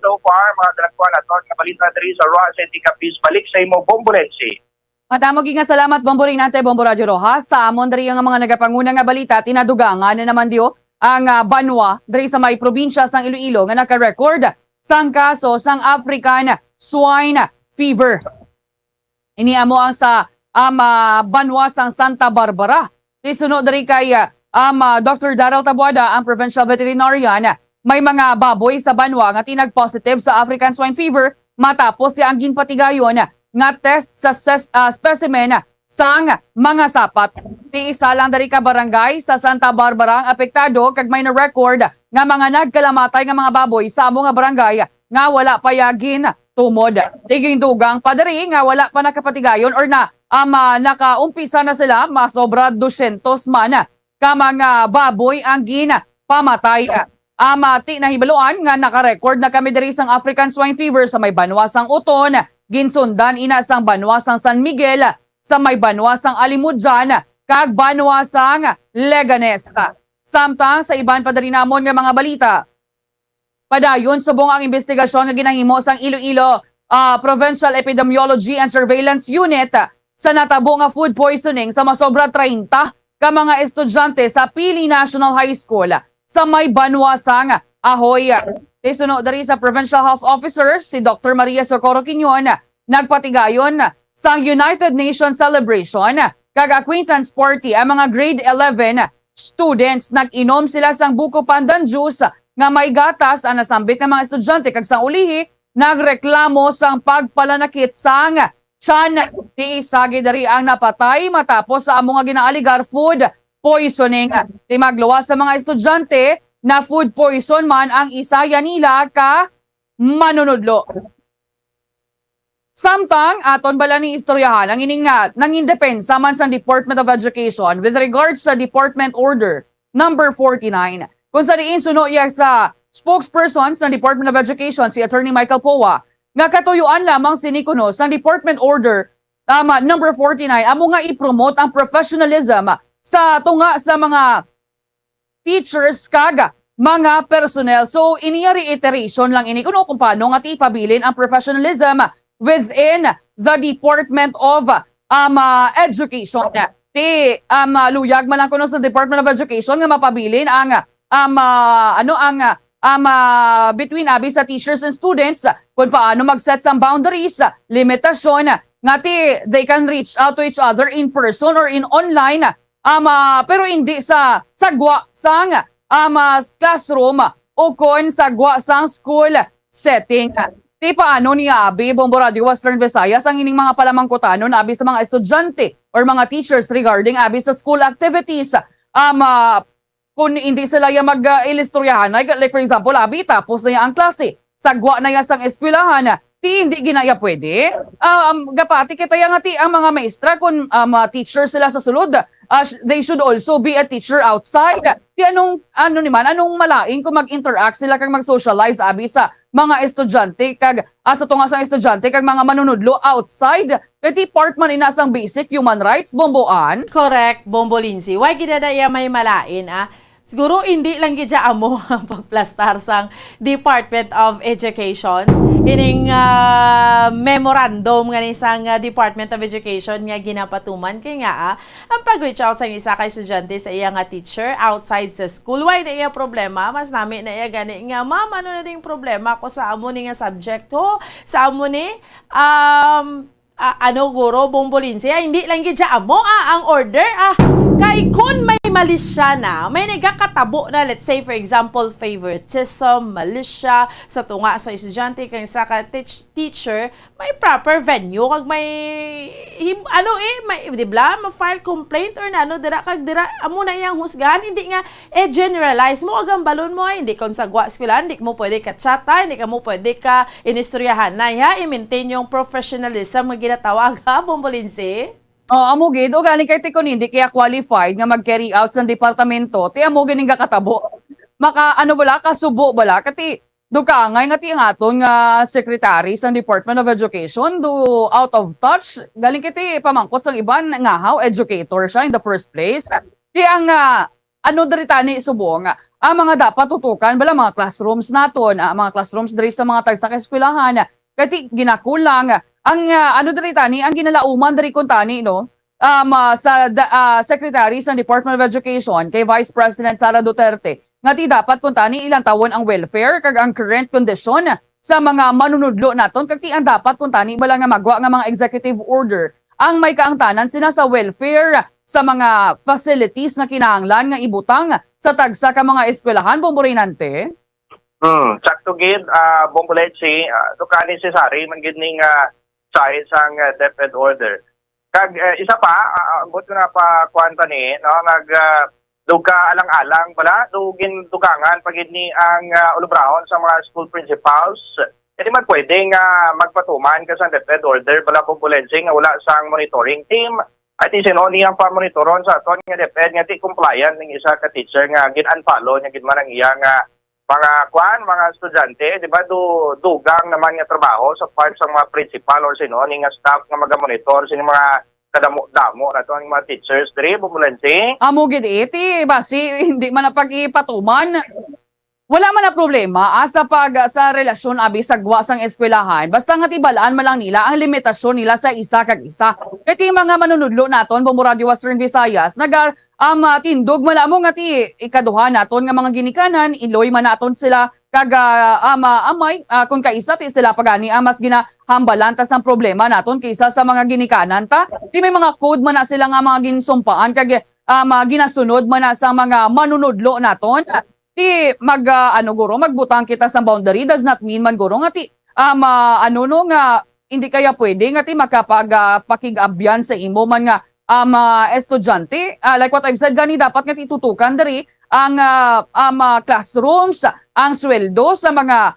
So far, mga dalagpuan na ito, nabalita diri sa Roa City Capiz, balik sa imo Bombolensi. Matamo nga salamat Bombo Rinante, Bombo Radio Rojas. Sa amon diri nga mga nagapanguna nga balita, tinadugangan na naman diyo ang Banwa diri sa may probinsya sang Iloilo nga naka-record sang kaso sang African swine fever. Iniamo ang sa Banwa sang Santa Barbara. Tisunod diri kay Dr. Daryl Tabuada, ang provincial veterinarian, may mga baboy sa Banwa nga tinag-positive sa African swine fever matapos siya ang ginpatigayon nga test sa specimen sang mga sapat. Ti isa lang dari ka barangay sa Santa Barbara ang apektado kag may na-record nga mga nagkalamatay nga mga baboy sa amo nga barangay nga wala payagin tumod. Tiging dugang padari nga wala pa nakapatigayon or na nakaumpisa na sila masobra 200 man ka mga baboy ang pamatay. Ti nahibaluan nga naka-record na kami diri sang African swine fever sa may Banwa sang Uton, ginsundan ina sang Banwa sang San Miguel, sa may Banwa sang Alimudjan, kag Banwa sang Leganes. Samtang sa iban pa diri namon nga mga balita, padayon subong ang investigasyon nga ginahimo sang Iloilo Provincial Epidemiology and Surveillance Unit sa natabo nga food poisoning sa masobra 30 ka mga estudyante sa Pili National High School sa may Banwa sang Ahoy. Tisunod dari sa Provincial Health Officer si Dr. Maria Socorro Quinyon, nagpatigayon sang United Nations celebration kag acquaintance party ang mga grade 11 students. Nag-inom sila sang buko pandan juice nga may gatas ang nasambit ng mga estudyante kag sang ulihi nagreklamo sang pagpalanakit sang tiyan. Ti isagi dari ang napatay matapos sa amo nga ginaaligar food poisoning. Ti magluwas sa mga estudyante na food poison man ang isaya nila ka manunudlo. Samtang aton bala ni istoryahan ang iningat ng indepensa man sa Department of Education with regards sa Department Order number 49. Kung sa diin suno iya sa spokesperson sa Department of Education si Attorney Michael Powa nga katuyuan lamang sinikuno sa Department Order number 49 amo nga i-promote ang professionalism sa tunga sa mga teachers kag mga personnel. So iniya reiteration lang ini kuno kung paano nga tipabilin ang professionalism within the Department of Education. Luyag man lang kuno sa Department of Education nga mapabilin ang between abi sa teachers and students kung paano mag-set some boundaries, limitasyon nga they can reach out to each other in person or in online pero hindi sa sagwa sang classroom o kon sagwa sang school setting. Ti paano ni abi Bombo Radio Western Visayas ang ining mga palamangkutanon abi sa mga estudyante or mga teachers regarding abi sa school activities. Kung hindi sila yung mag-ilistoryahan, like for example, abi tapos na ang klase, sagwa na sang eskwelahan, ti hindi ginaya pwede. Gapati kita yang ati ang mga maestra kung teacher sila sa sulod, they should also be a teacher outside. Ti anong malaing kung mag-interact sila kag mag-socialize abi sa mga estudyante kag sa tunga sang estudyante kag mga manunudlo outside. Kati part man ina sang basic human rights, Bomboan. Correct, Bombo Lindsay. Why ginadaya may malain Siguro hindi lang gidya amo ang pagplastar sang Department of Education. Ining memorandum nga ni sang Department of Education nga ginapatuman kay nga ang pag-reach out sang isa ka estudyante sa iya nga teacher outside sa school. Why na iya problema? Mas nami na iya gani nga, ma'am, ano na ding problema ko sa amo ni nga subject ho? Sa amo ni guro bombolinsi, hindi lang gidya amo ang order kay kun may malis siya na, may nagkakatabo na, let's say for example favoritism, malis siya sa tunga sa estudyante kay sa teacher, may proper venue kag may may di ba ma-file complaint or nano dira amo na iyang husgahan, hindi nga generalize mo kag ang balon mo hindi kon sagwa eskwela, hindi mo pwede ka chata, hindi ka mo pwede ka inistoryahan na i-maintain yung professionalism nga ginatawag bombolinsi. Amo gid o gani kay tikon hindi kaya qualified nga mag-carry out sa departamento, ti amo ganing kakatabo. Maka kasubo bala kati dukangay nga ti ang aton nga secretary sa Department of Education do out of touch. Galing kiti pamangkot sang iban nga how educator siya in the first place. Ti ang diritani subong ang mga dapat tutukan bala mga classrooms naton, mga classrooms diri sa mga tagsa ka eskwelahan. Kati ginakulang ang diritani ang ginalauman diri kuntani no sa Secretary sa Department of Education kay Vice President Sara Duterte nga ti dapat kuntani ilang tawon ang welfare kag ang current condition sa mga manunudlo naton kag ti ang dapat kuntani bala nga magwa nga mga executive order ang may kaangtanan sina sa welfare sa mga facilities na kinahanglan nga ibutang sa tagsa ka mga eskwelahan bomborinante. Sakto gid bombolensi dukani si Sari man gid ning size ang DepEd order. Kag isa pa buto na pa kwanta ni no duka alang-alang bala dugin dukangan pagid ni ang ulubrahon sa mga school principals. Hindi man pwede nga magpatuman ka sa DepEd order bala bombolensi nga wala sang monitoring team. At sino niyang pa-monitoron sa aton nga DepEd nga ti compliant ning isa ka teacher nga gin-unfollow nya gid man ang iya nga mga estudyante, di ba, dugang naman nga trabaho sa part sa mga principal or sino, ni nga staff nga mag-monitor, sino mga kadamo-damo na ito ang mga teachers, diri, bubulansi. Amo gid iti, basi, hindi man na pag-ipatuman. Wala man na problema sa relasyon abi sa gwa sang eskwelahan. Basta nga tibalaan man lang nila ang limitasyon nila sa isa kag isa. Kati mga manunudlo naton Bombo Radio Western Visayas tindog man amo nga ti ikaduha naton nga mga ginikanan iloy man naton sila kag amay kung kaisa ti sila pagani mas ginahambalan ta sang problema naton kaysa sa mga ginikanan ta. Ti may mga code man na sila nga mga ginsumpaan kag ginasunod man na sa mga manunudlo naton. Ti magbutang kita sa boundary does not mean man guro nga ti hindi kaya pwede nga ti makapag-pakigabyan sa imo man nga estudyante. Like what I've said gani dapat nga ti tutukan diri ang classrooms, ang sweldo sa mga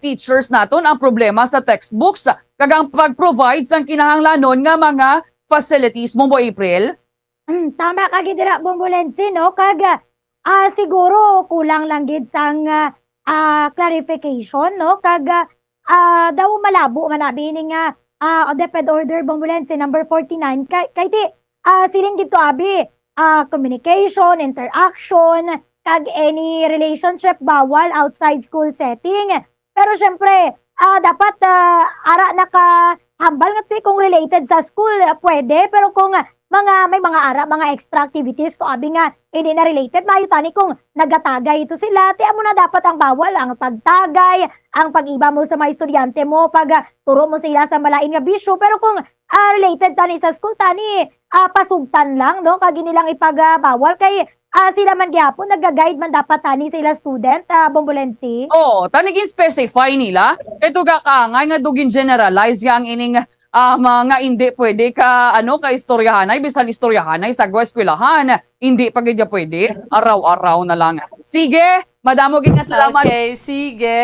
teachers naton, ang problema sa textbooks, kag ang pag-provide sang kinahanglanon nga mga facilities mo April. Tama ka gid dira bombolensi no kag siguro kulang lang gid sang clarification no kag daw malabo manabi ning DepEd order bombolensi number 49 kay ti siling gid to abi communication, interaction kag any relationship bawal outside school setting. Pero syempre dapat ara nakahambal nga ti kung related sa school pwede, pero kung may mga extra activities to abi nga hindi na related, mayo tani kung nagatagay ito sila, ti amo na dapat ang bawal, ang pagtagay, ang pag-iba mo sa mga estudyante mo, pag turo mo sila sa malain nga bisyo. Pero kung related tani sa school, tani pasugtan lang, no? Kag nilang ipagbawal kay sila man gyapon nagaguide man dapat tani sila student, bombolensi. Tanigin specify nila. Ito nga dugin generalize yang ining mga hindi pwede ka istoryahanay, bisan istoryahanay sa eskwelahan. Hindi pag pwede, araw-araw na lang. Sige, madamo gid nga salamat. Okay, sige.